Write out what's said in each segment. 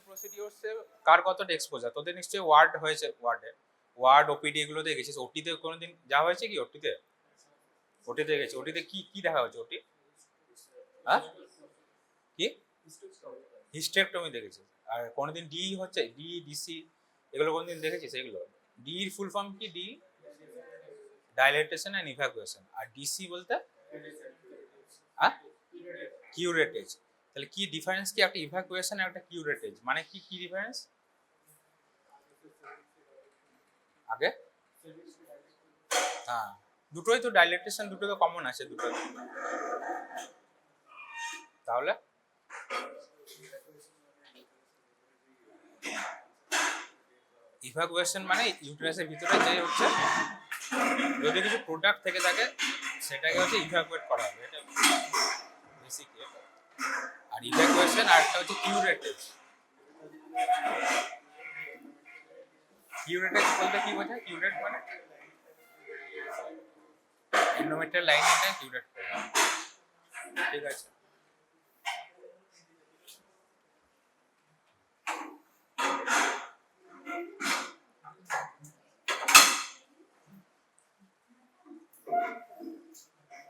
প্রসিডিওরসে কার কতটা এক্সপোজার, তোদের নিশ্চয়ই ওয়ার্ড হয়েছে, ওয়ার্ড ওপিডি এগুলোতে গেছিস। ওটিতে কোনোদিন যাওয়া হয়েছে কি? ওটিতে গেছে। ওটিতে কি কি দেখা হয়েছে? ওটি হ্যাঁ কি হিস্টেক্টমি দেখেছিস? আর কোনোদিন ডি হচ্ছে ডিসি এগুলো কোনোদিন দেখেছিস? এগুলো ডি এর ফুল ফর্ম কি? D dilatation and evacuation. আর ডিসি বলতে হ্যাঁ কিউরেটেজ। তাহলে কি ডিফারেন্স কি একটা ইভ্যাকুয়েশন আর একটা কিউরেটেজ? মানে কি কি ডিফারেন্স? আগে হ্যাঁ দুটোই তো ডাইলেটেশন, দুটো তো কমন আছে দুটো। তাহলে ইভ্যাকুয়েশন মানে ইউটেরাসের ভিতরে যে হচ্ছে যদি কিছু প্রোডাক্ট থেকে থাকে সেটাকে হচ্ছে ইভ্যাকুয়েট করা হবে, এটা বেসিক। আর ইভ্যাকুয়েশন আর একটা হচ্ছে কিউরেটেজ। কিউরেটেজ বলতে কি বোঝায়? কিউরেট মানে এন্ডোমেট্রিয়াল লাইন, এটা কিউরেট করে, ঠিক আছে।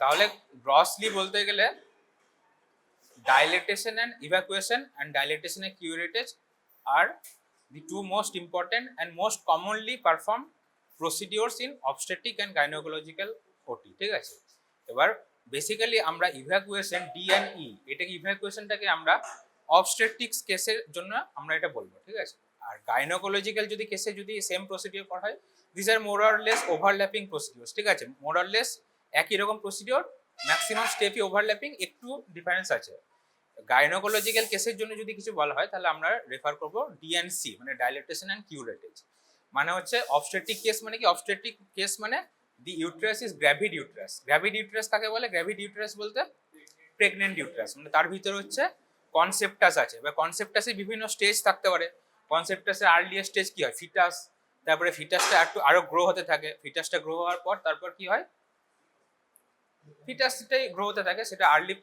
তাহলে গ্রসলি বলতে গেলে dilatation and evacuation and dilatation and curettage are the two most important and most commonly performed procedures in obstetric and gynecological OT, ঠিক আছে। এবার বেসিক্যালি আমরা ইভ্যাকুয়েশন ডি এন্ড ই, এটাকে ইভ্যাকুয়েশনটাকে আমরা অবস্টেট্রিক্স কেসের জন্য আমরা এটা বলবো, ঠিক আছে। আর গাইনোকোলজিক্যাল যদি কেসে যদি সেম প্রসিডিওর করা হয়, this are more or less overlapping procedure, ঠিক আছে। মোর অর লেস একই রকম প্রসিডিওর, ম্যাক্সিমাম স্টেপই ওভারল্যাপিং, একটু ডিফারেন্স আছে। গাইনোকোলজিক্যাল কেসের জন্য যদি কিছু বলা হয় তাহলে আমরা রেফার করব ডিএনসি, মানে ডাইলেটেশন অ্যান্ড কিউরেটেজ। মানে হচ্ছে অবস্টেট্রিক কেস মানে কি? অবস্টেট্রিক কেস মানে দি uterus is gravid uterus. Gravid uterus কাকে বলে? গ্র্যাভিড ইউটেরাস বলতে প্রেগনেন্ট ইউটেরাস, মানে তার ভিতরে হচ্ছে কনসেপ্টাস আছে, বা কনসেপ্টাসে বিভিন্ন স্টেজ থাকতে পারে। কনসেপ্টাসের আর্লিয়েস্ট স্টেজ কি হয়? ফিটাস। তারপরে ফিটাসটা একটু আরো গ্রো হতে থাকে, ফিটাসটা গ্রো হওয়ার পর তারপর কি হয়? ফিটাসটাই গ্রো হতে থাকে, সেটা আর্লি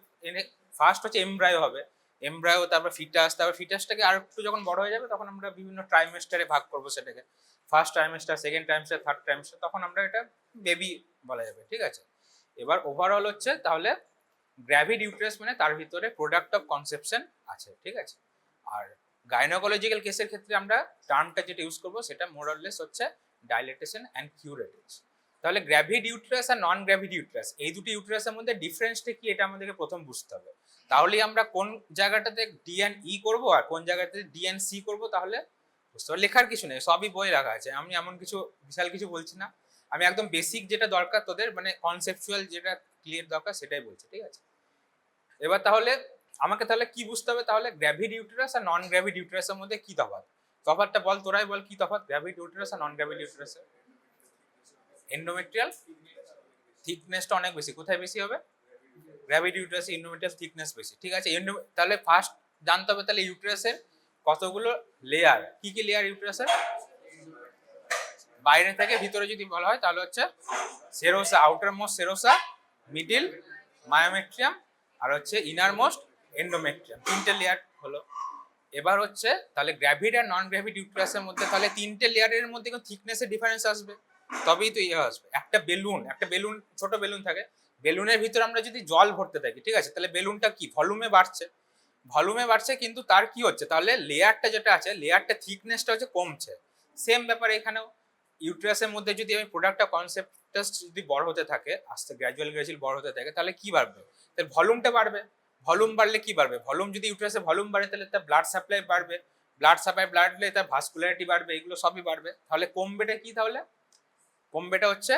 ফার্স্ট হচ্ছে এমব্রায়ো হবে, এমব্রায়ো, তারপর ফিটাস, তারপর ফিটাসটাকে আর একটু যখন বড় হয়ে যাবে তখন আমরা বিভিন্ন ট্রাইমেস্টারে ভাগ করবো সেটাকে, first trimester, second trimester, third trimester, তখন আমরা এটা বেবি বলা যাবে, ঠিক আছে। এবার ওভারঅল হচ্ছে তাহলে গ্র্যাভিড ইউটেরাস মানে তার ভিতরে প্রোডাক্ট অফ কনসেপশন আছে, ঠিক আছে। আর গাইনোকোলজিক্যাল কেসের ক্ষেত্রে আমরা টার্মটা যেটা ইউজ করবো সেটা মোরলেস হচ্ছে ডাইলেটেশন অ্যান্ড কিউরেটেজ। তাহলে গ্র্যাভিড ইউটেরাস আর নন গ্র্যাভিড ইউটেরাস, এই দুটি ইউটেরাসের মধ্যে ডিফারেন্সটা কি এটা আমাদেরকে প্রথম বুঝতে হবে। তাহলেই আমরা কোন জায়গাটাতে ডি এন্ড ই করবো আর কোন জায়গাটাতে ডি এন্ড সি করবো তাহলে বুঝতে পারবো। লেখার কিছু নেই, সবই বই রাখা আছে, আমি এমন কিছু বিশাল কিছু বলছি না, আমি একদম বেসিক যেটা দরকার তোদের, মানে কনসেপচুয়াল যেটা ক্লিয়ার দরকার সেটাই বলছি, ঠিক আছে। এবার তাহলে আমাকে তাহলে কি বুঝতে হবে? তাহলে গ্র্যাভিড ইউটেরাস আর নন গ্র্যাভিড ইউটেরাসের মধ্যে কি তফাৎ? তফাৎটা বল, তোরাই বল কি তফাৎ গ্র্যাভিড ইউটেরাস আর নন গ্র্যাভিড ইউটেরাসের? এন্ডোমেট্রিয়াল থিকনেসটা অনেক বেশি। কোথায় বেশি হবে? গ্র্যাভিড ইউটেরাসে এন্ডোমেট্রিয়াল থিকনেস বেশি, ঠিক আছে। তাহলে ফার্স্ট জানতে হবে তাহলে ইউটেরাসের কতগুলো লেয়ার, কি কি লেয়ার ইউটেরাসের? বাইরে থেকে ভিতরে যদি বলা হয় তাহলে হচ্ছে serosa, outer most serosa, middle myometrium, আর হচ্ছে ইনার মোস্ট এন্ডোমেট্রিয়াম, তিনটে লেয়ার হলো। এবার হচ্ছে তাহলে গ্র্যাভিড আর নন গ্র্যাভিড ইউটেরাসের মধ্যে তাহলে তিনটে লেয়ারের মধ্যে কোনো থিকনেসের ডিফারেন্স আসবে, তবেই তো ইয়ে আসবে। একটা বেলুন ছোট বেলুন থাকে, বেলুনের ভিতরে আমরা যদি জল ভরতে থাকি, ঠিক আছে, তাহলে বেলুনটা কি ভলিউমে বাড়ছে, কিন্তু তার কি হচ্ছে? তাহলে লেয়ারটা যেটা আছে, লেয়ারটা থিকনেসটা হচ্ছে কমছে। সেম ব্যাপার এখানেও, ইউটেরাসের মধ্যে যদি আমি প্রোডাক্টটা কনসেপ্টটা যদি বড় হতে থাকে, আস্তে গ্র্যাজুয়াল বড় হতে থাকে, তাহলে কি বাড়বে? তাহলে ভলিউমটা বাড়বে। ভলিউম বাড়লে কি বাড়বে? ভলিউম যদি ইউটেরাসে ভলিউম বাড়ে তাহলে তার ব্লাড সাপ্লাই বাড়বে, ব্লাড সাপ্লাই বাড়লে তার ভাস্কুলারিটি বাড়বে, এগুলো সবই বাড়বে। তাহলে কমবেটা কি? তাহলে কমবেটা হচ্ছে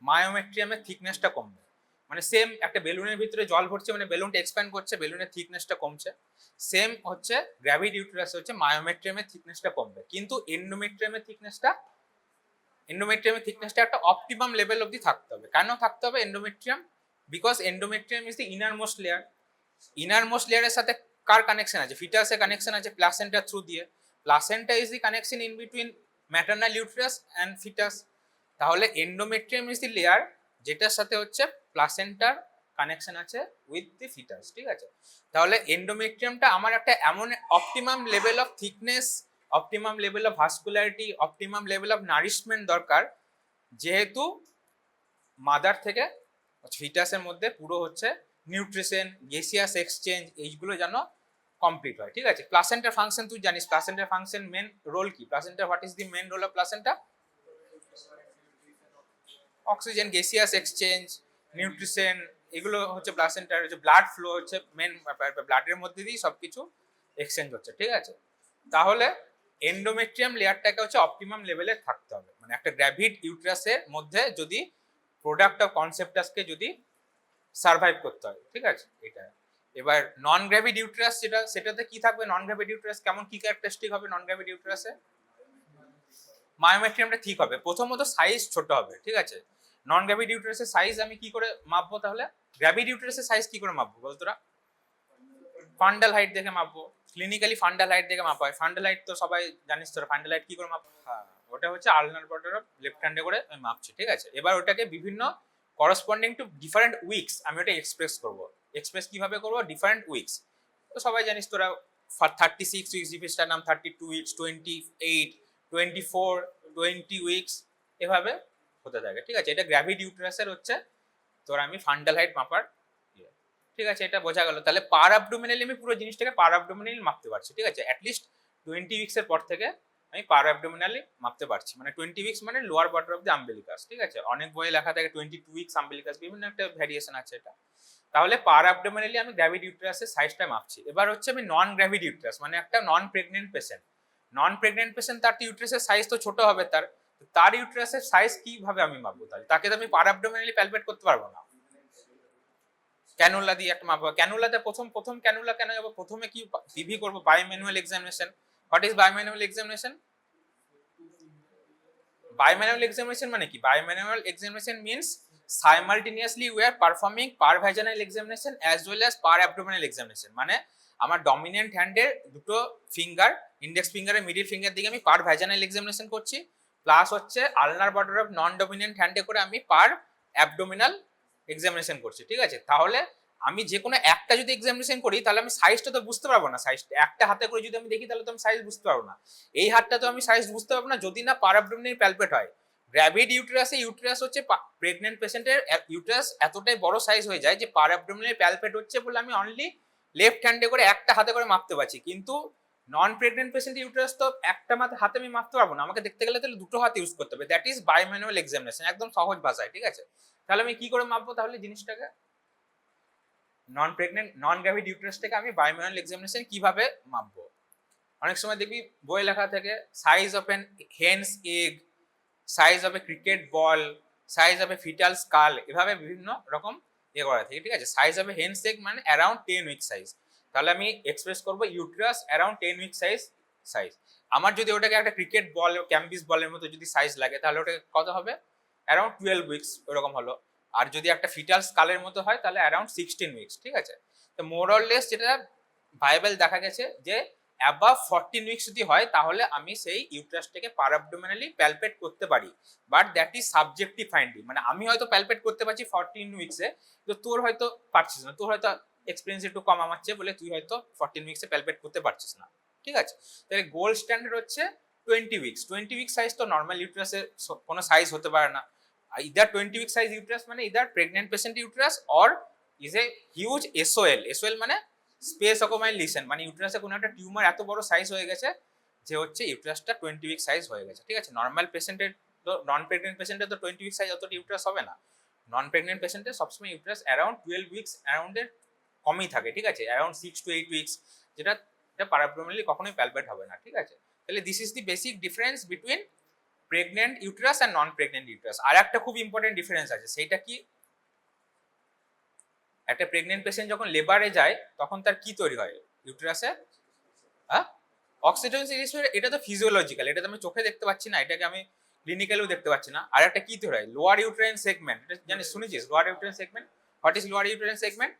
মায়োমেট্রিয়ামের থিকনেসটা কমবে। মানে সেম একটা বেলুনের ভিতরে জল ভরছে মানে বেলুনটা এক্সপ্যান্ড করছে, বেলুনের থিকনেসটা কমছে। সেম হচ্ছে গ্র্যাভিড ইউটেরাসে হচ্ছে মায়োমেট্রিয়ামের থিকনেসটা কমবে, কিন্তু এন্ডোমেট্রিয়ামের থিকনেসটা একটা অপটিমাম লেভেল অবধি থাকতে হবে। কেন থাকতে হবে endometrium? Because endometrium is the innermost layer. Innermost লেয়ারের সাথে কার কানেকশন আছে? ফিটাসের কানেকশন আছে প্লাসেন্টার থ্রু দিয়ে। Placenta is the connection in between maternal uterus and foetus. তাহলে এন্ডোমেট্রিয়াম ইজ দি লেয়ার যেটার সাথে হচ্ছে প্লাসেন্টার কানেকশন আছে উইথ দি ফিটাস, ঠিক আছে। তাহলে এন্ডোমেট্রিয়ামটা আমার একটা এমন optimum level of thickness, optimum level of vascularity, optimum level of nourishment দরকার, যেহেতু মাদার থেকে ফিটাসের মধ্যে পুরো হচ্ছে নিউট্রিশন, গ্যাসিয়াস এক্সচেঞ্জ, এইগুলো যেন কমপ্লিট হয়, ঠিক আছে। প্লাসেন্টার ফাংশন তুই জানিস, প্লাসেন্টার ফাংশন মেন রোল কি? প্লাসেন্টার, what is the main role of placenta? Oxygen, gaseous exchange, nutrition, এগুলো হচ্ছে প্লাসেন্টার। হচ্ছে ব্লাড ফ্লো হচ্ছে মেন ব্যাপার, ব্লাডের মধ্যে দিয়েই সবকিছু এক্সচেঞ্জ হচ্ছে, ঠিক আছে। তাহলে এন্ডোমেট্রিয়াম লেয়ারটাকে হচ্ছে অপটিমাম লেভেলে থাকতে হবে, মানে একটা গ্র্যাভিড ইউট্রাসের মধ্যে যদি প্রোডাক্ট অফ কনসেপ্টাসকে যদি সার্ভাইভ করতে হয়, ঠিক আছে, এটা। এবার নন গ্র্যাভিড ইউট্রাস যেটা, সেটাতে কি থাকবে? নন গ্র্যাভিড ইউট্রাস কেমন, কি ক্যারেক্টারিস্টিক হবে নন গ্র্যাভিড ইউট্রাসে? মায়োমেট্রিয়ামটা ঠিক হবে, প্রথমত সাইজ ছোট হবে, ঠিক আছে। নন গ্র্যাভিড ইউট্রাসের সাইজ আমি কি করে মাপবো তাহলে? গ্র্যাভিড ইউট্রাসের সাইজ কি করে মাপবো বল তোরা? ফান্ডাল হাইট দেখে মাপবো, ক্লিনিক্যালি ফান্ডাল হাইট দেখে মাপা হয়। ফান্ডাল হাইট তো সবাই জানিস তোরা, ফান্ডাল হাইট কি করে মাপবো? হ্যাঁ, ওটা হচ্ছে আলনার বর্ডার অফ লেফট হ্যান্ডে করে আমি মাপছি, ঠিক আছে। এবার ওটাকে বিভিন্ন করসপন্ডিং টু ডিফারেন্ট উইকস আমি ওটা এক্সপ্রেস করবো। এক্সপ্রেস কিভাবে করবো? ডিফারেন্ট উইকস তো সবাই জানিস তোরা, 36 উইকস জিপিসটার নাম, 32 উইকস, 28, 24, 20 উইকস, এভাবে হতে থাকে, ঠিক আছে। এটা গ্র্যাভিড ইউট্রাসের হচ্ছে তোর আমি ফান্ডাল হাইট মাপার, ঠিক আছে। এটা বোঝা গেল। তাহলে পার অ্যাবডোমিনালি আমি পুরো জিনিসটাকে পার অ্যাবডোমিনালি মাপতে পারছি, ঠিক আছে। অ্যাটলিস্ট 20 উইকসের পর থেকে আমি পার অ্যাবডোমিনালি মাপতে পারছি, মানে 20 উইকস মানে lower border of the umbilicus, ঠিক আছে। অনেক বইয়ে লেখা থাকে 22 উইকস আম্বিলিকাস, বিভিন্ন একটা ভ্যারিয়েশন আছে এটা। তাহলে পার অ্যাবডোমিনালি আমি গ্র্যাভিড ইউট্রাসের সাইজটা মাপছি। এবার হচ্ছে আমি নন গ্র্যাভিড ইউট্রাস, মানে একটা নন প্রেগনেন্ট পেশেন্ট। নন প্রেগনেন্ট পেশেন্ট, তার ইউট্রাসের সাইজ তো ছোট হবে, তার ইউট্রাসের সাইজ কিভাবে আমি মাপবো? তাহলে তাকে তো আমি পার অ্যাবডোমিনালি প্যালপেট করতে পারবো না, ক্যানুলা দিয়ে একটা মাপবো। ক্যানুলাতে প্রথম ক্যানুলা কেন যাবো? প্রথমে কি বিভি করবো? Bimanual examination. What is bimanual examination? Bimanual examination মানে কি? Bimanual examination means simultaneously we are performing per vaginal examination as well as per abdominal examination, মানে আমার ডমিনেন্ট হ্যান্ডের দুটো ফিঙ্গার, ইন্ডেক্স ফিঙ্গারের মিডল ফিঙ্গার দিকে আমি পার ভ্যাজিনাল এক্সামিনেশন করছি, plus হচ্ছে আলনার border of non dominant হ্যান্ডে করে আমি পার অ্যাবডোমিনাল এক্সামিনেশন করছি, ঠিক আছে। তাহলে আমি যে কোনো একটা যদি এক্সামিনেশন করি তাহলে আমি সাইজটা তো বুঝতে পারবো না। সাইজ একটা হাতে করে যদি আমি দেখি তাহলে তো আমি সাইজ বুঝতে পারবো না। এই হাতটা তো আমি সাইজ বুঝতে পারবো না যদি না পার অ্যাবডোমিনাল প্যালপেট হয়। গ্র্যাভিড ইউটেরাসে, ইউটেরাস হচ্ছে প্রেগন্যান্ট পেশেন্টের ইউটেরাস এতটাই বড় সাইজ হয়ে যায় যে পার অ্যাবডোমিনাল প্যালপেট হচ্ছে বলে আমি অনলি লেফট হ্যান্ডে করে একটা হাতে করে মাপতে পারছি। কিন্তু নন প্রেগন্যান্ট পেশেন্টের ইউটেরাস তো একটা হাতে আমি মাপতে পারবো না, আমাকে দেখতে গেলে তাহলে দুটো হাত ইউজ করতে হবে। দ্যাট ইজ বায়োম্যানুয়াল এক্সামিনেশন, একদম সহজ ভাষায়, ঠিক আছে। তাহলে আমি কি করে মাপবো তাহলে জিনিসটাকে? নন প্রেগনেন্ট নন গ্র্যাভিড ইউটেরাসটাকে আমি বায়োম্যানুয়াল এক্সামিনেশন কিভাবে মাপবো? অনেক সময় দেখবি বই লেখা থাকে size of an hen's egg, size of a cricket ball, size of a foetal skull, এভাবে বিভিন্ন রকম করা থাকে, ঠিক আছে। Size of a hen's egg মানে অ্যারাউন্ড 10 উইক সাইজ। তাহলে আমি এক্সপ্রেস করবো ইউটেরাস অ্যারাউন্ড 10 উইক সাইজ। আমার যদি ওটাকে একটা ক্রিকেট বল, ক্যাম্বিস বলের মতো যদি সাইজ লাগে তাহলে ওটাকে কত হবে? অ্যারাউন্ড 12 উইকস ওরকম হলো। আর যদি একটা ফিটাল স্কালের মতো হয় তাহলে অ্যারাউন্ড 16 উইকস, ঠিক আছে। তো মোর অর লেস যেটা ভাইবেল দেখা গেছে যে অ্যাবাভ 14 উইকস যদি হয় তাহলে আমি সেই ইউটেরাসটাকে পার অ্যাবডোমিনালি প্যালপেট করতে পারি। But that is subjective finding, মানে আমি হয়তো প্যালপেট করতে পারছি 14 উইকসে, তো তোর হয়তো পারছিস না, তোর হয়তো এক্সপিরিয়েন্স একটু কম আমার চেয়ে বলে তুই হয়তো 14 উইকসে প্যালপেট করতে পারছিস না, ঠিক আছে। তাহলে গোল্ড স্ট্যান্ডার্ড হচ্ছে 20 উইকস। 20 উইক সাইজ তো নর্মাল ইউটেরাসের কোনো সাইজ হতে পারে না। ইদার 20 উইক সাইজ ইউটেরাস মানে either pregnant patient uterus or is a huge SQL. SQL মানে স্পেস অকুপাইং লিশন, মানে ইউটেরাসে কোনো একটা টিউমার এত বড় সাইজ হয়ে গেছে যে হচ্ছে ইউটেরাসটা 20 উইক সাইজ হয়ে গেছে, ঠিক আছে। নর্মাল পেশেন্টের তো, নন প্রেগনেন্ট পেশেন্টের তো 20 উইক সাইজ অতটা ইউটেরাস হবে না। নন প্রেগনেন্ট পেশেন্টের সবসময় ইউটেরাস অ্যারাউন্ড 12 উইকস অ্যারাউন্ডের কমই থাকে, ঠিক আছে। অ্যারাউন্ড 6 to 8 উইকস, যেটা প্যারাবডোমিনালি কখনোই প্যালপেট হবে না, ঠিক আছে। তাহলে this is the basic difference between pregnant uterus আর নন প্রেগনেন্ট ইউটেরাস। আর একটা খুব ইম্পর্টেন্ট ডিফারেন্স আছে, সেইটা কি? একটা প্রেগনেন্ট পেশেন্ট যখন লেবারে যায় তখন তার কি তৈরি হয় ইউটেরাসে? হ্যাঁ, অক্সিটোসিন সিরিজ। এটা তো ফিজিওলজিক্যাল, এটা তো আমি চোখে দেখতে পাচ্ছি না, এটাকে আমি ক্লিনিক্যালিও দেখতে পাচ্ছি না। আর একটা কি তৈরি হয়? লোয়ার ইউটেরাইন সেগমেন্ট, এটা জানিস, শুনেছিস lower uterine segment? What is lower uterine segment?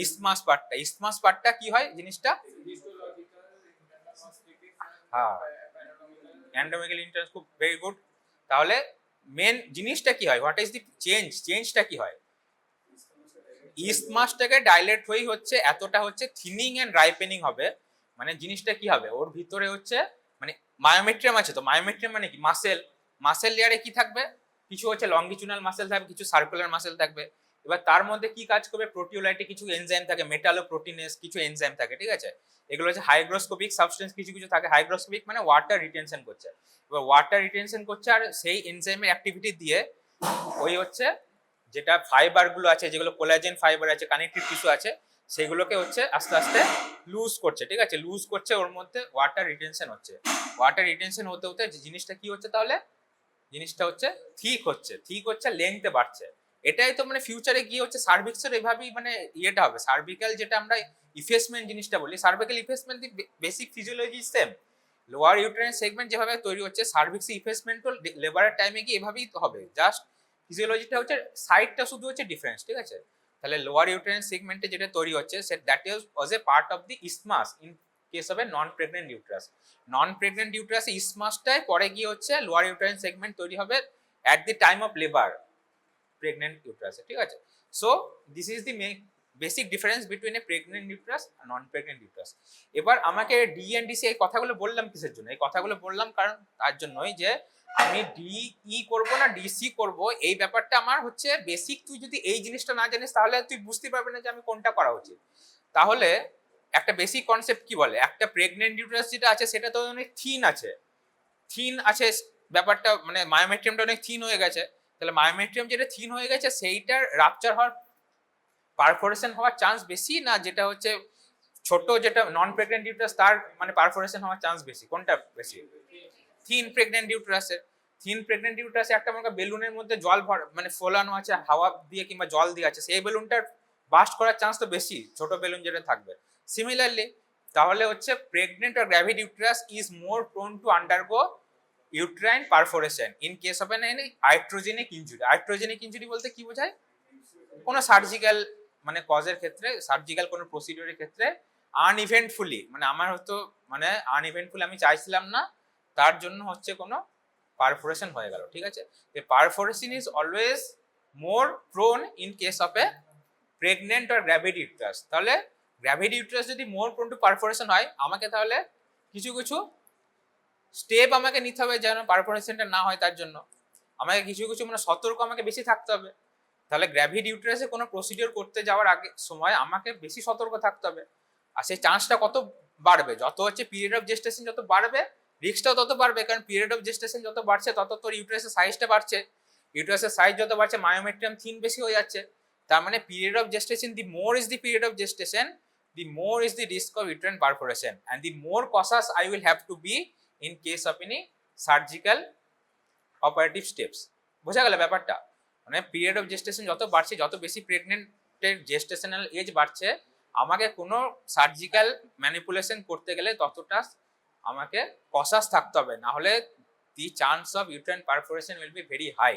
Isthmus পার্টটা। ইসমাস পার্টটা কি হয় জিনিসটা? হ্যাঁ, অ্যান্ডোমেগাল ইন্টারেন্স, খুব ভেরি গুড। তাহলে মেন জিনিসটা কি হয়? হোয়াট ইজ দি চেঞ্জটা কি হয়? ইসমাসটাকে ডাইলেট হয়েই হচ্ছে এতটা হচ্ছে থিনিং এন্ড রাইপেনিং হবে, মানে জিনিসটা কি হবে ওর ভিতরে হচ্ছে মানে মায়োমেট্রিয়াম আছে, তো মায়োমেট্রিয়াম মানে কি মাসেল, মাসেল লেয়ারে কি থাকবে, কিছু হচ্ছে লঙ্গিচুনাল মাসেল থাকবে, কিছু সার্কুলার মাসেল থাকবে। এবার তার মধ্যে কি কাজ করবে, প্রোটিওলাইটে কিছু এনজাইম থাকে, মেটালো প্রোটিনেস কিছু এনজাইম থাকে, ঠিক আছে। এগুলো হচ্ছে হাইগ্রোস্কোপিক সাবস্টেন্স, কিছু কিছু থাকে হাইগ্রোস্কোপিক মানে ওয়াটার রিটেনশন করছে। এবার ওয়াটার রিটেনশন করছে আর সেই এনজাইমের অ্যাক্টিভিটি দিয়ে ওই হচ্ছে যেটা ফাইবার গুলো আছে, যেগুলো কোলাজেন ফাইবার আছে, কানেকটিভ টিস্যু আছে, সেগুলোকে হচ্ছে আস্তে আস্তে লুজ করছে, ঠিক আছে। লুজ করছে, ওর মধ্যে ওয়াটার রিটেনশন হচ্ছে। ওয়াটার রিটেনশন হতে হতে জিনিসটা কি হচ্ছে তাহলে, জিনিসটা হচ্ছে ঠিক হচ্ছে, ঠিক হচ্ছে, লেংথে বাড়ছে। এটাই তো মানে ফিউচারে গিয়ে হচ্ছে সার্ভিক্সের এইভাবেই মানে ইয়েটা হবে। সার্ভিক্যাল যেটা আমরা ইফেসমেন্ট জিনিসটা বলি, cervical effacement the basic physiology same. Lower uterine segment যেভাবে তৈরি হচ্ছে, সার্ভিক্স ইফেসমেন্টও লেবারের টাইমে গিয়ে এভাবেই হবে, জাস্ট ফিজিওলজিটা হচ্ছে সাইডটা শুধু হচ্ছে ডিফারেন্স, ঠিক আছে। তাহলে লোয়ার ইউটেরাইন সেগমেন্টে যেটা তৈরি হচ্ছে that was a part of the isthmus in case of a non pregnant uterus. Non pregnant ইউটেরাসে ইসমাসটাই পরে গিয়ে হচ্ছে লোয়ার ইউটেরাইন সেগমেন্ট তৈরি হবে at the time of labour pregnant ইউটেরাসে, ঠিক আছে। So this is the basic difference between a pregnant uterus আর নন প্রেগনেন্ট ইউটেরাস। এবার আমাকে ডি এন্ড ডিসি এই কথাগুলো বললাম কিসের জন্য, এই কথাগুলো বললাম কারণ তার জন্যই যে আমি ডিই করব না ডিসি করব, এই ব্যাপারটা আমার হচ্ছে বেসিক। তুই যদি এই জিনিসটা না জানিস তাহলে তুই বুঝতে পারবি না যে আমি কোনটা করা উচিত। তাহলে একটা বেসিক কনসেপ্ট কি বলে, একটা প্রেগনেন্ট ইউটেরাস যেটা আছে সেটা তো অনেক থিন আছে, থিন আছে ব্যাপারটা, মানে মায়োমেট্রিয়ামটা অনেক থিন হয়ে গেছে। তাহলে মায়োমেট্রিয়াম যেটা থিন হয়ে গেছে সেইটার রাপচার হওয়ার পারফোরেশন হওয়ার চান্স বেশি, না যেটা হচ্ছে ছোট যেটা নন প্রেগনেন্ট ইউটেরাস তার মানে পারফোরেশন হওয়ার চান্স বেশি, কোনটা বেশি? থিন প্রেগনেন্ট ইউটেরাসের। থিন প্রেগনেন্ট ইউটেরাসে একটা মনে বেলুনের মধ্যে জল মানে ফোলানো আছে হাওয়া দিয়ে কিংবা জল দিয়ে আছে, সেই বেলুনটার বাস্ট করার চান্স তো বেশি ছোট বেলুন যেটা থাকবে। সিমিলারলি তাহলে হচ্ছে প্রেগনেন্ট আর gravid uterus is more prone to undergo uterine perforation in case of an iatrogenic injury. Iatrogenic injury বলতে কি বোঝায়, কোনো সার্জিক্যাল মানে কজের ক্ষেত্রে, সার্জিক্যাল কোনো প্রসিডিওরের ক্ষেত্রে আনইভেন্টফুলি, মানে আমার হয়তো মানে আনইভেন্টফুলি আমি চাইছিলাম না, তার জন্য হচ্ছে কোনো পারফোরেশন হয়ে গেল, ঠিক আছে। Perforation is always more prone in case of a pregnant or gravid uterus. তাহলে গ্র্যাভিড ইউটেরাস যদি মোর প্রোন টু পারফোরেশন হয়, আমাকে তাহলে কিছু কিছু স্টেপ আমাকে নিতে হবে যেন পারফোরেশনটা না হয়, তার জন্য আমাকে কিছু কিছু মানে সতর্ক আমাকে বেশি থাকতে হবে। তাহলে গ্র্যাভিড ইউটেরাসে কোনো প্রসিডিওর করতে যাওয়ার আগে সময় আমাকে বেশি সতর্ক থাকতে হবে। আর সেই চান্সটা কত বাড়বে, যত হচ্ছে পিরিয়ড অফ জেস্টেশন যত বাড়বে রিস্কটাও তত বাড়বে, কারণ পিরিয়ড অফ জেস্টেশন যত বাড়ছে তত তোর ইউটেরাসের সাইজটা বাড়ছে, ইউটেরাসের সাইজ যত বাড়ছে মায়োমেট্রিয়াম থিন বেশি হয়ে যাচ্ছে। তার মানে period of gestation, the more is the period of gestation, the more is the risk of uterine perforation and the more cautious I will have to be in case of any surgical operative steps. বোঝা গেল ব্যাপারটা, মানে period of gestation যত বাড়ছে, যত বেশি প্রেগনেন্টের gestational age বাড়ছে, আমাকে কোনো সার্জিক্যাল ম্যানিপুলেশন করতে গেলে ততটা আমাকে কশাস থাকতে হবে, না হলে the chance of uterine perforation will be very high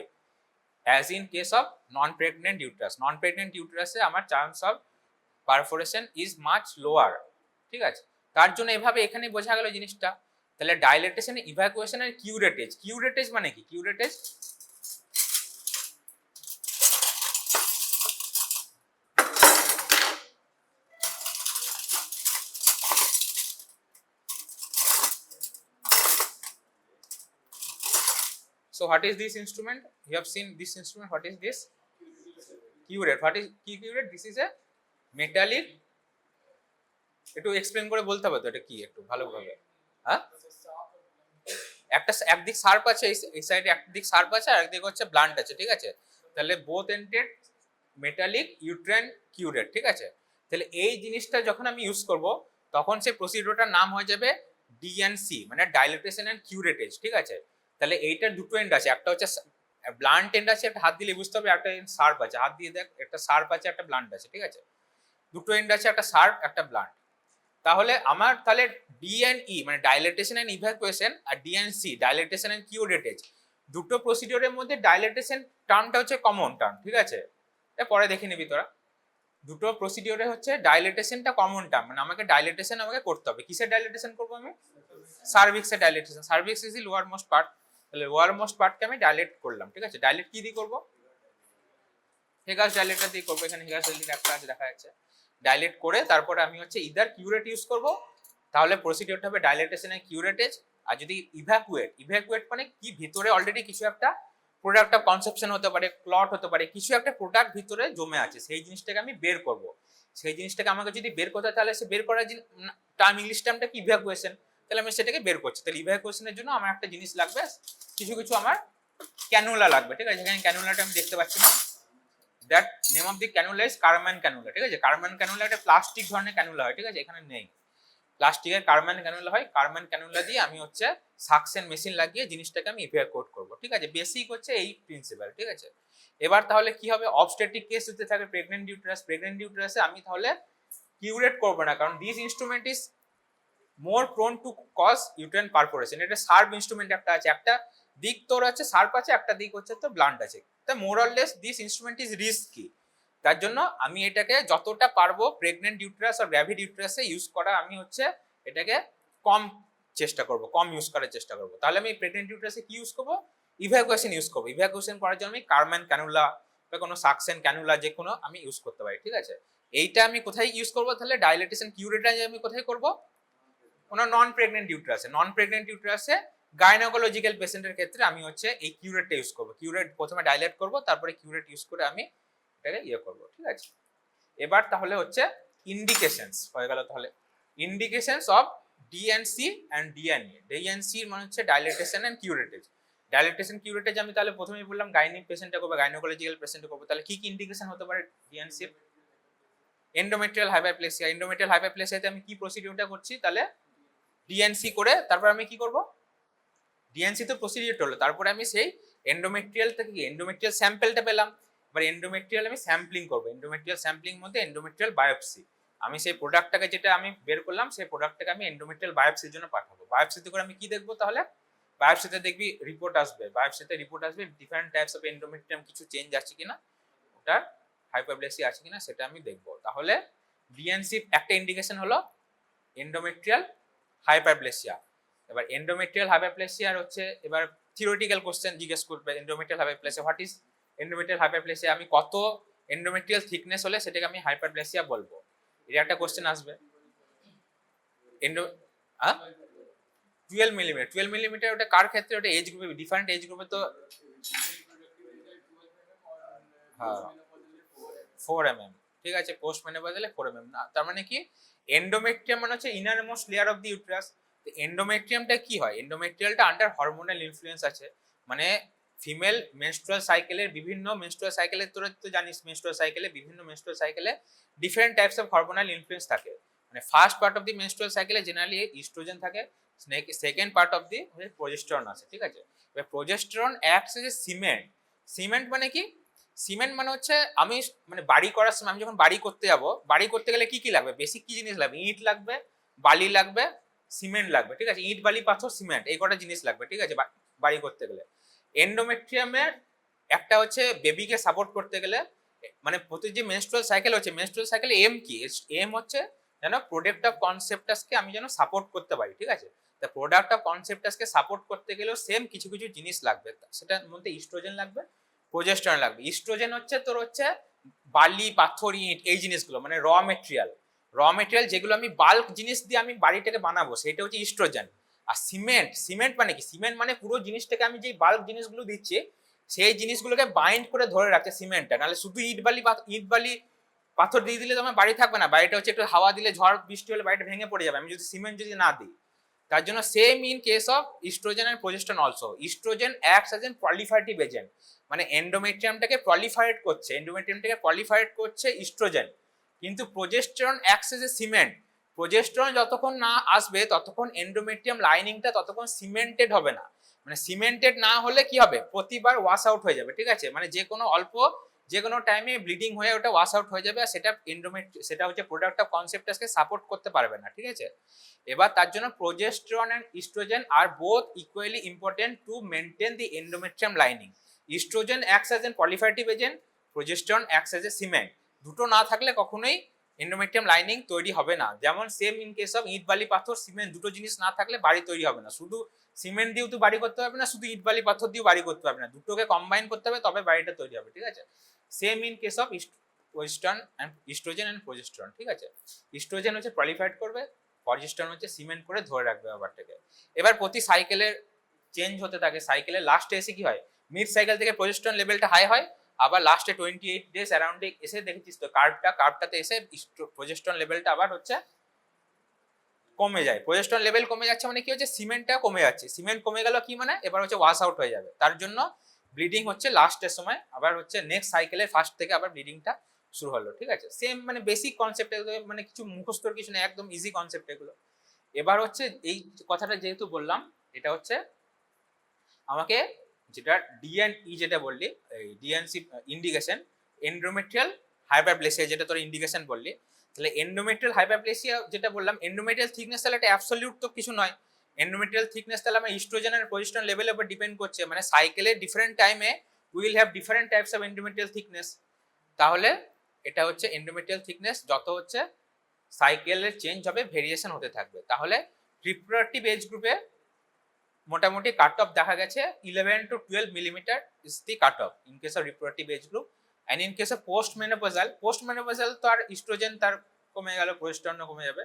as in case of non pregnant uterus. Non pregnant ইউটেরাসে আমার chance of perforation is much lower, ঠিক আছে। তার জন্য এভাবে এখানে বোঝা গেল জিনিসটা। তাহলে ডাইলেটেশন, ইভাকুয়েশন আর কিউরেটেজ। কিউরেটেজ মানে কি? কিউরেটেজ so what is this instrument? You have seen this instrument. What is this? Curette. What is curette? This is a metallic, একটু এক্সপ্লেন করে বলতে হবে তো এটা কি একটু ভালোভাবে। হ্যাঁ, একটা একদিক শার্প আছে, এই সাইডে একদিক শার্প আছে আর একদিক হচ্ছে ব্লান্ট আছে, ঠিক আছে। তাহলে both ended metallic uterine curate, ঠিক আছে। তাহলে এই জিনিসটা যখন আমি ইউজ করব তখন সেই প্রসিডিওরটার নাম হয়ে যাবে ডিএনসি, মানে ডাইলেটেশন এন্ড কিউরেটেজ, ঠিক আছে। তাহলে এইটার দুটো এন্ড আছে, একটা হচ্ছে ব্লান্ট এন্ড আছে, একটা হাত দিলে বুঝতে হবে, একটা শার্প আছে, হাত দিয়ে দেখ, একটা শার্প আছে একটা ব্লান্ট আছে, ঠিক আছে। দুটো এন্ড আছে, একটা শার্প একটা ব্লান্ট। তাহলে আমার তাহলে ডিএনই মানে ডাইলেটেশন এন্ড ইভাকুয়েশন আর ডিএনসি ডাইলেটেশন এন্ড কিউরেটেজ, দুটো প্রসিডিওরের মধ্যে ডাইলেটেশন টার্মটা হচ্ছে কমন টার্ম, ঠিক আছে। পরে দেখে নিবি তোরা, দুটো প্রসিডিওরে হচ্ছে ডাইলেটেশনটা কমন টার্ম, মানে আমাকে ডাইলেটেশন আমাকে করতে হবে। কিসের ডাইলেটেশন করবো আমি? সার্ভিক্সের dilatation. Cervix is the lower most part, তাহলে লোয়ার মোস্ট পার্টকে আমি ডাইলেট করলাম, ঠিক আছে। ডাইলেট কি দিয়ে করবো? হেগাস ডাইলেটর দিয়ে করবো, এখানে হেগাস ডাইলেট একটা আছে দেখা যাচ্ছে। ডাইলেট করে তারপরে আমি হচ্ছে ইদার কিউরেট ইউজ করব, তাহলে প্রসিডিওরটা হবে ডাইলেটেশন এন্ড কিউরেটেজ। আর যদি ইভ্যাকুয়েট মানে কি, ভিতরে অলরেডি কিছু একটা প্রোডাক্ট অফ কনসেপশন হতে পারে, ক্লট হতে পারে, কিছু একটা প্রোডাক্ট ভিতরে জমে আছে, সেই জিনিসটাকে আমি বের করব। সেই জিনিসটাকে আমাকে যদি বের করতে হয়, তাহলে সে বের করার টার্ম, ইংলিশ টার্মটা কি, ইভ্যাকুয়েশন। তাহলে আমি সেটাকে বের করছি। তাহলে ইভ্যাকুয়েশনের জন্য আমার একটা জিনিস লাগবে, কিছু আমার ক্যানুলা লাগবে, ঠিক আছে। এখানে ক্যানুলাটা আমি দেখতে পাচ্ছি না। That name of the cannula is Carman cannula, ঠিক আছে। কারম্যান ক্যানুলা একটা প্লাস্টিক ধরনের ক্যানুলা হয়, ঠিক আছে, এখানে নেই। প্লাস্টিকের কারম্যান ক্যানুলা হয়, কারম্যান ক্যানুলা দিয়ে আমি হচ্ছে সাকশন মেশিন লাগিয়ে জিনিসটাকে আমি ইভ্যাকুয়েট করব, ঠিক আছে। বেসিক হচ্ছে এই প্রিন্সিপাল, ঠিক আছে। এবার তাহলে কি হবে, অবস্টেট্রিক কেস যদি থাকে প্রেগন্যান্ট ইউটেরাসে আমি তাহলে কিউরেট করব না, কারণ this instrument is more prone to cause uterine perforation. এটা শার্প ইনস্ট্রুমেন্ট একটা আছে, একটা দিক তোর আছে শার্প আছে, একটা দিক হচ্ছে তো ব্লান্ট আছে। তা মোর or less this instrument is risky. তার জন্য আমি এটাকে যতটা পারবো প্রেগন্যান্ট ইউটেরাস আর গ্র্যাভিড ইউটেরাসে ইউজ করা, আমি হচ্ছে এটাকে কম চেষ্টা করব, কম ইউজ করার চেষ্টা করব। তাহলে আমি প্রেগন্যান্ট ইউটেরাসে কি ইউজ করব, ইভ্যাকুয়েশন ইউজ করব। ইভ্যাকুয়েশন করার জন্য আমি কারম্যান ক্যানুলা বা কোনো সাকশন ক্যানুলা যে কোনো আমি ইউজ করতে পারি, ঠিক আছে। এইটা আমি কোথায় ইউজ করব, তাহলে ডাইলেটেশন কিউরেটা আমি কোথায় করব, কোনো নন প্রেগন্যান্ট ইউটেরাসে গাইনোকোলজিক্যাল পেশেন্টের ক্ষেত্রে আমি হচ্ছে এই কিউরেটটা ইউজ করব। কিউরেট প্রথমে ডাইলেট করব, তারপরে কিউরেট ইউজ করে আমি এটাকে ইয়ে করব, ঠিক আছে। এবার তাহলে হচ্ছে ইন্ডিকেশনস হয়ে গেল। তাহলে indications of DNC and DNA. DNC মানে হচ্ছে dilatation and curettage. Dilatation curettage আমি তাহলে প্রথমেই বললাম গাইনিক পেশেন্টে করবো, গাইনোকোলজিক্যাল পেশেন্টে করবো। তাহলে কি কি ইন্ডিকেশন হতে পারে ডিএনসি? এন্ডোমেট্রিয়াল হাইপারপ্লেসিয়াতে আমি কি প্রসিডিউরটা করছি, তাহলে ডিএনসি করে তারপর আমি কি করব, ডিএনসি তো প্রসিডিউর হলো, তারপরে আমি সেই এন্ডোমেট্রিয়াল থেকে এন্ডোমেট্রিয়াল স্যাম্পলটা পেলাম। এবার এন্ডোমেট্রিয়াল আমি স্যাম্পলিং করব। এন্ডোমেট্রিয়াল স্যাম্পলিং মধ্যে এন্ডোমেট্রিয়াল বায়োপসি, আমি সেই প্রোডাক্টটাকে যেটা আমি বের করলাম সেই প্রোডাক্টটাকে আমি এন্ডোমেট্রিয়াল বায়োপসির জন্য পাঠাবো। বায়োপসিতে করে আমি কি দেখবো, তাহলে বায়োপসিতে দেখবি রিপোর্ট আসবে, ডিফারেন্ট টাইপস অফ এন্ডোমেট্রিয়াম কিছু চেঞ্জ আছে কিনা, ওটার হাইপারপ্লেসিয়া আছে কিনা সেটা আমি দেখবো। তাহলে ডিএনসি একটা ইন্ডিকেশন হলো এন্ডোমেট্রিয়াল হাইপারপ্লেসিয়া। এবার এন্ডোমেট্রিয়াল হাইপারপ্লেসিয়ার হচ্ছে এবার থিওরিটিক্যাল কোশ্চেন জিজ্ঞেস করবে, endometrial hyperplasia, what is endometrial hyperplasia, আমি কত এন্ডোমেট্রিয়াল থিকনেস হলে সেটাকে আমি হাইপারপ্লেসিয়া বলবো, এটা একটা কোশ্চেন আসবে। এন্ডো 12 মিলিমিটার, ওটা কার ক্ষেত্রে, ওটা এজ গ্রুপে, ডিফারেন্ট এজ গ্রুপে তো হ্যাঁ 4 mm, ঠিক আছে। পোস্ট মেনোপজালে 4 mm না, তার মানে কি এন্ডোমেট্রিয়াম মানে হচ্ছে inner most layer of the uterus. এন্ডোমেট্রিয়ামটা কি হয়, এন্ডোমেট্রিয়ালটা আন্ডার হরমোনাল ইনফ্লুয়েন্স আছে, মানে ফিমেল মেনস্ট্রুয়াল সাইকেলের বিভিন্ন মেনস্ট্রুয়াল সাইকেলের, তোরা তো জানিস মেনস্ট্রুয়াল সাইকেলে বিভিন্ন মেনস্ট্রুয়াল সাইকেলে different types of hormonal influence থাকে। মানে first part of the menstrual সাইকেলে জেনারেলি ইস্ট্রোজেন থাকে, second part of the progesterone আছে, ঠিক আছে। এবার progesterone acts as a cement মানে কি, সিমেন্ট মানে হচ্ছে আমি মানে বাড়ি করার সময় আমি যখন বাড়ি করতে যাব, বাড়ি করতে গেলে কি কি লাগবে, বেসিক কি জিনিস লাগবে, ইট লাগবে, বালি লাগবে, সিমেন্ট লাগবে, ঠিক আছে। ইট বালি পাথর সিমেন্ট এই কটা জিনিস লাগবে, ঠিক আছে, বাড়ি করতে গেলে। এন্ডোমেট্রিয়ামের একটা হচ্ছে বেবিকে সাপোর্ট করতে গেলে, মানে প্রতি যে মেনস্ট্রুয়াল সাইকেল হচ্ছে, মেনস্ট্রুয়াল সাইকেলে এম কি, এম হচ্ছে যেন প্রোডাক্ট অফ কনসেপ্টাসকে আমি যেন সাপোর্ট করতে পারি, ঠিক আছে। তা প্রোডাক্ট অফ কনসেপ্টাসকে সাপোর্ট করতে গেলেও সেম কিছু কিছু জিনিস লাগবে, সেটার মধ্যে ইস্ট্রোজেন লাগবে, প্রোজেস্টেরন লাগবে। ইস্ট্রোজেন হচ্ছে তোর হচ্ছে বালি পাথর ইট এই জিনিসগুলো, মানে র মেটেরিয়াল যেগুলো আমি বাল্ক জিনিস দিয়ে আমি বাড়িটাকে বানাবো সেটা হচ্ছে ইস্ট্রোজেন। আর সিমেন্ট মানে কি, সিমেন্ট মানে পুরো জিনিসটাকে আমি যে বাল্ক জিনিসগুলো দিচ্ছি সেই জিনিসগুলোকে বাইন্ড করে ধরে রাখছে সিমেন্টটা, নাহলে শুধু ইট বালি পাথর দিয়ে দিলে তো আমার বাড়ি থাকবে না, বাড়িটা হচ্ছে একটু হাওয়া দিলে ঝড় বৃষ্টি হলে বাড়িটা ভেঙে পড়ে যাবে আমি যদি সিমেন্ট যদি না দিই। তার জন্য same in case of oestrogen and progesterone also, oestrogen acts as an proliferative agent, মানে এন্ডোমেট্রিয়ামটাকে প্রলিফারেট করছে ইস্ট্রোজেন, কিন্তু progesterone acts as a cement. Progesterone যতক্ষণ না আসবে ততক্ষণ এন্ডোমেট্রিয়াম লাইনিংটা ততক্ষণ সিমেন্টেড হবে না, মানে সিমেন্টেড না হলে কি হবে, প্রতিবার ওয়াশ আউট হয়ে যাবে, ঠিক আছে। মানে যে কোনো টাইমে ব্লিডিং হয়ে ওটা ওয়াশ আউট হয়ে যাবে, আর সেটা হচ্ছে প্রোডাক্ট অফ কনসেপ্টাসকে সাপোর্ট করতে পারবে না, ঠিক আছে। এবার তার জন্য progesterone and oestrogen are both equally important to maintain the endometrium lining. Oestrogen acts as an proliferative agent, progesterone acts as a cement. দুটো না থাকলে কখনোই এন্ডোমেট্রিয়াম লাইনিং তৈরি হবে না। যেমন same in case of it বালি পাথর সিমেন্ট, দুটো জিনিস না থাকলে বাড়ি তৈরি হবে না। শুধু সিমেন্ট দিয়েও তো বাড়ি করতে পারবে না, শুধু ইট বালি পাথর দিয়েও বাড়ি করতে পারবে না, দুটোকে কম্বাইন করতে হবে তবে বাড়িটা তৈরি হবে, ঠিক আছে। Same in case of western and oestrogen and progesterone, ঠিক আছে। ইস্ট্রোজেন হচ্ছে প্রলিফারেট করবে, প্রজেস্টেরন হচ্ছে সিমেন্ট করে ধরে রাখবে ব্যাপারটাকে। এবার প্রতি সাইকেলের চেঞ্জ হতে থাকে, সাইকেলের লাস্টে এসে কি হয়, মিড সাইকেল থেকে প্রজেস্টেরন লেভেলটা হাই হয়, আবার লাস্টে 28 ডেজ অ্যারাউন্ডে এসে দেখেছিস তো কার্ভটাতে এসে প্রজেস্টেরন লেভেলটা আবার হচ্ছে কমে যায়। প্রজেস্টেরন লেভেল কমে যাচ্ছে মানে কি হচ্ছে, সিমেন্টটা কমে যাচ্ছে, সিমেন্ট কমে গেল কি মানে এবার হচ্ছে ওয়াশ আউট হয়ে যাবে, তার জন্য ব্লিডিং হচ্ছে লাস্টের সময়, আবার হচ্ছে নেক্সট সাইকেলের ফার্স্ট থেকে আবার ব্লিডিংটা শুরু হলো, ঠিক আছে। সেম মানে বেসিক কনসেপ্ট, মানে কিছু মুখস্থর কিছু না, একদম ইজি কনসেপ্ট এগুলো। এবার হচ্ছে এই কথাটা যেহেতু বললাম, এটা হচ্ছে আমাকে যেটা ডিএনই যেটা বললি, এই ডিএনসি ইন্ডিকেশন, এন্ডোমেট্রিয়াল হাইপারপ্লেসিয়া যেটা তোর ইন্ডিকেশন বললি, তাহলে এন্ডোমেট্রিয়াল হাইপারপ্লেসিয়া যেটা বললাম, এন্ডোমেট্রিয়াল থিকনেস তাহলে এটা অ্যাবসলিউট তো কিছু নয়। এন্ডোমেট্রিয়াল থিকনেস তাহলে আমার ইস্ট্রোজেন আর প্রজেস্টেরন লেভেলের উপর ডিপেন্ড করছে, মানে সাইকেলের ডিফারেন্ট টাইমে will have different types of endometrial thickness. তাহলে এটা হচ্ছে এন্ডোমেট্রিয়াল থিকনেস যত হচ্ছে সাইকেলের চেঞ্জ হবে, ভেরিয়েশন হতে থাকবে। তাহলে রিপ্রোডাক্টিভ এজ গ্রুপে মোটামুটি কাট অফ দেখা গেছে 11 to 12 millimetre is the cut off in case of reproductive age group. And in case of post menopausal তো আর ইস্ট্রোজেন তার কমে গেল, প্রজেস্টেরন কমে যাবে,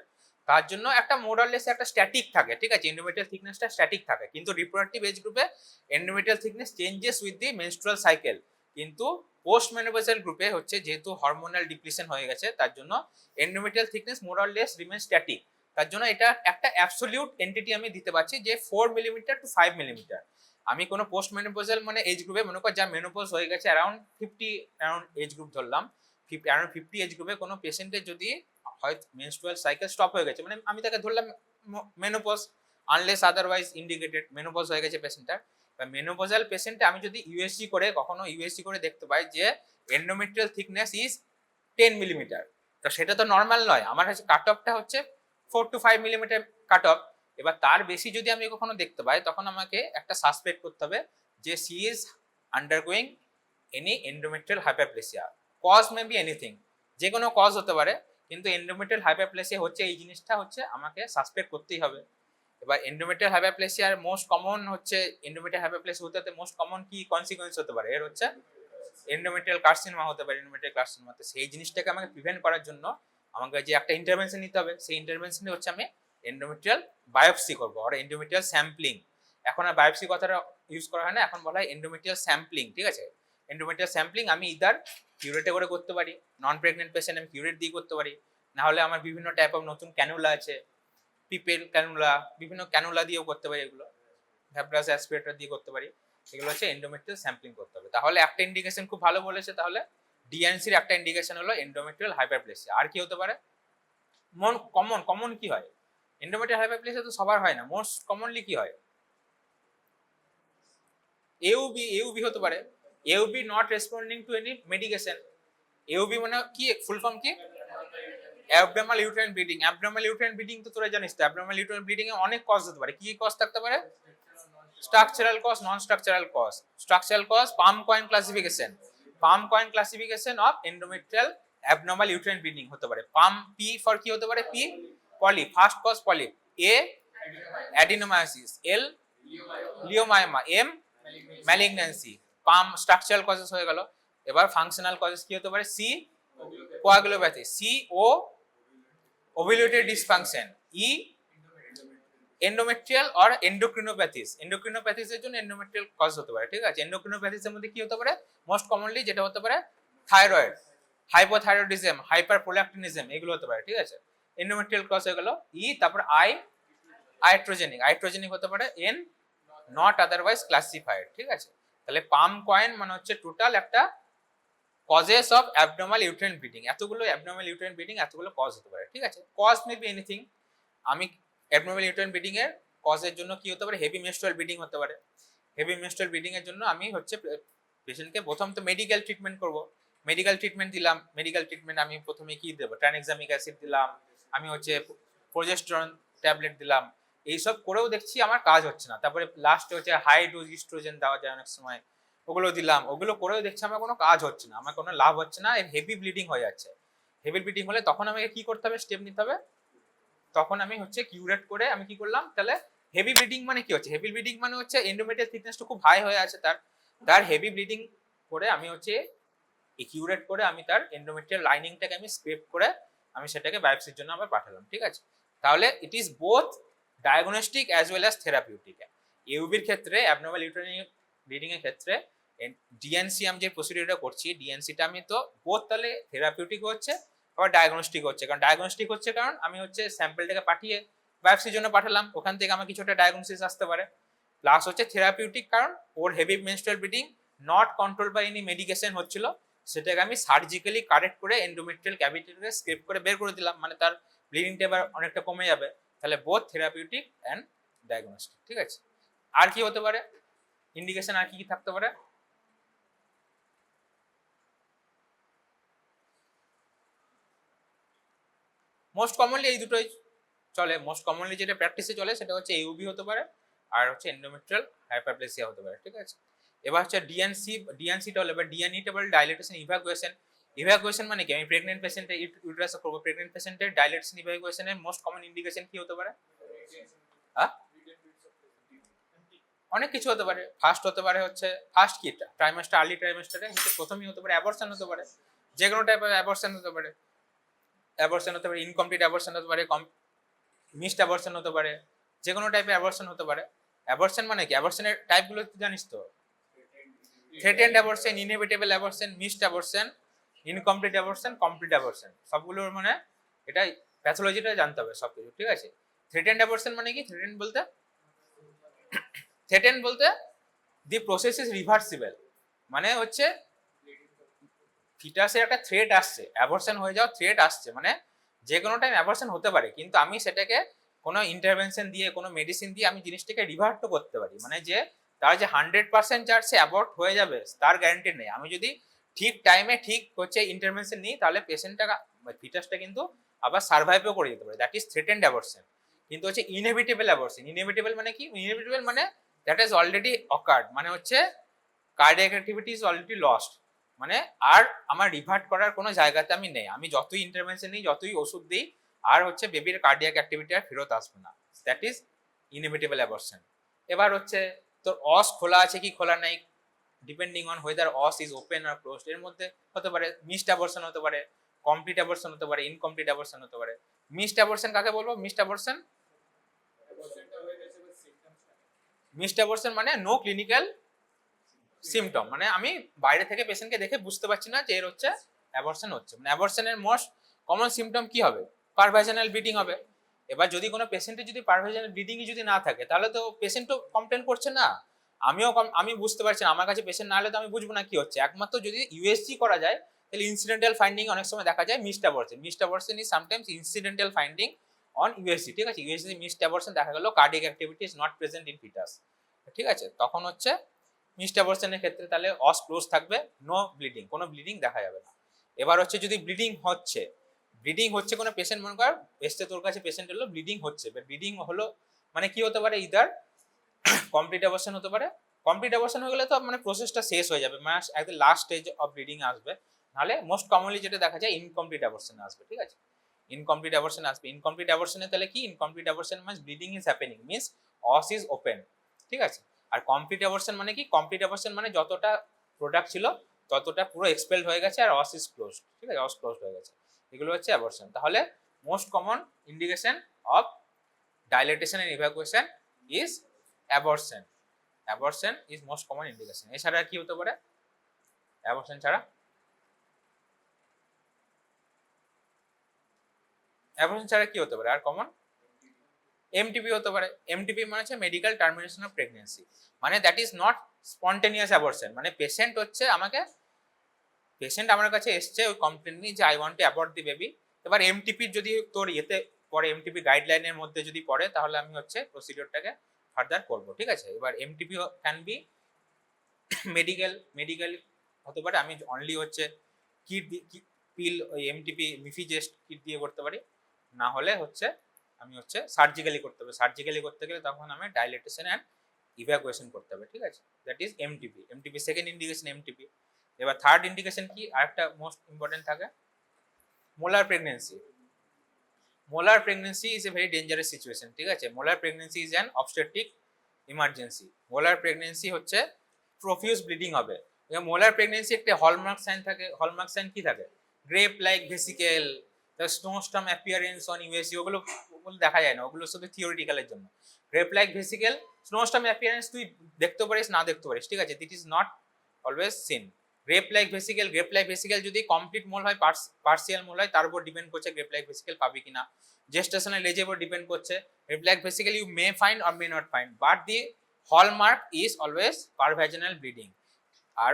তার জন্য একটা মোরাললেস একটা স্ট্যাটিক থাকে, ঠিক আছে, এন্ডোমেট্রিয়াল থিকনেসটা স্ট্যাটিক থাকে। কিন্তু রিপ্রোডাক্টিভ এজ গ্রুপে endometrial thickness changes with the menstrual cycle. কিন্তু পোস্ট মেনোপজাল গ্রুপে হচ্ছে যেহেতু হরমোনাল ডিপ্লিশন হয়ে গেছে, তার জন্য এন্ডোমেট্রিয়াল থিকনেস মোরাললেস রিমেন স্ট্যাটিক। তার জন্য এটা একটা অ্যাবসলিউট এন্টিটি আমি দিতে পারছি যে 4 মিলিমিটার টু 5 মিলিমিটার। আমি কোনো পোস্ট মেনোপজাল মানে এজ গ্রুপে মনে কর যা মেনোপজ হয়ে গেছে অ্যারাউন্ড 50 অ্যারাউন্ড এজ গ্রুপ ধরলাম, অ্যারাউন্ড 50 এজ গ্রুপে কোনো পেশেন্টের যদি হয় মেনস্ট্রুয়াল সাইকেল স্টপ হয়ে গেছে, মানে আমি তাকে ধরলাম menopause, unless otherwise indicated menopause হয়ে গেছে পেশেন্টটার, বা মেনোপজাল পেশেন্টে আমি যদি ইউএসজি করে কখনো ইউএসজি করে দেখতে পাই যে এন্ডোমেট্রিয়াল থিকনেস ইজ 10 মিলিমিটার, তো সেটা তো নর্মাল নয়, আমার কাছে কাট অফটা হচ্ছে 4 to 5 মিলিমিটার কাট অফ। এবার তার বেশি যদি আমি কখনো দেখতে পাই, তখন আমাকে একটা সাসপেক্ট করতে হবে যে she is undergoing any endometrial hyperplasia. Cause may be anything, যে কোনো কজ হতে পারে, কিন্তু এন্ডোমেট্রিয়াল হাইপারপ্লেসিয়া হচ্ছে এই জিনিসটা হচ্ছে আমাকে সাসপেক্ট করতেই হবে। এবার এন্ডোমেট্রিয়াল হাইপারপ্লেসিয়ার মোস্ট কমন হচ্ছে, এন্ডোমেট্রিয়াল হাইপারপ্লেসিয়া হতে মোস্ট কমন কি কনসিকোয়েন্স হতে পারে, এর হচ্ছে এন্ডোমেট্রিয়াল কার্সিনোমা হতে পারে, এন্ডোমেট্রিয়াল কার্সিনোমা। তো সেই জিনিসটাকে আমাকে প্রিভেন্ট করার জন্য আমাকে যে একটা ইন্টারভেনশন নিতে হবে, সেই ইন্টারভেনশনে হচ্ছে আমি এন্ডোমেট্রিয়াল বায়োপসি করবো, আর এন্ডোমেট্রিয়াল স্যাম্পলিং। এখন আর বায়োপসি কথাটা ইউজ করা হয় না, এখন বলা হয় এন্ডোমেট্রিয়াল স্যাম্পলিং, ঠিক আছে। এন্ডোমেট্রিয়াল স্যাম্পলিং আমি ইদার কিউরেটে করে করতে পারি, নন প্রেগনেন্ট পেশেন্ট আমি কিউরেট দিয়ে করতে পারি, না হলে আমার বিভিন্ন টাইপ অফ নতুন ক্যানুলা আছে, পিপেল ক্যানুলা, বিভিন্ন ক্যানুলা দিয়েও করতে পারি, এগুলো ভ্যাব্রাস অ্যাসপিরেটর দিয়ে করতে পারি। এগুলো হচ্ছে এন্ডোমেট্রিয়াল স্যাম্পলিং করতে হবে। তাহলে একটা ইন্ডিকেশন খুব ভালো বলেছে, তাহলে ডিএনসির একটা ইন্ডিকেশন হলো এন্ডোমেট্রিয়াল হাইপারপ্লেসিয়া। আর কি হতে পারে কমন কি হয়, এন্ডোমেট্রিয়াল হাইপারপ্লেসিয়া তো সবার হয় না, মোস্ট কমনলি কি হয়, এউবি হতে পারে, AUB not responding to any medication. AUB মানে কি, ফুল ফর্ম কি, abdominal uterine bleeding. Abdominal uterine bleeding তো তোরা জানিস, তো অ্যাবডোমিনাল ইউটেরাইন ব্লিডিং এ অনেক কজ হতে পারে। কি কজ থাকতে পারে, structural cause, non structural cause. Structural cause PALM COEIN classification of endometrial abnormal uterine bleeding হতে পারে। পাম পি ফর কি হতে পারে, P poly, first cause poly, A adenomyosis, L leiomyoma, M malignancy. PALM structural causes হয়ে গেল। এবার functional causes কি হতে পারে, C coagulopathy, C O ovulatory dysfunction, E endometrial or endocrinopathies. Endocrinopathies এর জন্য এন্ডোমেট্রিয়াল কজ হতে পারে, ঠিক আছে। এন্ডোক্রিনোপ্যাথিস এর মধ্যে কি হতে পারে, মোস্ট কমনলি যেটা হতে পারে থাইরয়েড, হাইপোথাইরয়েডিজম, হাইপারপ্রোল্যাকটিনিজম, এগুলো হতে পারে, ঠিক আছে। এন্ডোমেট্রিয়াল কজ হয়ে গেল। ই, তারপর আইট্রোজেনিক হতে পারে। এন নট আদারওয়াইজ ক্লাসিফাইড, ঠিক আছে। তাহলে পাম কয়েন মানে হচ্ছে টোটাল একটা causes of abnormal uterine bleeding, এতগুলো অ্যাবনর্মাল ইউটেরাইন ব্লিডিং, এতগুলো কজ হতে পারে, ঠিক আছে। Cause may be anything. আমি অ্যাবনর্মাল ইউটেরাইন ব্লিডিং এর কজের জন্য কি হতে পারে, হেভি মেনস্ট্রুয়াল ব্লিডিং হতে পারে। হেভি মেনস্ট্রুয়াল ব্লিডিং এর জন্য আমি হচ্ছে পেশেন্টকে প্রথম তো মেডিকেল ট্রিটমেন্ট করব। মেডিকেল ট্রিটমেন্ট দিলাম, মেডিকেল ট্রিটমেন্ট আমি প্রথমে কি দেবো, ট্রানএক্সামিক অ্যাসিড দিলাম, আমি হচ্ছে প্রোজেস্টেরন ট্যাবলেট দিলাম, এইসব করেও দেখছি আমার কাজ হচ্ছে না। তারপরে লাস্টে হচ্ছে হাই ডোজ ইস্ট্রোজেন দেওয়া যায় অনেক সময়, ওগুলো দিলাম, ওগুলো করেও দেখছি আমার কোনো কাজ হচ্ছে না, আমার কোনো লাভ হচ্ছে না, হেভি ব্লিডিং হয়ে যাচ্ছে। হেভি ব্লিডিং হলে তখন আমাকে কি করতে হবে, স্টেপ নিতে হবে। তখন আমি হচ্ছে কিউরেট করে আমি কি করলাম, তাহলে হেভি ব্লিডিং মানে কি হচ্ছে, হেভি ব্লিডিং মানে হচ্ছে এন্ডোমেট্রিয়াল থিকনেসটা খুব হাই হয়ে আছে, তার হেভি ব্লিডিং করে আমি হচ্ছে কিউরেট করে আমি তার এন্ডোমেট্রিয়াল লাইনিংটাকে আমি স্ক্রেপ করে আমি সেটাকে বায়োপসির জন্য আবার পাঠালাম, ঠিক আছে। তাহলে it is both diagnostic as well as therapeutic. ইউবির ক্ষেত্রে অ্যাবনর্মাল ইউটেরাইন ব্লিডিং এর ক্ষেত্রে ডিএনসি আমি যে প্রসিডিউরটা করছি, ডিএনসিটা আমি তো বোথ তাহলে থেরাপিউটিক হচ্ছে আবার ডায়াগনস্টিক হচ্ছে। কারণ ডায়াগনস্টিক হচ্ছে কারণ আমি হচ্ছে স্যাম্পলটাকে পাঠিয়ে বায়োপসির জন্য পাঠালাম, ওখান থেকে আমার কিছুটা ডায়াগনোসিস আসতে পারে। প্লাস হচ্ছে থেরাপিউটিক কারণ ওর heavy menstrual bleeding not control by any medication হচ্ছিল, সেটাকে আমি সার্জিক্যালি কারেক্ট করে এন্ডোমেট্রিয়াল ক্যাভিটিকে স্ক্রেপ করে বের করে দিলাম, মানে তার ব্লিডিংটা এবার অনেকটা কমে যাবে। তাহলে বোথ থেরাপিউটিক অ্যান্ড ডায়াগনস্টিক, ঠিক আছে। আর কি হতে পারে ইন্ডিকেশন, আর কি কি থাকতে পারে? মোস্ট কমনলি এই দুটোই চলে। মোস্ট কমনলি যেটা প্র্যাকটিসে চলে সেটা হচ্ছে ইউবি হতে পারে আর হচ্ছে এন্ডোমেট্রিয়াল হাইপারপ্লেসিয়া হতে পারে, ঠিক আছে। এবার হচ্ছে ডিএনসিটা হলো এবার ডিএনইটা বলে ডাইলেটেশন ইভাকুয়েশন। ইভাকুয়েশন মানে কি, আমি প্রেগনেন্ট পেশেন্টের ইউটেরাস করব, প্রেগনেন্ট পেশেন্টের ডাইলেটেশন ইভাকুয়েশনের মোস্ট কমন ইন্ডিকেশন কি হতে পারে? হ্যাঁ, অনেক কিছু হতে পারে। ফার্স্ট হতে পারে হচ্ছে ফার্স্ট কি ট্রাইমাস্টার, আর্লি ট্রাইমাস্টারে হচ্ছে প্রথমেই হতে পারে অ্যাবর্শন হতে পারে, যে কোনো টাইপের অ্যাবর্শন হতে পারে। অ্যাবর্শন হতে পারে, ইনকমপ্লিট অ্যাবর্শন হতে পারে, মিসড অ্যাবর্শন হতে পারে, যে কোনো টাইপের অ্যাবর্শন হতে পারে। অ্যাবর্শন মানে কি, অ্যাবর্শনের টাইপগুলো তুই জানিস তো? Threatened abortion, inevitable abortion, missed abortion, incomplete abortion, complete abortion, সবগুলোর মানে এটা প্যাথোলজিটা জানতে হবে সবকিছু, ঠিক আছে। থ্রেটেন্ড অ্যাবর্শন মানে কি, থ্রেটেন্ড বলতে দি প্রসেস ইজ রিভার্সিবল, মানে হচ্ছে ফিটাসে একটা থ্রেট আসছে, অ্যাবর্শন হয়ে যাওয়ার থ্রেট আসছে, মানে যে কোনো টাইম অ্যাবর্শন হতে পারে, কিন্তু আমি সেটাকে কোনো ইন্টারভেনশন দিয়ে কোনো মেডিসিন দিয়ে আমি জিনিসটাকে রিভার্টও করতে পারি, মানে যে তার যে 100% চান্স সে অ্যাবর্ট হয়ে যাবে তার গ্যারান্টি নেই। আমি যদি ঠিক টাইমে ঠিক হচ্ছে ইন্টারভেনশন নিই তাহলে পেশেন্টটা ফিটাসটা কিন্তু আবার সার্ভাইভও করে যেতে পারে, দ্যাট ইজ থ্রেটেন্ড অ্যাবর্শন। কিন্তু হচ্ছে ইনএভিটেবল অ্যাবর্শন, ইনএভিটেবল মানে কি, ইনএভিটেবল মানে দ্যাট ইজ অলরেডি অকার্ড, মানে হচ্ছে cardiac activity is already lost, মানে আর আমার রিভার্ট করার কোনো জায়গাতে আমি নেই, আমি যতই ইন্টারভেনশন নিই যতই ওষুধ দিই আর হচ্ছে বেবির কার্ডিয়াক অ্যাক্টিভিটি আর ফেরত আসবে না, দ্যাট ইজ ইনএভিটেবল অ্যাবর্শন। এবার হচ্ছে তোর অস খোলা আছে কি খোলা নাই, ডিপেন্ডিং অন হোয়েদার অস ইজ ওপেন আর ক্লোজড, এর মধ্যে হতে পারে মিসড অ্যাবর্শন হতে পারে, কমপ্লিট অ্যাবর্শন হতে পারে, ইনকমপ্লিট অ্যাবর্শন হতে পারে। মিসড অ্যাবর্শন কাকে বলবো? মিসড অ্যাবর্শন মানে নো ক্লিনিক্যাল সিমটম, মানে আমি বাইরে থেকে পেশেন্টকে দেখে বুঝতে পারছি না যে এর হচ্ছে অ্যাবর্শন হচ্ছে। মানে অ্যাবর্শনের মোস্ট কমন সিমটম কি হবে? পারভাইজানাল ব্লিডিং হবে। এবার যদি কোনো পেশেন্টের যদি পারভাইজানাল ব্লিডিংই যদি না থাকে তাহলে তো পেশেন্ট তো কমপ্লেন করছে না, আমি বুঝতে পারছি না, আমার কাছে পেশেন্ট না হলে তো আমি বুঝবো না কি হচ্ছে। একমাত্র যদি ইউএসজি করা যায় তাহলে ইনসিডেন্টাল ফাইন্ডিং অনেক সময় দেখা যায় missed abortion. Missed abortion is sometimes incidental finding on USG, ঠিক আছে। ইউএসজি মিসড অ্যাবর্শন দেখা গেল cardiac activity is not present in foetus, ঠিক আছে। তখন হচ্ছে মিসড অ্যাবর্শনের ক্ষেত্রে তাহলে অস ক্লোজ থাকবে, নো ব্লিডিং, কোনো ব্লিডিং দেখা যাবে না। এবার হচ্ছে যদি ব্লিডিং হচ্ছে কোনো পেশেন্ট মনে কর এসছে তোর কাছে, পেশেন্ট হলো ব্লিডিং হচ্ছে, ব্লিডিং হলো মানে কি হতে পারে, ইদার কমপ্লিট অ্যাবর্শন হতে পারে। কমপ্লিট অ্যাবর্শন হয়ে গেলে তো মানে প্রসেসটা শেষ হয়ে যাবে, মানে একদম লাস্ট স্টেজ অফ ব্লিডিং আসবে। নাহলে মোস্ট কমনলি যেটা দেখা যায় ইনকমপ্লিট অ্যাবর্শন আসবে, ঠিক আছে। ইনকমপ্লিট অ্যাবর্শন আসবে। ইনকমপ্লিট অ্যাবর্শনে তাহলে কি, incomplete abortion means bleeding is happening, means অস ইজ ওপেন, ঠিক আছে। আর কমপ্লিট অ্যাবর্শন মানে কি, কমপ্লিট অ্যাবর্শন মানে যতটা প্রোডাক্ট ছিল ততটা পুরো এক্সপেলড হয়ে গেছে আর অস ইজ ক্লোজড, ঠিক আছে, অস ক্লোজড হয়ে গেছে। এগুলো হচ্ছে অ্যাবর্শন। তাহলে most common indication of dilatation and evacuation is abortion. Abortion is most common indication. এছাড়া কি হতে পারে অ্যাবর্শন ছাড়া? অ্যাবর্শন ছাড়া কি হতে পারে আর কমন? এমটিপি হতে পারে। এমটিপি মানে হচ্ছে মেডিকেল টার্মিনেশন অফ প্রেগন্যান্সি, মানে that is not spontaneous abortion, মানে পেশেন্ট আমার কাছে এসছে ওই কমপ্লেন নিয়ে যে I want to abort the baby. এবার এমটিপি যদি তোর ইয়েতে পরে, এমটিপি গাইডলাইনের মধ্যে যদি পড়ে তাহলে আমি হচ্ছে প্রসিডিওরটাকে ফার্দার করব, ঠিক আছে। এবার এমটিপি ক্যান বি মেডিকেল হতে পারে, আমি অনলি হচ্ছে কিট পিল ওই এমটিপি মিফিজেস্ট কিট দিয়ে করতে পারি, না হলে হচ্ছে আমি হচ্ছে সার্জিক্যালি করতে হবে। সার্জিক্যালি করতে গেলে তখন আমি ডাইলেটেশন অ্যান্ড ইভ্যাকুয়েশন করতে হবে, ঠিক আছে। That is MTP second indication MTP. এবার থার্ড ইন্ডিকেশন কি, আরেকটা মোস্ট ইম্পর্টেন্ট থাকে molar pregnancy. Molar pregnancy is a very dangerous situation, ঠিক আছে। Molar pregnancy is an obstetric emergency. Molar pregnancy হচ্ছে প্রফিউজ ব্লিডিং হবে, মোলার প্রেগনেন্সি একটা hallmark sign থাকে। হলমার্ক সাইন কি থাকে? Grape like vesicle, snowstorm appearance on USC, ওগুলো দেখা যায় না, ওগুলো শুধু থিওরিটিক্যালের জন্য। Grape like vesicle, snowstorm appearance তুই দেখতে পারিস না দেখতে পারিস, ঠিক আছে, that is not always seen. Grape like vesicle, grape like vesicle যদি কমপ্লিট মোল হয়, পার্সিয়াল মোল হয়, তার উপর ডিপেন্ড করছে গ্রেপ লাইক ভেসিকেল পাবি কিনা। জেস্টেশনাল এজের উপর ডিপেন্ড করছে। Grape like vesicle you may find or may not find, but the hallmark is always per vaginal bleeding. আর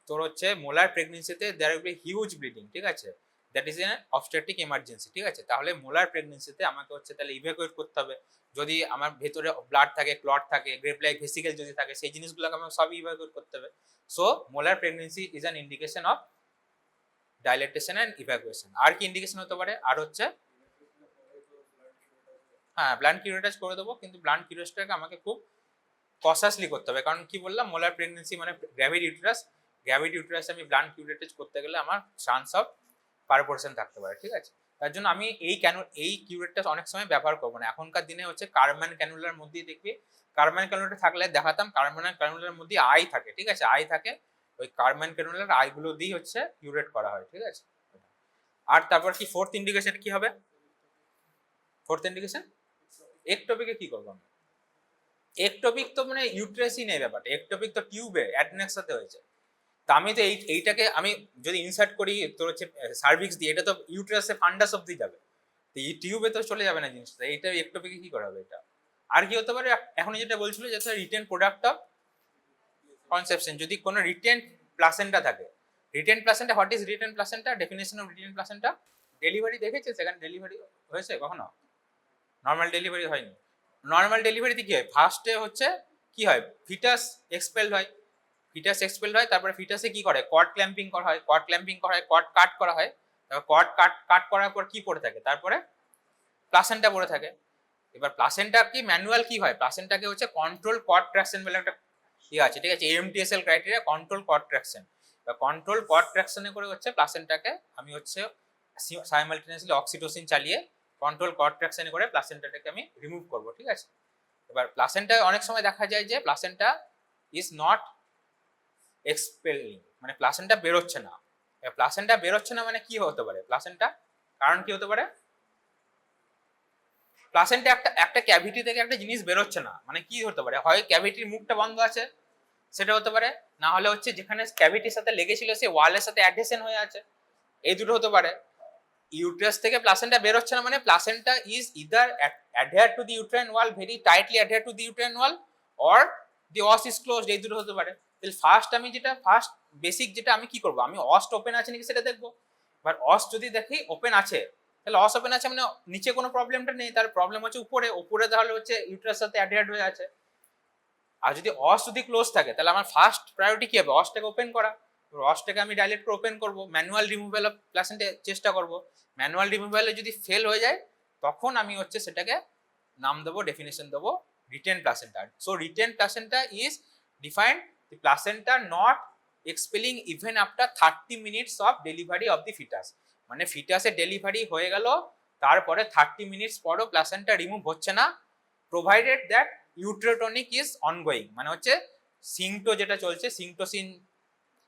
তোর হচ্ছে মোলার প্রেগনেন্সিতে there will be huge bleeding, ঠিক আছে, that is an obstetric emergency, ঠিক আছে। তাহলে মোলার প্রেগনেন্সিতে আমাকে হচ্ছে তাহলে ইভ্যাকুয়েট করতে হবে। যদি আমার ভেতরে ব্লাড থাকে, ক্লট থাকে, গ্রেপ লাইক ভেসিকেল যদি থাকে, সেই জিনিসগুলোকে আমাকে সব ইভ্যাকুয়েট করতে হবে। So molar pregnancy is an indication of dilatation and evacuation. আর কি ইন্ডিকেশন হতে পারে? আর হচ্ছে হ্যাঁ, ব্লান্ট কিউরেটাজ করে দেবো, কিন্তু ব্লান্ট কিউরেটাজটাকে আমাকে খুব কসাসলি করতে হবে, কারণ কি বললাম, মোলার প্রেগনেন্সি মানে গ্র্যাভিড ইউটেরাস। গ্র্যাভিড ইউটেরাসে আমি ব্লান্ট কিউরেটাজ করতে গেলে আমার চান্স অফ পারপোর্শন থাকতে পারে, ঠিক আছে। তার জন্য আমি এই কিউরেটটা অনেক সময় ব্যবহার করবো না। এখনকার দিনে হচ্ছে কার্মান ক্যানুলার মধ্যেই দেখবি, কার্মান ক্যানুলাটা থাকলে দেখাতাম, কার্মান ক্যানুলার মধ্যে আই থাকে, ঠিক আছে, আই থাকে, ওই কার্মান ক্যানুলার আইগুলো দিয়ে হচ্ছে কিউরেট করা হয়, ঠিক আছে। আর তারপর কি ফোর্থ ইন্ডিকেশন কি হবে? ফোর্থ ইন্ডিকেশন একটপিকে কি করবো আমি? একটপিক তো মানে ইউট্রাসই নেই ব্যাপারটা, একটপিক তো টিউবে অ্যাডনেক্স সাথে হয়েছে। তা আমি তো এইটাকে আমি যদি ইনসার্ট করি তোর হচ্ছে সার্ভিক্স দিয়ে, এটা তো ইউট্রাসে ফান্ডাস অব্দি যাবে, তো এই টিউবে তো চলে যাবে না জিনিসটা, এইটা একটপিকে কি করা হবে এটা? আর কি হতে পারে? এখন যেটা বলছিল যে রিটেন প্রোডাক্ট অফ কনসেপশন, যদি কোনো রিটেন প্লাসেন্টা থাকে। Written placenta, what is written placenta? Definition of written placenta, delivery দেখেছে, সেখানে ডেলিভারি হয়েছে কখনো? নর্মাল ডেলিভারি হয়নি। নর্মাল ডেলিভারিতে কি হয়? ফার্স্টে হচ্ছে কি হয়, ফিটাস এক্সপেলড হয়, ফিটাস এক্সপেলড হয়, তারপরে ফিটাসে কি করে, কর্ড ক্ল্যাম্পিং করা হয়, কর্ড ক্ল্যাম্পিং করা হয়, কর্ড কাট করা হয়, তারপর কর্ড কাট করার পর কি পড়ে থাকে, তারপরে প্লাসেন্টা পড়ে থাকে। এবার প্লাসেন্টা কি ম্যানুয়াল কি হয়, প্লাসেন্টাকে হচ্ছে কন্ট্রোল কর্ড ট্রাকশন বলে একটা ইয়ে আছে, ঠিক আছে, MTSL criteria, control cord traction. Control cord ট্রাকশনে করে হচ্ছে প্লাসেন্টাকে আমি হচ্ছে সাইমালটেনিয়াসলি অক্সিটোসিন চালিয়ে কন্ট্রোল কর্ড ট্রাকশনে করে প্লাসেন্টাটাকে আমি রিমুভ করব, ঠিক আছে। এবার প্লাসেন্টা অনেক সময় দেখা যায় যে প্লাসেন্টা ইজ নট এক্সপেলিং, মানে প্লাসেন্টা বেরোচ্ছে না। প্লাসেন্টা বেরোচ্ছে না মানে কি হতে পারে? প্লাসেন্টা কারণ কি হতে পারে? প্লাসেন্টা একটা ক্যাভিটি থেকে একটা জিনিস বেরোচ্ছে না মানে কি হতে পারে? হয় ক্যাভিটির মুখটা বন্ধ আছে, সেটা হতে পারে, না হলে হচ্ছে যেখানে ক্যাভিটির সাথে লেগেছিল সে ওয়ালের সাথে অ্যাডহেশন হয়ে আছে, এই দুটো হতে পারে। ইউট্রাস থেকে প্লাসেন্টা বেরোচ্ছে না মানে placenta is either adhere to the uterine wall, very tightly adhere to the uterine wall, or the অস ইজ ক্লোজড, এই দুটো হতে পারে। তাহলে ফার্স্ট বেসিক যেটা আমি কি করব, আমি অস্ট ওপেন আছে নাকি সেটা দেখবো। এবার অস যদি দেখি ওপেন আছে, তাহলে অস ওপেন আছে মানে নিচে কোনো প্রবলেমটা নেই, তার প্রবলেম হচ্ছে উপরে তাহলে হচ্ছে ইউট্রাসের সাথে অ্যাডহেয়ার্ড হয়ে আছে। আর যদি অস যদি ক্লোজ থাকে তাহলে আমার ফার্স্ট প্রায়োরিটি কি হবে? অসটাকে ওপেন করা। অসটাকে আমি ডাইরেক্ট করে ওপেন করব, ম্যানুয়াল রিমুভাল অফ প্লাসেন্টা চেষ্টা করব। ম্যানুয়াল রিমুভালে যদি ফেল হয়ে যায় তখন আমি হচ্ছে সেটাকে নাম দেবো, ডেফিনেশন দেবো retained placenta. So retained placenta is defined the placenta not expelling even after 30 minutes of delivery of the fetus, মানে ফিটাসের ডেলিভারি হয়ে গেল তারপরে 30 মিনিটস পরও প্লাসেন্টা রিমুভ হচ্ছে না, প্রোভাইডেড দ্যাট ইউট্রোটনিক ইজ অনগোয়িং, মানে হচ্ছে সিংটো যেটা চলছে, সিংটোসিন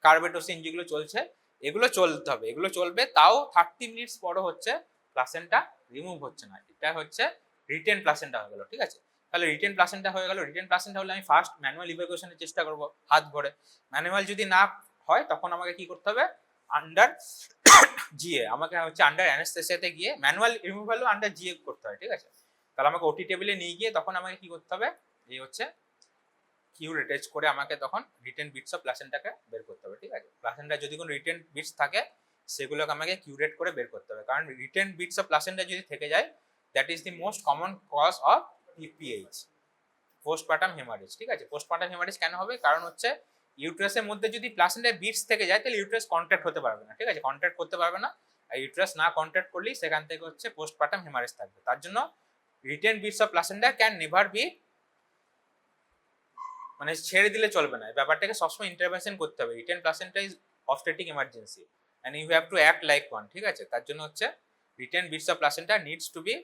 কার্বেটোসিন যেগুলো চলছে এগুলো চলতে হবে, এগুলো চলবে, তাও 30 মিনিটস পরও হচ্ছে প্লাসেন্টা রিমুভ হচ্ছে না, এটা হচ্ছে রিটেন প্লাসেন্টা হয়ে গেল, ঠিক আছে। তাহলে রিটেন প্লাসেন্টা হয়ে গেল। রিটেন প্লাসেন্টা হলে আমি ফার্স্ট ম্যানুয়াল ইভ্যাকুয়েশনের চেষ্টা করব হাত ভরে। ম্যানুয়াল যদি না হয় তখন আমাকে কি করতে হবে? আন্ডার জিএ, আমাকে হচ্ছে আন্ডার অ্যানেস্থেসিয়াতে গিয়ে ম্যানুয়াল রিমুভালও আন্ডার জিএ করতে হয়, ঠিক আছে। তাহলে আমাকে ওটি টেবিলে নিয়ে গিয়ে তখন আমাকে কি করতে হবে? এই হচ্ছে কিউরেটেজ করে আমাকে তখন রিটেন বিটস অফ প্লাসেন্টাকে বের করতে হবে, ঠিক আছে। প্লাসেন্টা যদি কোনো রিটেন বিটস থাকে সেগুলোকে আমাকে কিউরেট করে বের করতে হবে, কারণ রিটেন বিটস অফ প্লাসেন্টা যদি থেকে যায় that is the most common cause of PPH, postpartum haemorrhage, ঠিক আছে। পোস্টপার্টাম হেমারেজ কেন হবে? কারণ হচ্ছে ইউট্রাসের মধ্যে যদি প্লাসেন্টার বিটস থেকে যায় তাহলে ইউট্রাস কন্ট্রাক্ট হতে পারবে না, ঠিক আছে, কন্ট্রাক্ট করতে পারবে না। আর ইউট্রাস না কন্ট্রাক্ট করলেই সেখান থেকে হচ্ছে পোস্টপার্টাম হেমারেজ থাকবে। তার জন্য retained bits of placenta can never be, মানে ছেড়ে দিলে চলবে না, ব্যাপারটাকে সবসময় ইন্টারভেনশন করতে হবে। Retained placenta is obstetric emergency and you have to act like one, ঠিক আছে। তার জন্য হচ্ছে retained bits of placenta needs to be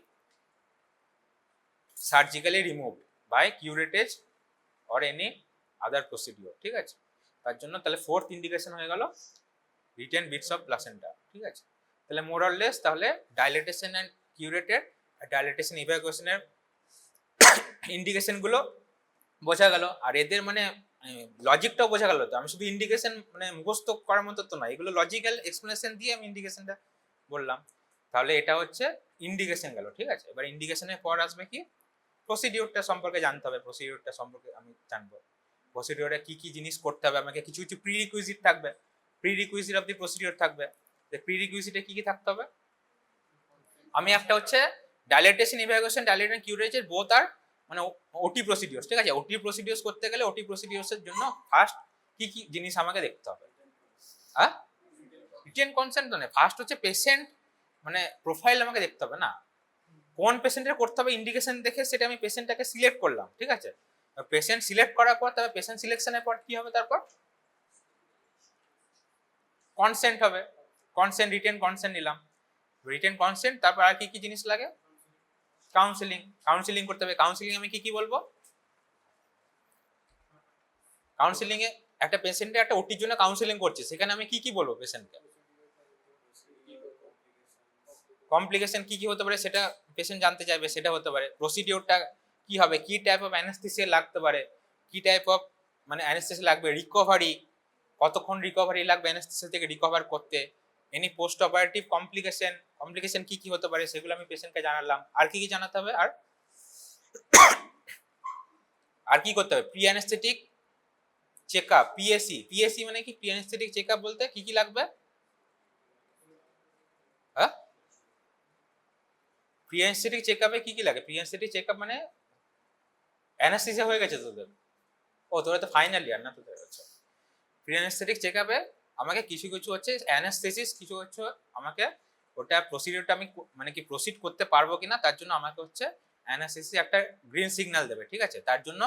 surgically removed by curettage or any other procedure, ঠিক আছে। তার জন্য তাহলে ফোর্থ ইন্ডিকেশন হয়ে গেল রিটেন বিটস অফ প্লাসেন্টা, ঠিক আছে। তাহলে মোর অর লেস তাহলে ডাইলেটেশন অ্যান্ড কিউরেটেড ডাইলেটেশন ইভ্যাকুয়েশনের ইন্ডিকেশন গুলো বোঝা গেল। আর এদের মানে লজিকটাও বোঝা গেল। তো আমি শুধু ইন্ডিকেশন মানে মুখস্থ করার মতো তো না, এগুলো লজিক্যাল এক্সপ্লেনেশন দিয়ে আমি ইন্ডিকেশনটা বললাম। তাহলে এটা হচ্ছে ইন্ডিকেশন গেল, ঠিক আছে। এবার ইন্ডিকেশনের পর আসবে কি, প্রসিডিওরটা সম্পর্কে জানতে হবে। প্রসিডিওরটা সম্পর্কে আমি জানবো, প্রসিডিওরে কি কি জিনিস করতে হবে আমাকে। কিছু কিছু প্রি রিকুইজিট থাকবে, prerequisite of the procedure থাকবে। প্রি রিকুইজিটে কি কি থাকতে হবে, আমি একটা হচ্ছে dilatation evacuation dilatation curetted both আর মানে ওটি প্রসিডিওরস, ঠিক আছে। ওটি প্রসিডিওরস করতে গেলে ওটি প্রসিডিওরস এর জন্য ফার্স্ট কি কি জিনিস আমাকে দেখতে হবে, হ্যাঁ রিটেন কনসেন্ট তো না, ফার্স্ট হচ্ছে পেশেন্ট মানে প্রোফাইল আমাকে দেখতে হবে না, কোন পেশেন্টের করতে হবে ইন্ডিকেশন দেখে সেটা আমি পেশেন্টটাকে সিলেক্ট করলাম, ঠিক আছে। পেশেন্ট সিলেক্ট করার পর তবে পেশেন্ট সিলেকশনের পর কি হবে, তারপর কনসেন্ট হবে, কনসেন্ট রিটেন কনসেন্ট নিলাম, রিটেন কনসেন্ট। তারপর আর কি কি জিনিস লাগে, কাউন্সিলিং, কাউন্সিলিং করতে হবে। কাউন্সিলিং আমি কি কি বলবো, কাউন্সিলিং এ একটা পেশেন্টের একটা ওটির জন্য কাউন্সিলিং করছে, সেখানে আমি কি কি বলবো পেশেন্টকে, কমপ্লিকেশন কি কি হতে পারে সেটা পেশেন্ট জানতে চাইবে, সেটা হতে পারে। প্রসিডিওরটা কি হবে, কি টাইপ অফ অ্যানেস্থেসিয়া লাগতে পারে, কি টাইপ অফ মানে অ্যানেস্থেসিয়া লাগবে, রিকভারি কতক্ষণ রিকভারি লাগবে অ্যানেস্থেসিয়া থেকে রিকভার করতে, any post operative complication, complication কি কি হতে পারে সেগুলো আমি পেশেন্টকে জানালাম। আর কি কি জানাতে হবে, আর কি করতে হবে, pre anaesthetic checkup, PAC. PAC মানে কি, প্রি অ্যানেস্থেটিক চেকআপ বলতে কি কি লাগবে, হ্যাঁ প্রি অ্যানেস্থেটিক চেকআপে কি কি লাগে, প্রি অ্যানেস্থেটিক চেকআপ মানে অ্যানেস্থেসিয়া হয়ে গেছে তোদের, ও তোরা তো ফাইনাল ইয়ার না তোদের, আচ্ছা। প্রি অ্যানেস্থেটিক চেকআপে আমাকে কিছু কিছু হচ্ছে অ্যানেস্থেসিস, কিছু হচ্ছে আমাকে ওটা প্রসিডিওরটা আমি মানে কি প্রসিড করতে পারবো কিনা তার জন্য আমাকে হচ্ছে অ্যানেস্থেসিস একটা গ্রিন সিগন্যাল দেবে, ঠিক আছে। তার জন্য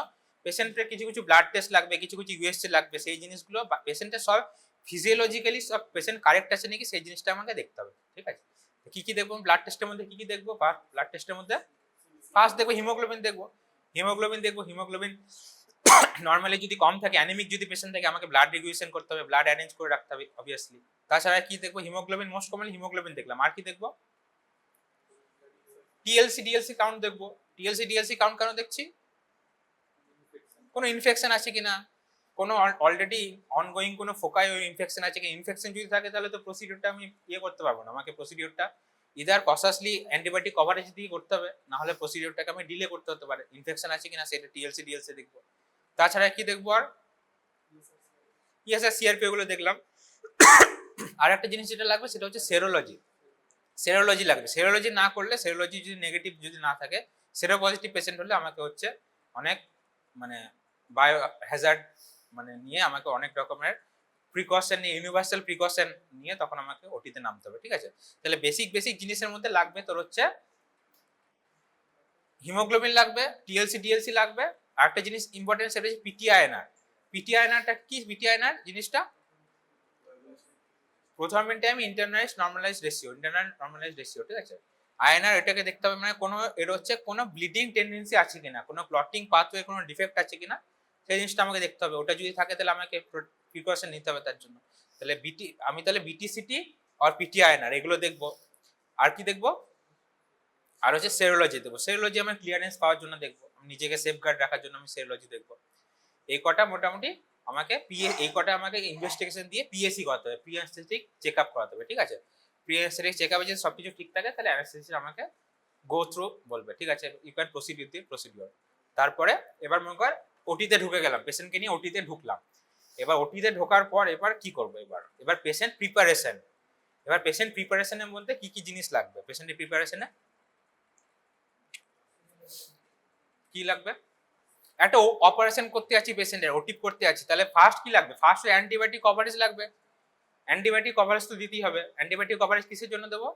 পেশেন্টের কিছু কিছু ব্লাড টেস্ট লাগবে, কিছু কিছু ইউএসজি লাগবে, সেই জিনিসগুলো পেশেন্টের সব ফিজিওলজিক্যালি সব পেশেন্ট কারেক্ট আছে নাকি সেই জিনিসটা আমাকে দেখতে হবে, ঠিক আছে। কি কি দেখবো ব্লাড টেস্টের মধ্যে, কি কি দেখবো, ব্লাড টেস্টের মধ্যে ফার্স্ট দেখবো হিমোগ্লোবিন দেখবো, হিমোগ্লোবিন দেখবো, হিমোগ্লোবিন নর্মালি যদি কম থাকে, অ্যানিমিক যদি পেশেন্ট থাকে আমাকে ব্লাড রেগুলেশন করতে হবে, ব্লাড অ্যারেঞ্জ করে রাখতে হবে অবভিয়াসলি। তাছাড়া কি দেখবো, হিমোগ্লোবিন মোস্ট কমনলি হিমোগ্লোবিন দেখলাম, আর কি দেখবো, টিএলসি ডিএলসি কাউন্ট দেখবো। টিএলসি ডিএলসি কাউন্ট কেন দেখছি, কোনো ইনফেকশন আছে কিনা, কোনো অলরেডি অনগোয়িং কোনো ফোকাই ওই ইনফেকশন আছে কিনা, ইনফেকশন যদি থাকে তাহলে তো প্রসিডিওরটা আমি ইয়ে করতে পারবো না, আমাকে প্রসিডিওরটা ইদার কসাসলি অ্যান্টিবায়োটিক কভারেজ দিয়ে করতে হবে, না হলে প্রসিডিওরটাকে আমি ডিলে করতে হতে পারে। ইনফেকশন আছে কিনা সেটা টিএলসি ডিএলসি দেখবো। তাছাড়া কি দেখবো, আর ইএসআর সিআরপি গুলো দেখলাম। আর একটা জিনিস যেটা লাগবে সেটা হচ্ছে সেরোলজি, সেরোলজি লাগবে। সেরোলজি না করলে, সেরোলজি যদি নেগেটিভ যদি না থাকে, সেরো পজিটিভ পেশেন্ট হলে আমাকে হচ্ছে অনেক মানে বায়ো হ্যাজার্ড মানে নিয়ে আমাকে অনেক রকমের প্রিকশন নিয়ে, ইউনিভার্সাল প্রিকশন নিয়ে তখন আমাকে ওটিতে নামতে হবে, ঠিক আছে। তাহলে বেসিক বেসিক জিনিসের মধ্যে লাগবে তোর হচ্ছে হিমোগ্লোবিন লাগবে, টিএলসি ডিএলসি লাগবে, আর একটা জিনিস ইম্পর্টেন্ট সেটা হচ্ছে পিটিআইএনআর। পিটিআইএনআরটা কি, পিটিআইএনআর জিনিসটা প্রথমে time internalise normalise ratio, internal normalise ratio, ঠিক আছে। আইএনআর এটাকে দেখতে হবে মানে কোনো এর হচ্ছে কোনো ব্লিডিং টেন্ডেন্সি আছে কিনা, কোনো ক্লটিং পাথওয়ে কোনো ডিফেক্ট আছে কিনা সেই জিনিসটা আমাকে দেখতে হবে। ওটা যদি থাকে তাহলে আমাকে প্রিকশন নিতে হবে তার জন্য। তাহলে আমি তাহলে বিটিসিটি আর পিটিআইএনআর এগুলো দেখবো। আর কি দেখবো, আর হচ্ছে সেরোলজি দেখবো। সেরোলজি আমার ক্লিয়ারেন্স পাওয়ার জন্য দেখবো, আমি নিজেকে সেফগার্ড রাখার জন্য আমি সেরোলজি দেখবো। এই কটা মোটামুটি আমাকে এই কটা আমাকে ইনভেস্টিগেশন দিয়ে পিএসি করতে হবে, প্রি অ্যানেস্থেটিক চেকআপ করাতে হবে, ঠিক আছে। প্রি অ্যানেস্থেটিক চেকআপে যদি সবকিছু ঠিক থাকে তাহলে অ্যানেস্থেসিস্ট আমাকে গো থ্রু বলবে, ঠিক আছে, you can proceed with the procedure. তারপরে এবার মনে কর ওটিতে ঢুকে গেলাম, পেশেন্টকে নিয়ে ওটিতে ঢুকলাম। এবার ওটিতে ঢোকার পর এবার কি করবো, এবার পেশেন্ট প্রিপারেশন। এবার পেশেন্ট প্রিপারেশনের মধ্যে কি কি জিনিস লাগবে, পেশেন্টের প্রিপারেশনে কি লাগবে, একটা অপারেশন করতে আছি পেশেন্টের, ওটিপ করতে আছি, তাহলে ফার্স্ট কি লাগবে, ফার্স্ট অ্যান্টিবায়োটিক কভারেজ লাগবে। অ্যান্টিবায়োটিক কভারেজ তো দিতেই হবে। অ্যান্টিবায়োটিক কভারেজ কিসের জন্য দেবো,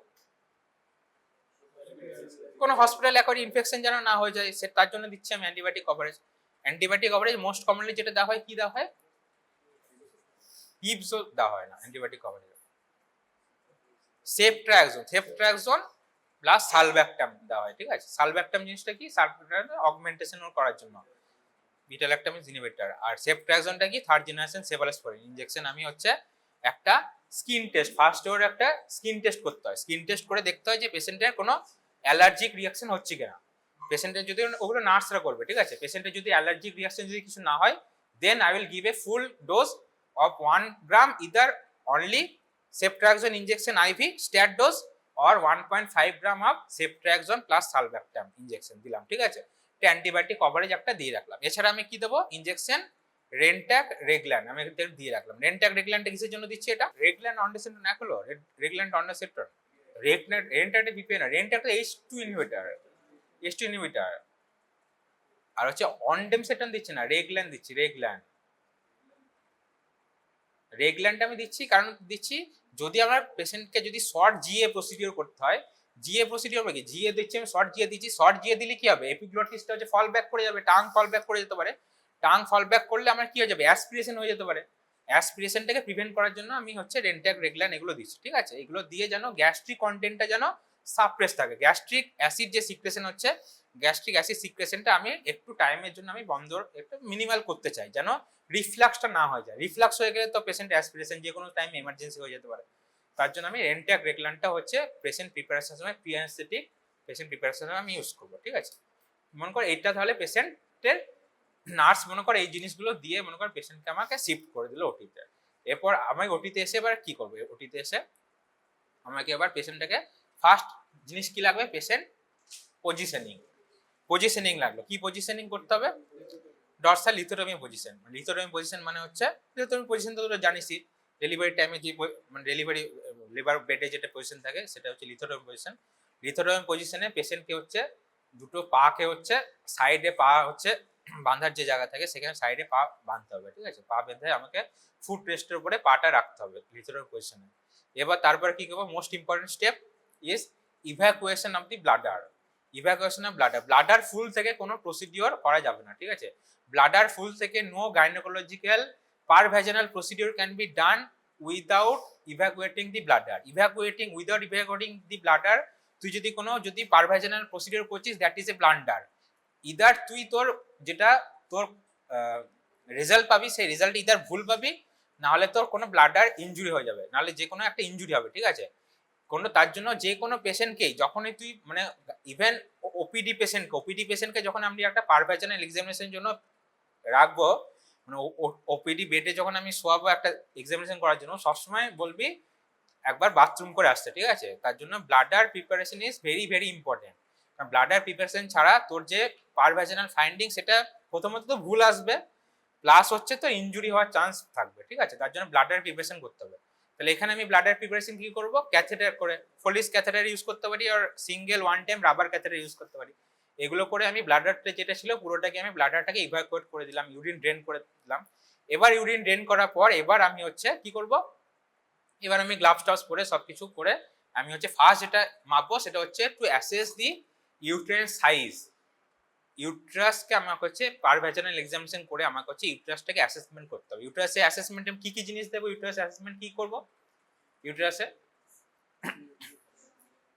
কোনো হসপিটাল একবার ইনফেকশন যেন না হয়ে যায় সে তার জন্য দিচ্ছি আমি antibiotic coverage. Antibiotic coverage most commonly যেটা দেওয়া হয় কি দেওয়া হয়, হিপসও দেওয়া হয় না অ্যান্টিবায়োটিক কভারেজ, সেফট্রাক্সন প্লাস সালব্যাক্টাম দেওয়া হয়, ঠিক আছে। সালব্যাক্টাম জিনিসটা কি, সালব্যাক্টাম অগমেন্টেশন করার জন্য। Beta lactam is inhibitor. আর সেফট্রাক্সনটা কি থার্ড জেনারেশন সেফালোস্পোরিন ইনজেকশন। আমি হচ্ছে একটা স্কিন টেস্ট, ফার্স্ট ওর একটা স্কিন টেস্ট করতে হয়। স্কিন টেস্ট করে দেখতে হয় যে পেশেন্টের কোনো অ্যালার্জিক রিয়াকশন হচ্ছে কিনা। পেশেন্টের যদি, ওগুলো নার্সরা করবে, ঠিক আছে। পেশেন্টের যদি অ্যালার্জিক রিয়াকশন যদি কিছু না হয়, then I will give a full dose of 1 gram either only ceftriaxone injection IV stat dose or 1.5 gram of ceftriaxone plus sulbactam injection দিলাম, ঠিক আছে। অ্যান্টিবায়োটিক কভারেজ একটা দিয়ে রাখলাম। এছাড়া আমি কি দেবো, ইনজেকশন রেনট্যাক রেগল্যান্ড আমি দিয়ে রাখলাম। রেনট্যাক রেগল্যান্ডটা কিসের জন্য দিচ্ছি, এটা রেগল্যান্ড অন্ডারসেপ্টর না হলো রেগল্যান্ড অন্ডারসেপ্টর। রেনট্যাক বিপিএন না, রেনট্যাক H2 ইনহিবিটর, H2 ইনহিবিটর। আর হচ্ছে অনডেমসেটন দিচ্ছি না, রেগল্যান্ড দিচ্ছি, রেগল্যান্ড আমি দিচ্ছি কারণ দিচ্ছি যদি আমার পেশেন্টকে যদি শর্ট জিএ প্রসিডিওর করতে হয়, জিএ প্রসিডিওর কি জিএ দিচ্ছি আমি, শর্ট জিএ দিচ্ছি। শর্ট জিএ দিলে কি হবে, এপিগ্লটিসটা হচ্ছে ফল ব্যাক করে যাবে, টাং ফল ব্যাক করে যেতে পারে। টাং ফল ব্যাক করলে আমার কি হয়ে যাবে, অ্যাসপিরেশন হয়ে যেতে পারে। অ্যাসপিরেশনটাকে প্রিভেন্ট করার জন্য আমি হচ্ছে রেনট্যাক রেগল্যান্ড এগুলো দিচ্ছি, ঠিক আছে। এগুলো দিয়ে যেন গ্যাস্ট্রিক কন্টেন্টটা যেন সাপ্রেস থাকে, গ্যাস্ট্রিক অ্যাসিড যে সিক্রেশন হচ্ছে, গ্যাস্ট্রিক অ্যাসিড সিক্রেশনটা আমি একটু টাইমের জন্য আমি বন্ধ, একটু মিনিমাল করতে চাই, যেন রিফ্লাক্সটা না হয়ে যায়। রিফ্লাক্স হয়ে গেলে তো পেশেন্ট অ্যাসপিরেশন যে কোনো টাইম এমার্জেন্সি হয়ে যেতে পারে। তার জন্য আমি রেনট্যাক রেগল্যান্ডটা হচ্ছে পেশেন্ট প্রিপারেশনের সময়, প্রি অ্যানেস্থেটিক পেশেন্ট প্রিপারেশনের আমি ইউজ করবো, ঠিক আছে। মনে কর এইটা তাহলে পেশেন্টের নার্স মনে কর এই জিনিসগুলো দিয়ে মনে কর পেশেন্টকে আমাকে শিফট করে দিল ওটিতে। এরপর আমি ওটিতে এসে এবার কি করবো, ওটিতে এসে আমাকে এবার পেশেন্টটাকে ফার্স্ট জিনিস কি লাগবে, পেশেন্ট পজিশনিং লাগলো। কি পজিশনিং করতে হবে, ডরসাল লিথোটমি পজিশন। লিথোটমি পজিশন মানে হচ্ছে, লিথোটমি পজিশন তো তোরা জানিসই, ডেলিভারি টাইমে যে মানে ডেলিভারি লেবার বেডে যেটা পজিশন থাকে সেটা হচ্ছে লিথোটমি পজিশন। লিথোটমি পজিশনে পেশেন্টকে হচ্ছে দুটো পাকে হচ্ছে সাইডে পা হচ্ছে বাঁধার যে জায়গা থাকে সেখানে সাইডে পা বাঁধতে হবে, ঠিক আছে। পা বেঁধে আমাকে ফুট রেস্টের উপরে পাটা রাখতে হবে লিথোটমি পজিশনে। এবার তারপর কি করবো, most important step is evacuation of the bladder. Evacuation of bladder, bladder full থেকে কোনো প্রসিডিওর করা যাবে না, ঠিক আছে। ব্লাডার ফুল থেকে no gynaecological per vaginal procedure can be done without evacuating the bladder. Without evacuating the bladder, তুই যদি কোনো যদি পারভাজিনাল প্রসিডিওর করছিস, that is a blunder. Either তুই তোর যেটা তোর রেজাল্ট পাবি, সেই রেজাল্ট ইদার ভুল পাবি, নাহলে তোর কোনো ব্লাডার ইনজুরি হয়ে যাবে, নাহলে যে কোনো একটা ইনজুরি হবে, ঠিক আছে। কোনো তার জন্য যে কোনো পেশেন্টকেই যখনই তুই মানে ইভেন ওপিডি পেশেন্টকে যখন আমি একটা পারভাজিনাল এক্সামিনেশনের জন্য রাখবো, মানে ওপিডি বেডে যখন আমি শোয়াবো একটা এক্সামিনেশন করার জন্য, সবসময় বলবি একবার বাথরুম করে আসতে, ঠিক আছে। তার জন্য bladder preparation is very very important. কারণ ব্লাডার প্রিপারেশন ছাড়া তোর যে পারভাজিনাল ফাইন্ডিং সেটা প্রথমত তো ভুল আসবে, প্লাস হচ্ছে তো ইনজুরি হওয়ার চান্স থাকবে, ঠিক আছে। তার জন্য ব্লাডার প্রিপারেশন করতে হবে। তাহলে এখানে আমি ব্লাডার প্রিপারেশন কি করব, ক্যাথেটার করে ফলিস ক্যাথেটার ইউজ করতে পারি, আর single one time rubber catheter use করতে পারি। এগুলো করে আমি ব্লাডারটা যেটা ছিল পুরোটাকে আমি ব্লাডারটাকে ইভাকুয়েট করে দিলাম, ইউরিন ড্রেন করে দিলাম। এবার ইউরিন ড্রেন করার পর এবার আমি হচ্ছে কি করব, এবার আমি গ্লাভস টাভস পরে সবকিছু করে আমি হচ্ছে ফার্স্ট যেটা মাপবো সেটা হচ্ছে to assess the uterine size. ইউট্রাসকে আমাকে হচ্ছে পারভাজিনাল এক্সামিনেশন করে আমাকে হচ্ছে ইউট্রাসটাকে অ্যাসেসমেন্ট করতে হবে। ইউট্রাসে অ্যাসেসমেন্টে কি কি জিনিস দেবো, ইউট্রাস অ্যাসেসমেন্ট কি করব ইউট্রাসে,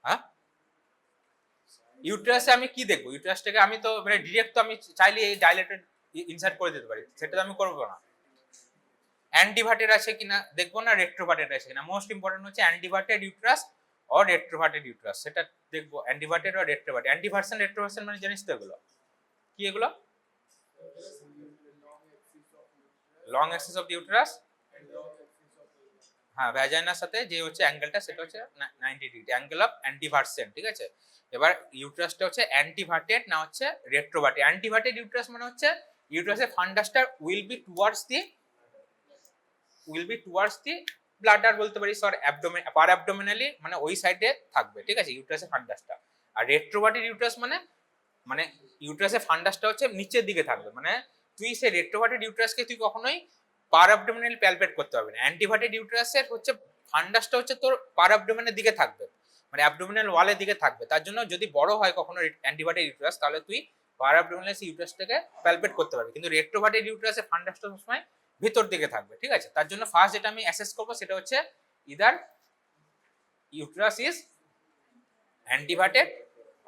হ্যাঁ ইউট্রাসে আমি কি দেখবো, ইউট্রাসটাকে আমি তো মানে ডিরেক্ট তো আমি চাইলে এই ডাইলেটেড ইনসার্ট করে দিতে পারি, সেটা তো আমি করবো না। অ্যান্টিভার্টেড আছে কিনা দেখবো, না রেট্রোভার্টেড আছে কিনা। মোস্ট ইম্পর্টেন্ট হচ্ছে অ্যান্টিভার্টেড ইউট্রাস অর রেট্রোভার্টেড ইউট্রাস, সেটা দেখবো। অ্যান্টিভার্টেড অর রেট্রোভার্টেড, অ্যান্টিভার্সন রেট্রোভার্সন মানে জানিস তো এগুলো কি, এগুলো long Axis of the uterus, হ্যাঁ ভ্যাজাইনার সাথে যে হচ্ছে অ্যাঙ্গেলটা সেটা হচ্ছে 90 ডিগ্রি, অ্যাঙ্গেল অফ অ্যান্টিভার্সেন, ঠিক আছে। এবার ইউটেরাসটা হচ্ছে অ্যান্টিভার্টেড না হচ্ছে রেট্রোভার্টেড। অ্যান্টিভার্টেড ইউটেরাস মানে হচ্ছে ইউটেরাসের ফান্ডাসটা will be towards the bladder বলতে পারিস, আর অ্যাবডোমেন পার অ্যাবডোমিনালি মানে ওই সাইডে থাকবে, ঠিক আছে, ইউটেরাসের ফান্ডাসটা। আর রেট্রোভার্টেড ইউটেরাস মানে মানে ইউটেরাসের ফান্ডাসটা হচ্ছে নিচের দিকে থাকবে, মানে তুই সেই রেট্রোভার্টেড ইউটেরাসকে তুই কখনোই পার অ্যাবডোমিনাল প্যালপেট করতে পারবি না। অ্যান্টিভার্টেড ইউটেরাসের হচ্ছে ফান্ডাসটা হচ্ছে তোর পার অ্যাবডোমিনের দিকে থাকবে, মানে অ্যাবডোমিনাল ওয়ালের দিকে থাকবে। তার জন্য যদি বড় হয় কখনো অ্যান্টিভার্টেড ইউটেরাস, তাহলে তুই পার অ্যাবডোমিনাল ইউটেরাসটাকে প্যালপেট করতে পারবি, কিন্তু রেট্রোভার্টেড ইউটেরাসের ফান্ডাসটা সবসময় ভিতর দিকে থাকবে, ঠিক আছে। তার জন্য ফার্স্ট যেটা আমি অ্যাসেস করবো সেটা হচ্ছে ইদার ইউটেরাস ইজ অ্যান্টিভার্টেড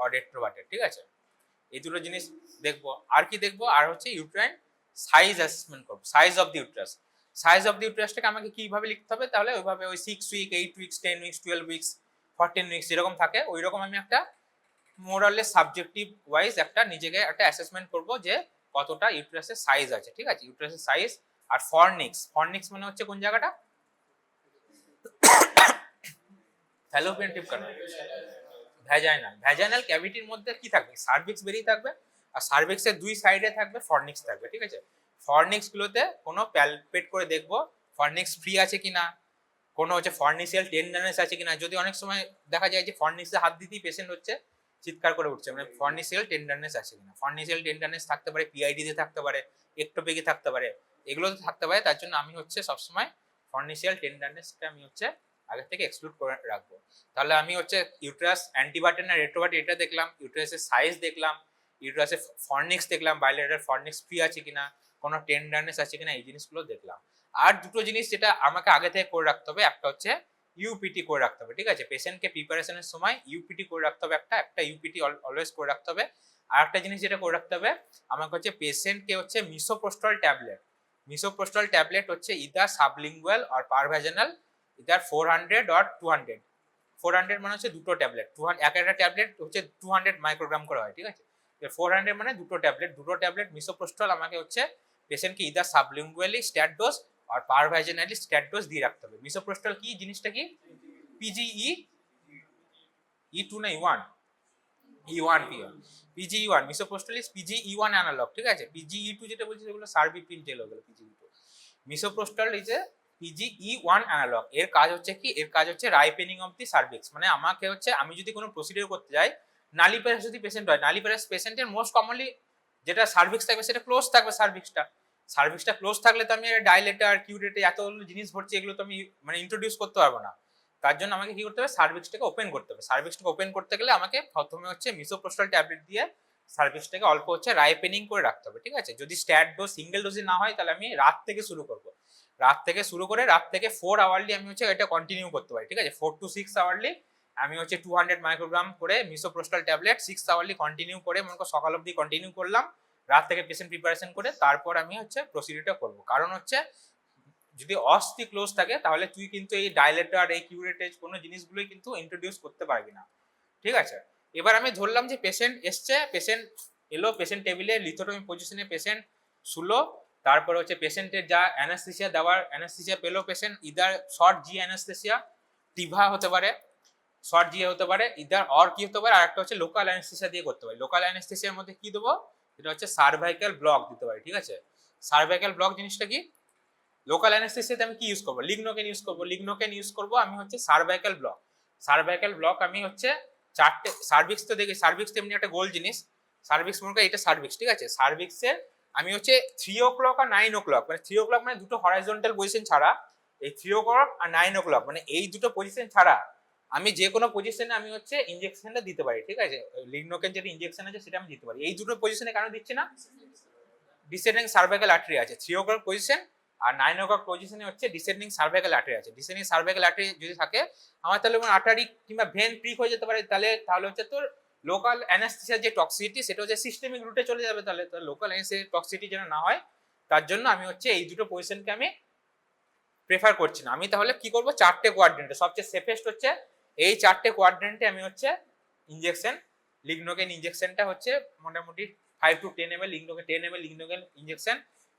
অর রেট্রোভার্টেড, ঠিক আছে। এই দুটো জিনিস দেখবো। আর কি দেখবো, আর হচ্ছে ইউট্রাইন সাইজ অ্যাসেসমেন্ট করবো, size of the uterus. Size of the ইউট্রাসটাকে আমাকে কিভাবে লিখতে হবে, তাহলে ওইভাবে ওই 6 week, 8 weeks, 10 weeks, 12 weeks, 14 weeks যেরকম থাকে ওই রকম আমি একটা মোরালেস সাবজেক্টিভ ওয়াইজ একটা নিজেকে একটা অ্যাসেসমেন্ট করব যে কতটা ইউট্রাসের সাইজ আছে, ঠিক আছে, ইউট্রাসের সাইজ। আর ফর্নিক্স, ফর্নিক্স মানে হচ্ছে কোন জায়গাটা, ফ্যালোপিয়ান টিউব কেন, ভ্যাজাইনাল, ভ্যাজাইনাল ক্যাভিটির মধ্যে কি থাকবে, সার্ভিক্স বেরিয়ে থাকবে, আর সার্ভিক্সের দুই সাইডে থাকবে ফর্নিক্স থাকবে, ঠিক আছে। ফর্নিক্স গুলোতে কোনো প্যালপেট করে দেখবো ফর্নিক্স ফ্রি আছে কিনা, কোনো হচ্ছে ফর্নিসিয়াল টেন্ডারনেস আছে কিনা। যদি অনেক সময় দেখা যায় যে ফর্নিক্সে হাত দিতেই পেশেন্ট হচ্ছে চিৎকার করে উঠছে, মানে ফর্নিসিয়াল টেন্ডারনেস আছে কিনা। ফর্নিসিয়াল টেন্ডারনেস থাকতে পারে, পিআইডি তে থাকতে পারে, একটোপিকে থাকতে পারে, এগুলো থাকতে পারে। তার জন্য আমি হচ্ছে সবসময় ফর্নিসিয়াল টেন্ডারনেসটা আমি হচ্ছে আগে থেকে এক্সক্লুড করে রাখবো। তাহলে আমি হচ্ছে ইউট্রাস অ্যান্টিবায়োটিক না রেট্রোবায়োটিক এটা দেখলাম, ইউট্রাসের সাইজ দেখলাম, ইউট্রাসের ফর্নিক্স দেখলাম, বাইলেটারাল ফর্নিক্স ফ্রি আছে কিনা, কোনো টেন্ডারনেস আছে কিনা, এই জিনিসগুলো দেখলাম। আর দুটো জিনিস যেটা আমাকে আগে থেকে করে রাখতে হবে, একটা হচ্ছে ইউপিটি করে রাখতে হবে, ঠিক আছে। পেশেন্টকে প্রিপারেশনের সময় ইউপিটি করে রাখতে হবে, একটা ইউপিটি অলওয়েজ করে রাখতে হবে। আর একটা জিনিস যেটা করে রাখতে হবে আমাকে হচ্ছে পেশেন্টকে হচ্ছে মিসোপ্রোস্টল ট্যাবলেট, মিসোপ্রোস্টল ট্যাবলেট হচ্ছে ইদার সাবলিঙ্গুয়াল আর পারভ্যাজানাল, ইদার 400 অর 200। 400 মানে হচ্ছে দুটো ট্যাবলেট, 200 একটা ট্যাবলেট হচ্ছে 200 মাইক্রোগ্রাম করে হয়, ঠিক আছে। 400 মানে দুটো ট্যাবলেট মিসোপ্রোস্টল আমাকে হচ্ছে পেশেন্টকে ইদার সাবলিঙ্গুয়ালি স্ট্যাট ডোজ আর পারভ্যাজানালি স্ট্যাট ডোজ দিয়ে রাখতে হবে। মিসোপ্রোস্টল কি জিনিসটা কি, পিজিই E2 না E1, E1 PGE1, misoprostol is PGE1 analogue, ঠিক আছে। PGE2 যেটা বলছি সেগুলো সার্বিপিন জেল হলো PGE2। Misoprostol is a PGE1 analogue. এর কাজ হচ্ছে কি, এর কাজ হচ্ছে রাইপেনিং অফ দি সার্ভিক্স। মানে আমাকে হচ্ছে আমি যদি কোনো প্রসিডিওর করতে যাই, নালিপ্যারাস যদি পেশেন্ট হয়, নালিপ্যারাস পেশেন্টের মোস্ট কমনলি যেটা সার্ভিক্স থাকবে সেটা ক্লোজ থাকবে। সার্ভিক্সটা ক্লোজ থাকলে তো আমি ডাইলেটার কিউরেটে এতগুলো জিনিস ভরছি, এগুলো তো আমি মানে ইন্ট্রোডিউস করতে পারবো না। তার জন্য আমাকে কি করতে হবে, সার্ভিক্সটাকে ওপেন করতে হবে। সার্ভিক্সটাকে ওপেন করতে গেলে আমাকে প্রথমে হচ্ছে মিসোপ্রোস্টল ট্যাবলেট দিয়ে সার্ভিক্সটাকে অল্প হচ্ছে রাইপেনিং করে রাখতে হবে, ঠিক আছে। যদি স্ট্যাট ডোজ সিঙ্গেল ডোজে না হয় তাহলে আমি রাত থেকে শুরু করব, রাত থেকে 4 আওয়ারলি আমি হচ্ছে এটা কন্টিনিউ করতে পারি, ঠিক আছে। 4 to 6 আওয়ারলি আমি হচ্ছে 200 মাইক্রোগ্রাম করে মিসোপ্রোস্টল ট্যাবলেট 6 আওয়ারলি কন্টিনিউ করে, মনে করো সকাল অবধি কন্টিনিউ করলাম, রাত থেকে পেশেন্ট প্রিপারেশন করে তারপর আমি হচ্ছে প্রসিডিউরটা করব। কারণ হচ্ছে যদি অস্থি ক্লোজ থাকে তাহলে তুই কিন্তু এই ডাইলেটার, এই কিউরেটেজ কোনো জিনিসগুলোই কিন্তু ইন্ট্রোডিউস করতে পারবি না, ঠিক আছে। এবার আমি ধরলাম যে পেশেন্ট এসছে, পেশেন্ট এলো, পেশেন্ট টেবিলে লিথোটমি পজিশনে পেশেন্ট শুলো, তারপর হচ্ছে পেশেন্টের যা অ্যানাস্থেসিয়া দেওয়ার অ্যানাস্থেসিয়া পেলো পেশেন্ট, ইদার শর্ট জি অ্যানাস্থেসিয়া, টিভা হতে পারে, শর্ট জি হতে পারে, ইদার অর কি হতে পারে, আর একটা হচ্ছে লোকাল অ্যানাস্থেসিয়া দিয়ে করতে পারি। লোকাল অ্যানাস্থেসিয়ার মধ্যে কি দেবো, এটা হচ্ছে সার্ভাইকাল ব্লক দিতে পারি, ঠিক আছে। সার্ভাইকাল ব্লক জিনিসটা কি, লোকাল অ্যানাস্থেসিয়াতে আমি কি ইউজ করবো, লিগনোকেন ইউজ করবো আমি হচ্ছে সার্ভাইকাল ব্লক আমি হচ্ছে চারটে সার্ভিক্স তো দেখি, সার্ভিক্স এমনি একটা গোল জিনিস, সার্ভিক্স মনে করি এটা সার্ভিক্স, ঠিক আছে। সার্ভিক্সের আমি হচ্ছে 3 o'clock আর 9 o'clock, মানে 3 o'clock মানে দুটো হরাইজন্টাল পজিশন ছাড়া, এই 3 o'clock আর 9 o'clock মানে এই দুটো পজিশন ছাড়া আমি যে কোনো পজিশনে আমি হচ্ছে ইনজেকশনটা দিতে পারি, ঠিক আছে। লিগনোকেন যেটা ইনজেকশন আছে সেটা আমি দিতে পারি। এই দুটো পজিশনে কেন দিচ্ছি না, ডিসেন্ডিং সার্ভাইকাল আর্টারি আছে 3 o'clock পজিশন, আর 9 o'clock পজিশনে হচ্ছে ডিসেন্ডিং সার্ভাইকাল আর্টারি আছে। ডিসেন্ডিং সার্ভাইকাল আর্টারি যদি থাকে আমার তাহলে আর্টারি কিংবা ভেন প্রিক হয়ে যেতে পারে, তাহলে হচ্ছে তোর লোকাল অ্যানাস্থেসিয়ার যে টক্সিসিটি সেটা হচ্ছে সিস্টেমিক রুটে চলে যাবে, তাহলে লোকাল অ্যানাস্থেসিয়ার টক্সিসিটি যেন না হয় তার জন্য আমি হচ্ছে এই দুটো পজিশনকে আমি প্রেফার করছি না। আমি তাহলে কি করব, চারটে কোয়াড্রেন্টে সবচেয়ে সেফেস্ট হচ্ছে এই চারটে কোয়াড্রেন্টে আমি হচ্ছে ইনজেকশন, লিগনোকেন ইনজেকশনটা হচ্ছে মোটামুটি 5 to 10 ml lignocaine, 10 ml lignocaine injection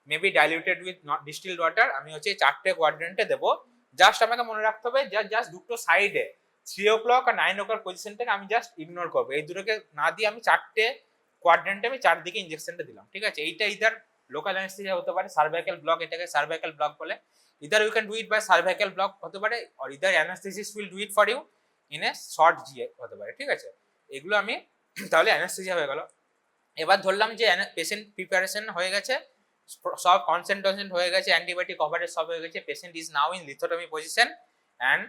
maybe diluted with distilled water আমি হচ্ছে চারটে কোয়াড্রেন্টে দেবো। জাস্ট আমাকে মনে রাখতে হবে জাস্ট দুটো সাইডে 3 o'clock আর 9 o'clock পজিশনটাকে আমি জাস্ট ইগনোর করবো, এই দুটোকে না দিয়ে আমি চারটে কোয়াড্রেন্টে আমি চারদিকে ইনজেকশনটা দিলাম, ঠিক আছে। এইটা ইদার লোকাল অ্যানেস্থেসিয়া হতে পারে, সার্ভাইকাল ব্লক, এটাকে সার্ভাইকাল ব্লক বলে, either you can do it by cervical block হতে পারে, আর either anaesthetist will do it for you in a short GA হতে পারে, ঠিক আছে। এগুলো আমি তাহলে অ্যানাস্থেসিয়া হয়ে গেল। এবার ধরলাম যে পেশেন্ট প্রিপারেশন হয়ে গেছে, সব কনসেন্ট্রেশন হয়ে গেছে, অ্যান্টিবায়োটিক কভারেজ সব হয়ে গেছে, patient is now in lithotomy position and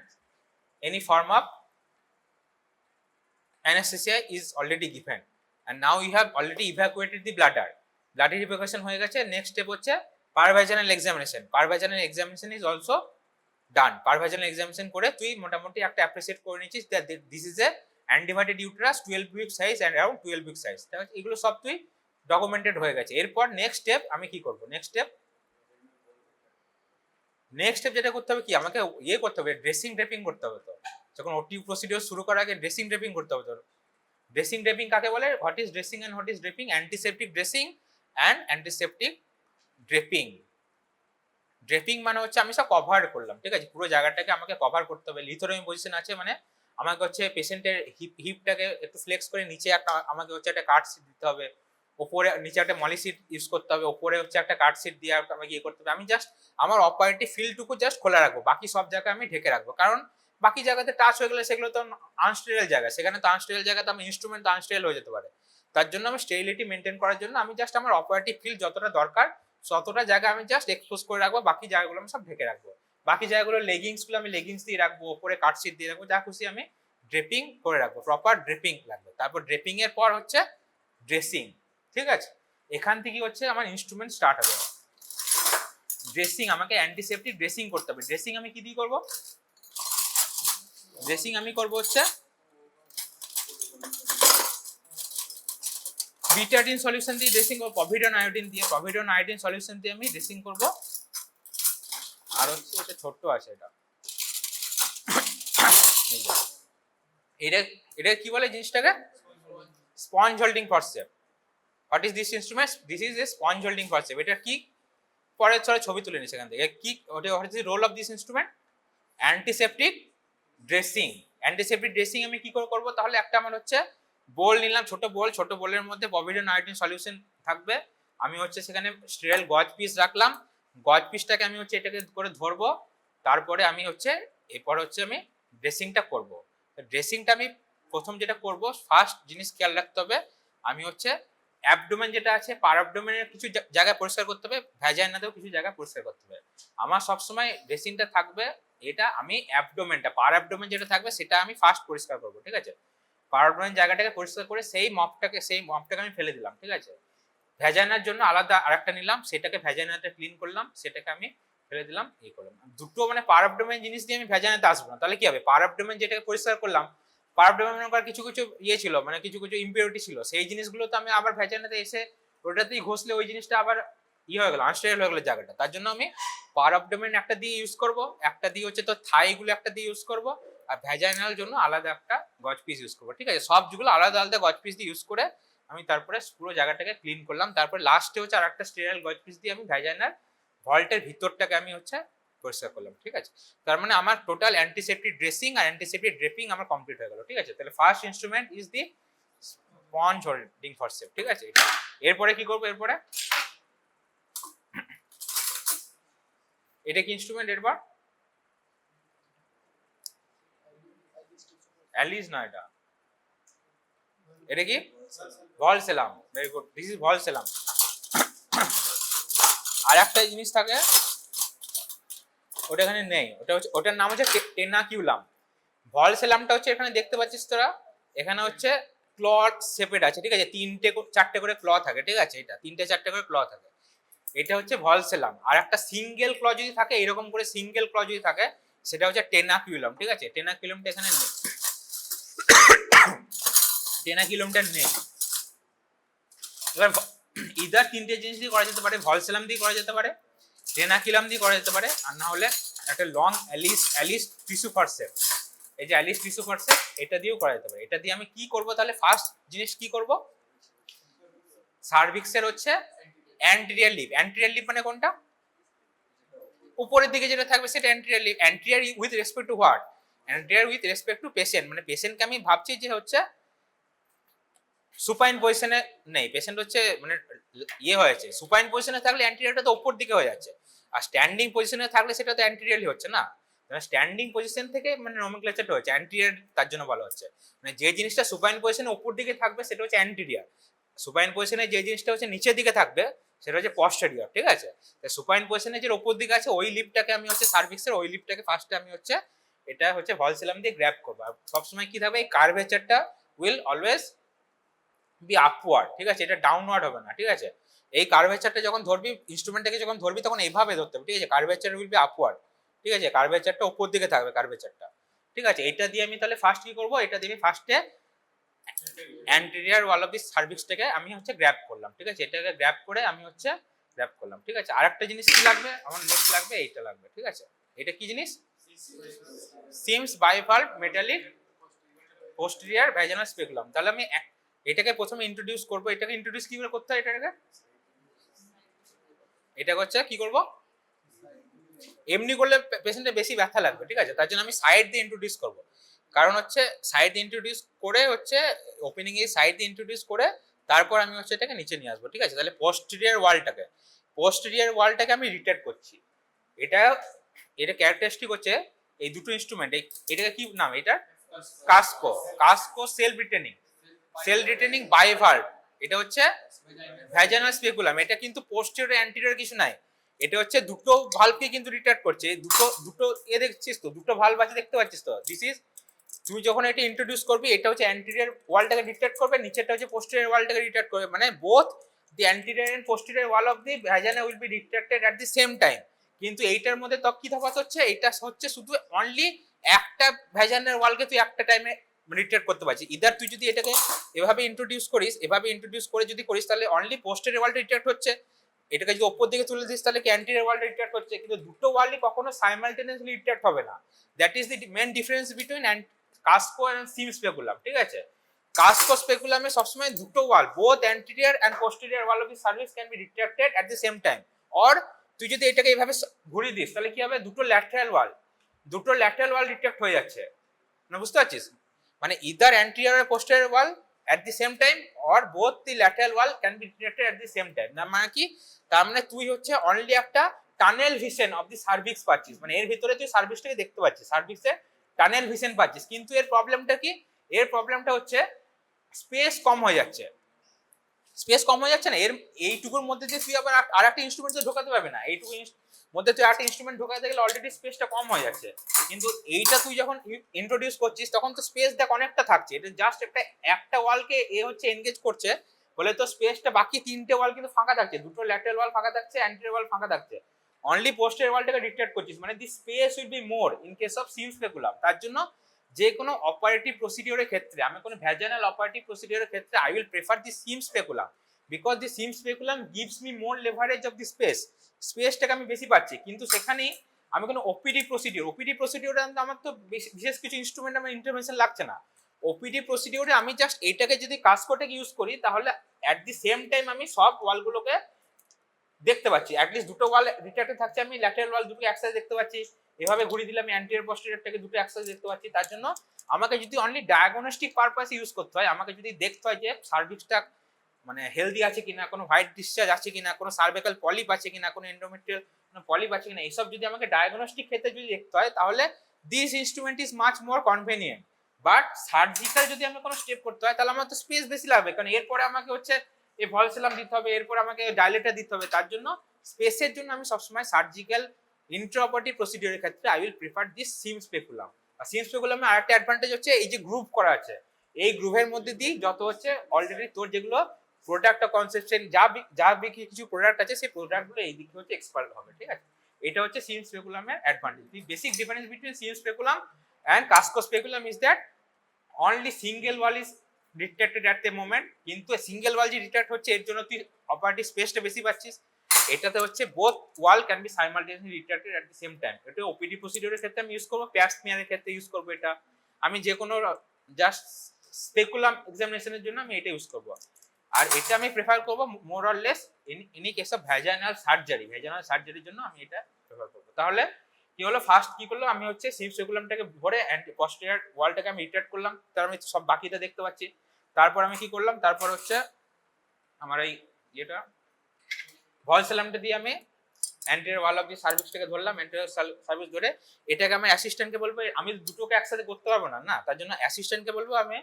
any form of anesthesia is already given and now you have already evacuated the bladder evacuation হয়ে গেছে। নেক্সট স্টেপ হচ্ছে per vaginal examination is also done। Per vaginal examination করে তুই মোটামুটি একটা appreciate করে নিচ্ছিস that this is a undivided uterus 12 week size and around 12 week size, এগুলো সব তুই ডকুমেন্টেড হয়ে গেছে। এরপর নেক্সট স্টেপ আমি কি করব, নেক্সট স্টেপ যেটা করতে হবে কি, আমাকে ইয়ে করতে হবে, ড্রেসিং ড্রেপিং করতে হবে। তো যখন ওটি প্রসিডিওর শুরু করার আগে ড্রেসিং ড্রেপিং করতে হবে। তো ড্রেসিং ড্রেপিং কাকে বলে, what is dressing and what is draping? Antiseptic dressing and antiseptic draping. Draping মানে হচ্ছে আমি সব কভার করলাম, ঠিক আছে, পুরো জায়গাটাকে আমাকে কভার করতে হবে। লিথোটমি পজিশন আছে মানে আমাকে হচ্ছে পেশেন্টের হিপটাকে একটু ফ্লেক্স করে নিচে একটা আমাকে হচ্ছে একটা কাট সিট দিতে হবে, ওপরে নিচে একটা মলি সিট ইউজ করতে হবে, ওপরে হচ্ছে একটা কাট সিট দিয়ে আমাকে ইয়ে করতে হবে। আমি জাস্ট আমার অপারেটিভ ফিল্ডটুকু জাস্ট খোলা রাখবো, বাকি সব জায়গা আমি ঢেকে রাখবো। কারণ বাকি জায়গাতে টাচ হয়ে গেলে সেগুলো তো আনস্টেরিল জায়গা, সেখানে তো আনস্টেরিল জায়গাতে আমার ইনস্ট্রুমেন্ট তো আনস্টেরিল হয়ে যেতে পারে। তার জন্য আমি স্টেরিলিটি মেনটেন করার জন্য আমি জাস্ট আমার অপারেটিভ ফিল্ড যতটা দরকার ততটা জায়গা আমি জাস্ট এক্সপোজ করে রাখবো, বাকি জায়গাগুলো আমি সব ঢেকে রাখবো। বাকি জায়গাগুলো লেগিংস গুলো আমি লেগিংস দিয়ে রাখবো, ওপরে কাটশিট দিয়ে রাখবো, যা খুশি আমি ড্রেপিং করে রাখবো, প্রপার ড্রেপিং লাগবে। তারপর ড্রেপিং এর পর হচ্ছে ড্রেসিং, ঠিক আছে। এখান থেকে হচ্ছে আমার ইনস্ট্রুমেন্ট স্টার্ট হবে। ড্রেসিং, আমাকে অ্যান্টিসেপটিক ড্রেসিং করতে হবে। ড্রেসিং আমি কি দিয়ে করবো, ড্রেসিং আমি করবো হচ্ছে বিটাডিন সলিউশন দিয়ে ড্রেসিং করবো, পভিডন আয়োডিন দিয়ে, পভিডন আয়োডিন সলিউশন দিয়ে আমি ড্রেসিং করবো। আর হচ্ছে এটা ছোট্ট আছে, এটা এটা কি বলে জিনিসটাকে, sponge holding forcep. What is this instrument? This is a sponge holding forcep. এটা কি, পরের ছড়ে ছবি তুলে নিই সেখান থেকে। কি ওটা, what is the role of this instrument? Antiseptic dressing. Antiseptic dressing আমি কি করে করবো, তাহলে একটা আমার হচ্ছে বোল নিলাম, ছোট বোল, ছোট বোলের মধ্যে পভিডন আয়োডিন সলিউশন থাকবে। আমি হচ্ছে সেখানে স্টেরাইল গজ পিস রাখলাম, গজ পিসটাকে আমি হচ্ছে এটাকে করে ধরবো। তারপরে আমি হচ্ছে এরপর হচ্ছে আমি ড্রেসিংটা করব। ড্রেসিংটা আমি প্রথম যেটা করব, ফার্স্ট জিনিস খেয়াল রাখতে হবে, আমি হচ্ছে অ্যাবডোমেন যেটা আছে, পার অ্যাবডোমেনের কিছু জায়গা পরিষ্কার করতে হবে, ভ্যাজাইনাতেও কিছু জায়গা পরিষ্কার করতে হবে। আমার সবসময় ড্রেসিংটা থাকবে এটা, আমি অ্যাবডোমেনটা, পার অ্যাবডোমেন যেটা থাকবে সেটা আমি ফার্স্ট পরিষ্কার করব, ঠিক আছে। পার অ্যাবডোমেন জায়গাটাকে পরিষ্কার করে সেই মপটাকে আমি ফেলে দিলাম, ঠিক আছে। ভ্যাজাইনার জন্য আলাদা আরেকটা নিলাম, সেটাকে ভ্যাজাইনাতে ক্লিন করলাম, সেটাকে আমি ফেলে দিলাম, এই করলাম। দুটো মানে পার অ্যাবডোমেন জিনিস দিয়ে আমি ভ্যাজাইনাতে আসবো না, তাহলে কি হবে, পার অ্যাবডোমেন যেটাকে পরিষ্কার করলাম, পার অ্যাবডোমেনের কিছু কিছু ইয়ে ছিল, মানে কিছু কিছু ইম্পিউরিটি ছিল, সেই জিনিসগুলো তো আমি আবার ভ্যাজাইনাতে এসে ওটাতেই ঘষলে ওই জিনিসটা আবার ইয়ে হয়ে গেল, আনস্টেবল হয়ে গেল জায়গাটা। তার জন্য আমি পার অ্যাবডোমেন একটা দিয়ে ইউজ করব, একটা দিয়ে হচ্ছে তো থাই গুলো একটা দিয়ে ইউজ করব, আর ভ্যাজাইনাল জন্য আলাদা একটা গজ পিস ইউজ করব, ঠিক আছে। সবগুলো আলাদা আলাদা গজ পিস দিয়ে ইউজ করে আমি তারপরে পুরো জায়গাটাকে ক্লিন করলাম। তারপরে লাস্টে হচ্ছে আর একটা স্টেরাইল গজ পিস দিয়ে আমি ভ্যাজাইনাল ভল্টের ভিতরটাকে আমি হচ্ছে পরিষ্কার করলাম, ঠিক আছে। তার মানে আমার টোটাল অ্যান্টিসেপ্টিক ড্রেসিং আর অ্যান্টিসেপ্টিক ড্রেপিং আমার কমপ্লিট হয়ে গেল, ঠিক আছে। তাহলে first instrument is the sponge holding forcep, ঠিক আছে। এরপরে কি করব, এরপরে এটা কি ইনস্ট্রুমেন্ট, এরপর অ্যালিস না, এটা কি ভলসেলাম, ভেরি গুড, দিস ইজ ভলসেলাম। আর একটা জিনিস থাকে ওটা এখানে নেই, ওটা হচ্ছে, ওটার নাম হচ্ছে টেনাকিউলাম। ভলসেলামটা হচ্ছে এখানে দেখতে পাচ্ছিস তোরা, এখানে হচ্ছে ক্লথ শেপেড আছে, ঠিক আছে, তিনটে চারটে করে ক্ল থাকে, ঠিক আছে, এটা তিনটে চারটে করে ক্ল থাকে, এটা হচ্ছে ভলসেলাম। আর একটা সিঙ্গেল ক্ল যদি থাকে, এরকম করে সিঙ্গেল ক্ল যদি থাকে, সেটা হচ্ছে টেনাকিউলাম, ঠিক আছে। টেনাকিউলামটা এখানে নেই, টেনাকিউলামটা নেই। এবার ইদার তিনটে জিনিস দিয়ে করা যেতে পারে, ভলসেলাম দিয়ে করা যেতে পারে, টেনাকিউলাম দিয়ে করা যেতে পারে, আর না হলে একটা লং অ্যালিস টিস্যু ফরসেপ, এই যে অ্যালিস টিস্যু ফরসেপ, এটা দিয়েও করা যেতে পারে। এটা দিয়ে আমি কি করব, তাহলে ফার্স্ট জিনিস কি করব, সার্ভিক্সের হচ্ছে অ্যান্টেরিয়র লিপ। অ্যান্টেরিয়র লিপ মানে কোনটা, উপরের দিকে যেটা থাকবে সেটা anterior lip. Anterior with respect to what, anterior with respect to patient, মানে পেশেন্টকে আমি ভাবছি যে হচ্ছে সুপাইন পজিশনে নেই, পেশেন্ট হচ্ছে মানে ইয়ে হয়েছে, সুপাইন পজিশনে থাকলে অ্যান্টেরিয়রটা তো উপর দিকে হয়ে যাচ্ছে, আর স্ট্যান্ডিং পজিশনে থাকলে সেটা তো অ্যান্টেরিয়রই হচ্ছে না। স্ট্যান্ডিং পজিশন থেকে মানে নমেনক্লেচারটা হচ্ছে অ্যান্টেরিয়র, তার জন্য বলা হচ্ছে মানে যে জিনিসটা সুপাইন পজিশনে উপর দিকে থাকবে সেটা হচ্ছে অ্যান্টেরিয়র, সুপাইন পজিশনে যে জিনিসটা হচ্ছে নিচের দিকে থাকবে সেটা হচ্ছে পস্টেরিয়র, ঠিক আছে। সুপাইন পজিশনে যে উপর দিকে আছে ওই লিপটাকে আমি হচ্ছে সার্ভিক্সের ওই লিপটাকে ফার্স্টে আমি হচ্ছে এটা হচ্ছে ভলসেলাম দিয়ে গ্র্যাব করবো। আর সবসময় কি থাকবে, এই কার্ভেচারটা উইল অলওয়েজ বি আপওয়ার্ড, ঠিক আছে, এটা ডাউনওয়ার্ড হবে না, ঠিক আছে। এই কার্ভেচারটা যখন ধরবি, ইনস্ট্রুমেন্টটাকে যখন ধরবি তখন এইভাবে ধরতে হবে, ঠিক আছে, কার্ভেচার উইল বি আপওয়ার্ড, ঠিক আছে, কার্ভেচারটা উপর দিকে থাকবে কার্ভেচারটা, ঠিক আছে। এটা দিয়ে আমি তাহলে ফার্স্ট কি করব, এটা দিয়ে আমি ফার্স্টে অ্যান্টেরিয়র ওয়াল অফ দি সার্ভিক্সটাকে আমি হচ্ছে গ্র্যাব করলাম, ঠিক আছে, এটাকে গ্র্যাব করে আমি হচ্ছে গ্র্যাব করলাম, ঠিক আছে। আরেকটা জিনিস কি লাগবে আমার, নেক্সট লাগবে এইটা লাগবে, ঠিক আছে। এটা কি জিনিস, seems bivalve metallic posterior vaginal speculum. তাহলে আমি এটাকে প্রথমে ইন্ট্রোডিউস করব। এটাকে ইন্ট্রোডিউস কি করে করতে হয়, এটা হচ্ছে কি করব, এমনি করলে পেশেন্টের বেশি ব্যথা লাগবে, ঠিক আছে, তার জন্য আমি সাইড দিয়ে ইন্ট্রোডিউস করব। কারণ হচ্ছে সাইড দিয়ে ইন্ট্রোডিউস করে হচ্ছে ওপেনিং এর সাইড দিয়ে ইন্ট্রোডিউস করে তারপর আমি হচ্ছে এটাকে নিচে নিয়ে আসবো, ঠিক আছে। তাহলে পোস্টেরিয়র ওয়ালটাকে আমি রিটার্ট করছি। এটা এটা ক্যারেক্টারিস্টিক হচ্ছে এই দুটো ইনস্ট্রুমেন্ট, এটাকে কি নাম, এটা কাস্কো সেল রিটেনিং বাইভালভ। এটা হচ্ছে ভ্যাজিনাল স্পেকুলাম। এটা কিন্তু পোস্টেরিয়র অ্যান্টেরিয়র কিছু নাই, এটা হচ্ছে দুটো ভালভকে কিন্তু রিটার্ট করছে। দুটো দুটো দেখছিস তো, দুটো ভালভ আছে দেখতে পাচ্ছিস তো। দিস ইজ, তুই যখন এটা ইন্ট্রোডিউস করবি এটা হচ্ছে অ্যান্টেরিয়র ওয়ালটাকে রিটার্ট করবে, নিচেরটা হচ্ছে পোস্টেরিয়র ওয়ালটাকে রিটার্ট করবে, মানে both the anterior and posterior wall of the vagina will be retracted at the same time. কিন্তু এইটার মধ্যে তো কি তফাৎ হচ্ছে, এটা হচ্ছে শুধু অনলি একটা ভ্যাজিনার ওয়ালকে তুই একটা টাইমে রিট্রাক্ট করতে পারছিস। ইদার তুই যদি এটাকে এভাবে ইন্ট্রোডিউস করে যদি করিস তাহলে অনলি পোস্টেরিয়র ওয়ালটা রিট্রাক্ট হচ্ছে, এটাকে যদি উপর দিকে তুলে দিস তাহলে অ্যান্টেরিয়র ওয়ালটা রিট্রাক্ট হচ্ছে। কিন্তু দুটো ওয়ালই কখনো সাইমালটেনিয়াসলি রিট্রাক্ট হবে না। That is the main difference between Cusco and Sims speculum, ঠিক আছে। কাস্কো স্পেকুলামে সবসময় দুটো wall, both anterior and posterior wall of the cervix can be retracted at the same time. Or তুই যদি এটাকে এইভাবে ঘুরিয়ে দিস তাহলে কি হবে, দুটো ল্যাটারাল ওয়াল রিট্রাক্ট হয়ে যাচ্ছে না, বুঝতে পারছিস? মানে ইদার অ্যান্টেরিয়র আর posterior wall at the same time or both the lateral wall can be retracted at the same time। না মানে কি, তার মানে তুই হচ্ছে অনলি একটা tunnel vision of the cervix পাচ্ছিস, মানে এর ভিতরে তুই সার্ভিক্সটাকে দেখতে পাচ্ছিস, সার্ভিক্সে টানেল ভিশন পাচ্ছিস। কিন্তু এর প্রবলেমটা কি, এর প্রবলেমটা হচ্ছে স্পেস কম হয়ে যাচ্ছে। না, এর এইটুকুর মধ্যে যে তুই আবার আর একটা ইনস্ট্রুমেন্ট তো ঢোকাতে পারবে না, এইটুকু মধ্যে তুই আরেকটা ইনস্ট্রুমেন্ট ঢোকাতে গেলে অলরেডি স্পেসটা কম হয়ে যাচ্ছে। কিন্তু এইটা তুই যখন ইন্ট্রোডিউস করছিস তখন তো স্পেস দেখ অনেকটা থাকছে। এটা জাস্ট একটা ওয়ালকে হচ্ছে এনগেজ করছে বলে তো স্পেসটা বাকি তিনটে ওয়াল কিন্তু ফাঁকা থাকছে, দুটো ল্যাটারাল ওয়াল ফাঁকা থাকছে, অ্যান্টেরিয়র ওয়াল ফাঁকা থাকছে। অনলি পোস্টেরিয়র ওয়ালটাকে রিট্রাক্ট করছিস, মানে the space will be more in case of Sims speculum. তার জন্য যে কোনো অপারেটিভ প্রসিডিওরের ক্ষেত্রে, আমি কোনো ভ্যাজিনাল অপারেটিভ প্রসিডিওরের ক্ষেত্রে I will prefer the Sims speculum, because the Sims speculum gives me more leverage of the স্পেসটাকে আমি বেশি পাচ্ছি। কিন্তু সেখানে আমি কোনো ওপিডি প্রসিডিওরে আমার তো বিশেষ কিছু ইনস্ট্রুমেন্ট আমার ইন্টারভেনশন লাগছে না। ওপিডি প্রসিডিওরে আমি জাস্ট এইটাকে যদি কাস্কোটাকে ইউজ করি তাহলে অ্যাট দি সেম টাইম আমি সব ওয়ালগুলোকে দেখতে পাচ্ছি। অ্যাটলিস্ট দুটো ওয়াল রিট্রাক্টেড থাকছে, আমি ল্যাটারাল ওয়াল দুটো একসাথে দেখতে পাচ্ছি। এভাবে ঘুরিয়ে দিলে আমি অ্যান্টেরিয়র পোস্টেরিয়রটাকে দুটো একসাথে দেখতে পাচ্ছি। তার জন্য আমাকে যদি অনলি ডায়াগনস্টিক পারপাসে ইউজ করতে হয়, আমাকে যদি দেখতে হয় যে সার্ভিক্সটা মানে হেলদি আছে কিনা, কোনো হোয়াইট ডিসচার্জ আছে কিনা, কোনো সার্ভাইকাল পলিপ আছে কিনা, কোনো এন্ডোমেট্রিয়াল পলিপ আছে কিনা, এইসব যদি আমাকে ডায়াগনস্টিক ক্ষেত্রে যদি দেখতে হয় তাহলে this instrument is much more convenient. But surgical যদি আমি কোনো স্টেপ করতে হয় তাহলে আমার তো স্পেস বেশি লাগবে, কারণ এরপরে আমাকে হচ্ছে এই ভলসেলাম দিতে হবে, এরপর আমাকে ডাইলেটার দিতে হবে। তার জন্য স্পেসের জন্য আমি সবসময় সার্জিক্যাল ইন্ট্রাঅপারেটিভ প্রসিডিওরের ক্ষেত্রে I will prefer this Sims speculum. আর সিম স্পেকুলামে আরেকটা অ্যাডভান্টেজ হচ্ছে এই যে গ্রুপ করা আছে, এই গ্রুপের মধ্যে দিয়ে যত হচ্ছে অলরেডি তোর যেগুলো প্রোডাক্ট কনসেপশন যা কিছু প্রোডাক্ট আছে সেই প্রোডাক্টগুলো এই দিকে হচ্ছে এক্সপার্ট হবে, ঠিক আছে। এটা হচ্ছে সিম স্পেকুলামের advantage. The basic difference between Sims speculum and Cusco speculum is that only single wall is retracted at the moment. কিন্তু সিঙ্গেল ওয়াল যে রিট্রাক্ট হচ্ছে এর জন্য তুই অপারেটিভ স্পেসটা বেশি পাচ্ছিস। এটাতে হচ্ছে both wall can be simultaneously রিট্রাক্টেড at the same time. এটা ওপিডি প্রসিডিওরের ক্ষেত্রে আমি ইউজ করবো, প্যাচ স্মিয়ারের ক্ষেত্রে ইউজ করবো, এটা আমি যে কোনো জাস্ট স্পেকুলাম এক্সামিনেশনের জন্য আমি এটা ইউজ করবো। আর এটা আমি প্রেফার করবো মোর or less in case of vaginal সার্জারির জন্য আমি এটা প্রেফার করবো। তাহলে কি হলো, ফার্স্ট কি করলো, আমি হচ্ছে সিম স্পেকুলামটাকে ভরে পোস্টেরিয়র ওয়ালটাকে আমি রিট্রাক্ট করলাম, তার আমি সব বাকিটা দেখতে পাচ্ছি। তারপর আমি কি করলাম, তারপর হচ্ছে আমার এই যেটা ভলসেলামটা দিয়ে আমি অ্যান্টেরিয়র ওয়াল অফ দি সার্ভিক্সটাকে ধরলাম, অ্যান্টেরিয়র সার্ভিক্স ধরে এটাকে আমি অ্যাসিস্ট্যান্টকে বলবো, আমি দুটোকে একসাথে করতে পারবো না, না, তার জন্য অ্যাসিস্ট্যান্টকে বলবো আমি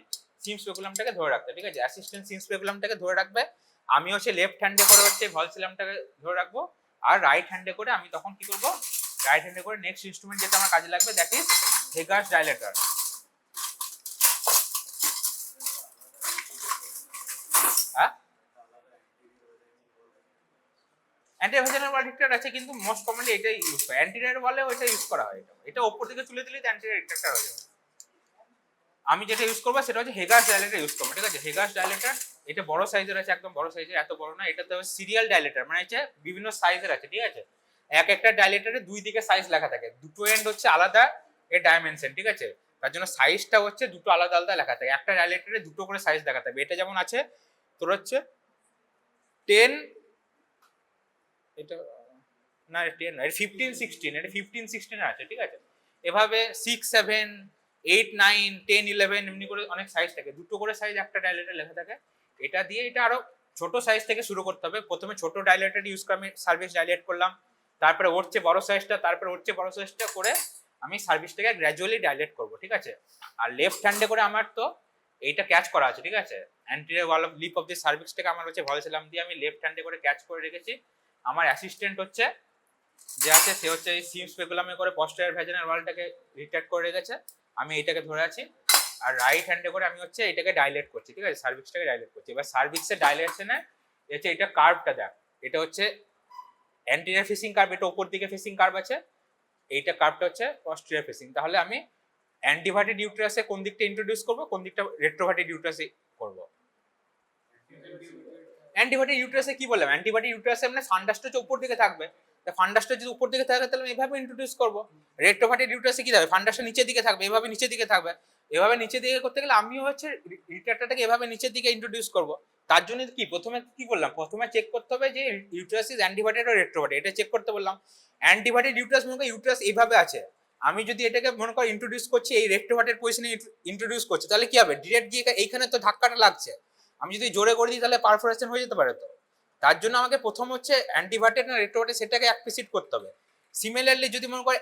সিম স্পেকুলামটাকে ধরে রাখতে, ঠিক আছে। অ্যাসিস্ট্যান্ট সিম স্পেকুলামটাকে ধরে রাখবে, আমি হচ্ছে লেফট হ্যান্ডে করে হচ্ছে ভলসেলামটাকে ধরে রাখবো, আর রাইট হ্যান্ডে করে আমি তখন কি করবো, রাইট হ্যান্ডে করে নেক্সট ইনস্ট্রুমেন্ট যেটা আমার কাজে লাগবে দ্যাট ইজ হেগাস ডাইলেটর। হ্যাঁ, অ্যান্টিভ্যাজিনাল ওয়াল রিট্রাক্টর আছে, কিন্তু মোস্ট কমনলি এটাই ইউজ হয়, অ্যান্টিরিয়র ওয়ালে ওইটা ইউজ করা হয়। এটা উপর দিকে তুলে দিলে অ্যান্টিরিয়র রিট্রাক্টর হয়ে যাবে। আমি যেটা ইউজ করবো সেটা হচ্ছে হেগাস ডাইলেটার ইউজ করবো, ঠিক আছে। হেগাস ডাইলেটার এটা বড় সাইজের আছে, একদম বড় সাইজের, এত বড় না, এটা তো সিরিয়াল ডাইলেটার, মানে হচ্ছে বিভিন্ন সাইজের আছে, ঠিক আছে। এক একটা ডাইলেটারে দুই দিকে সাইজ লেখা থাকে, দুটো এন্ড হচ্ছে আলাদা এর ডাইমেনশন, ঠিক আছে। তার জন্য সাইজটা হচ্ছে দুটো আলাদা আলাদা লেখা থাকে, একটা ডাইলেটারে দুটো করে সাইজ লেখা থাকবে। এটা যেমন আছে তোর হচ্ছে 10, এটা না 10 না, এটা 15 16, এটা 15 16 আছে, ঠিক আছে। এভাবে 6 7 8 9 10 11 এমনি করে অনেক সাইজ থাকে, দুটো করে সাইজ একটা ডাইলেটার লেখা থাকে। এটা দিয়ে এটা আরো ছোট সাইজ থেকে শুরু করতে হবে। প্রথমে ছোট ডাইলেটার ইউজ করে আমি সার্ভিস ডাইলেট করলাম, তারপরে ওর চেয়ে বড় সাইজটা, তারপরে ওর চেয়ে বড় সাইজটা করে আমি সার্ভিসটাকে গ্র্যাজুয়ালি ডাইলেট করব, ঠিক আছে। আর লেফট হ্যান্ডে করে আমার তো এইটা ক্যাচ করা আছে, ঠিক আছে। Anterior wall of lip of the সার্ভিসটাকে আমার হচ্ছে ভলসেলাম দিয়ে আমি লেফট হ্যান্ডে করে ক্যাচ করে রেখেছি। আমার অ্যাসিস্ট্যান্ট হচ্ছে যে আছে সে হচ্ছে এই সিম স্পেকুলামে করে পস্টেরিয়র ভ্যাজিনাল ওয়ালটাকে রিট্রাক্ট করে রেখেছে, আমি এটাকে ধরে আছি। আর রাইট হ্যান্ডে করে আমি হচ্ছে এটাকে ডাইলেট করছি, ঠিক আছে, সার্ভিসটাকে ডাইলেট করছি। এবার সার্ভিসের ডাইলেশনে হচ্ছে এটা কার্ভটা দেখ, এটা হচ্ছে অ্যান্টিরিয়র ফেসিং কার্ভ, এটা উপর দিকে ফেসিং কার্ভ আছে, এইটা কার্ভটা হচ্ছে পস্টেরিয়র ফেসিং। তাহলে আমি অ্যান্টিভার্টেড ইউটেরাসে কোন দিকটা ইন্ট্রোডিউস করব, কোন দিকটা রেট্রোভার্টেড ইউটেরাসে করব। অ্যান্টিভার্টেড ইউটেরাসে কি বললাম, অ্যান্টিভার্টেড ইউটেরাসে মানে ফান্ডাসটা হচ্ছে উপর দিকে থাকবে, তা ফান্ডাসটা যদি উপর দিকে থাকে তাহলে আমি এভাবে ইন্ট্রোডিউস করব। রেট্রোভার্টেড ইউটেরাসে কি থাকবে, ফান্ডাসটা নিচের দিকে থাকবে, এভাবে নিচের দিকে থাকবে। এভাবে নিচের দিকে করতে গেলে আমিও হচ্ছে রিট্রাক্টরটাকে এভাবে নিচের দিকে ইন্ট্রোডিউস করব। তার জন্য কি প্রথমে কি করলাম, প্রথমে চেক করতে হবে যে ইউটেরাস ইজ অ্যান্টিভার্টেড ও রেট্রোভার্টেড, এটা চেক করতে বললাম। অ্যান্টিভার্টেড ইউটেরাস মনে করি ইউটেরাস এইভাবে আছে, আমি যদি এটাকে মনে করি ইন্ট্রোডিউস করছি এই রেট্রোভার্টেড পজিশনে ইন্ট্রোডিউস করছি, তাহলে কি হবে, ডিরেক্ট গিয়ে এইখানে তো ধাক্কাটা লাগছে, আমি যদি জোরে করে দিই তাহলে পারফোরেশন হয়ে যেতে পারে। তো তার জন্য আমাকে প্রথম হচ্ছে অ্যান্টিভার্টেড না রেট্রোভার্টেড সেটাকে অ্যাপ্রিসিয়েট করতে হবে। সিমিলারলি যদি মনে করে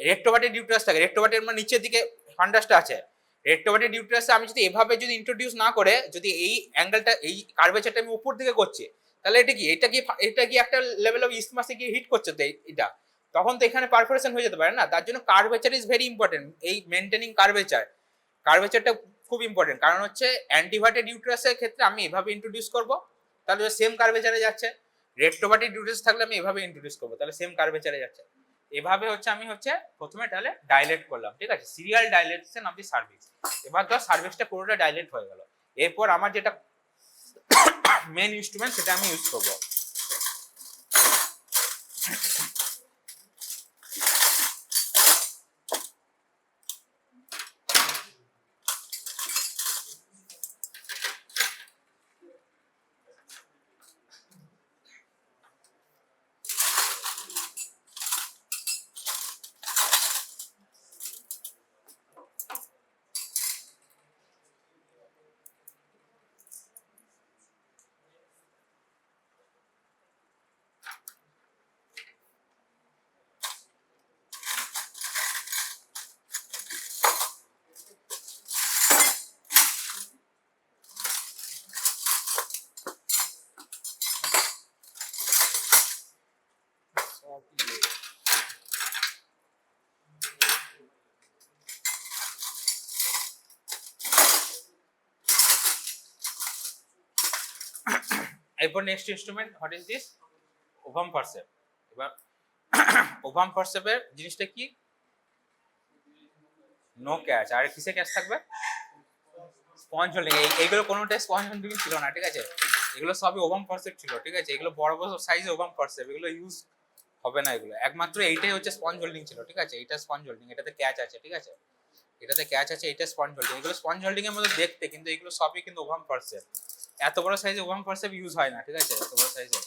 রেট্রোভার্টেড ইউটেরাস থাকে, রেট্রোভার্টেড মানে নিচের দিকে ফান্ডাসটা আছে, রেট্রোভার্টেড ইউটেরাসে আমি যদি এভাবে যদি ইন্ট্রোডিউস না করে যদি এই অ্যাঙ্গেলটা এই কার্ভেচারটা আমি উপর দিকে করছি, তাহলে এটা কি একটা লেভেল অফ ইসমাসে গিয়ে হিট করছে তো এটা, তখন তো এখানে পারফোরেশন হয়ে যেতে পারে না। তার জন্য কার্ভেচার ইজ ভেরি ইম্পর্টেন্ট, এই মেনটেনিং কার্ভেচারটা খুব ইম্পর্টেন্ট। কারণ হচ্ছে অ্যান্টিভার্টেড ইউটেরাসের ক্ষেত্রে আমি এভাবে ইন্ট্রোডিউস করব, তাহলে সেম কার্ভেচারে যাচ্ছে। রেট্রোভার্টেড ইউটেরাস থাকলে আমি এভাবে ইন্ট্রোডিউস করবো, তাহলে সেম কার্ভেচারে যাচ্ছে। এভাবে হচ্ছে আমি হচ্ছে প্রথমে তাহলে ডাইলেট করলাম, ঠিক আছে, serial dilation of the service. এবার ধর সার্ভিসটা পুরোটা ডাইলেট হয়ে গেল, এরপর আমার যেটা মেন ইনস্ট্রুমেন্ট সেটা আমি ইউজ করবো। এরপর next instrument, what is this, ovum forcep. এবার ওভাম ফরসেপের জিনিসটা কি, নো ক্যাচ, আর কিসে ক্যাচ থাকবে, স্পঞ্জ হোল্ডিং। এইগুলো কোনোটাই স্পঞ্জ হোল্ডিং ছিল না, ঠিক আছে, এগুলো সবই ওভাম ফরসেপ ছিল, ঠিক আছে, এগুলো বড় বড় সাইজে ওভাম ফরসেপ, এগুলো ইউজ হবে না এগুলো, একমাত্র এইটাই হচ্ছে স্পঞ্জ হোল্ডিং ছিল, ঠিক আছে, এইটা স্পঞ্জ হোল্ডিং, এটাতে ক্যাচ আছে, ঠিক আছে, এটাতে ক্যাচ আছে, এইটা স্পঞ্জ হোল্ডিং। এগুলো স্পঞ্জ হোল্ডিং এর মধ্যে দেখতে, কিন্তু এগুলো সবই কিন্তু ওভাম ফরসেপ। এত বড় সাইজে ওভাম ফরসেপ ইউজ হয় না, ঠিক আছে, এত বড় সাইজে।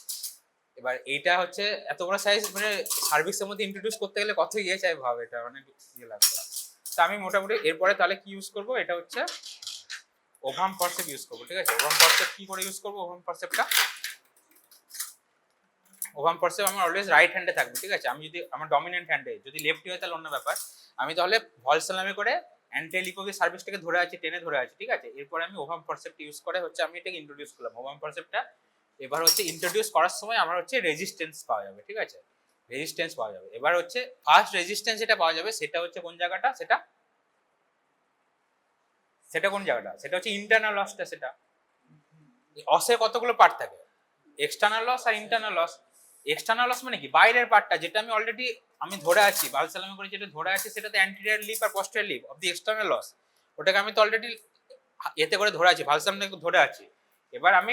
এবার এইটা হচ্ছে এত বড় সাইজ, মানে সার্ভিসের মধ্যে ইন্ট্রোডিউস করতে গেলে কত ইয়ে চাই ভাব, এটা অনেক ইয়ে লাগবে। তো আমি মোটামুটি এরপরে তাহলে কি ইউজ করব, এটা হচ্ছে ওভাম ফরসেপ ইউজ করবো, ঠিক আছে। ওভাম ফরসেপ কি করে ইউজ করবো, ওভাম ফরসেপটা, ওভাম ফরসেপ আমার অলওয়েজ রাইট হ্যান্ডে থাকবে, ঠিক আছে। আমি যদি আমার ডমিনেন্ট হ্যান্ডে, যদি লেফটি হয় তাহলে অন্য ব্যাপার। আমি তাহলে ভলসেলামে করে অ্যান্টিলিপোকে সার্ভিসটাকে ধরে আছি, টেনে ধরে আছি, ঠিক আছে। এরপরে আমি ওভাম ফরসেপটা ইউজ করে হচ্ছে আমি এটাকে ইন্ট্রোডিউস করলাম, ওভাম ফরসেপটা। এবার হচ্ছে ইন্ট্রোডিউস করার সময় আমার হচ্ছে রেজিস্ট্যান্স পাওয়া যাবে, ঠিক আছে, রেজিস্ট্যান্স পাওয়া যাবে। এবার হচ্ছে ফার্স্ট রেজিস্ট্যান্স যেটা পাওয়া যাবে সেটা হচ্ছে কোন জায়গাটা, সেটা কোন জায়গাটা, সেটা হচ্ছে ইন্টারনাল লসটা। সেটা অসে কতগুলো পার্ট থাকে, এক্সটার্নাল লস আর ইন্টারনাল লস। এক্সটার্নাল লস মানে কি, বাইরের পার্টটা, যেটা আমি অলরেডি আমি ধরে আছি, ভালসালামি করে যেটা ধরে আছি, সেটাতে অ্যান্টিরিয়র লিপ আর posterior lip of the external os. ওটাকে আমি তো অলরেডি এতে করে ধরে আছি, ভালসাম ধরে আছি। এবার আমি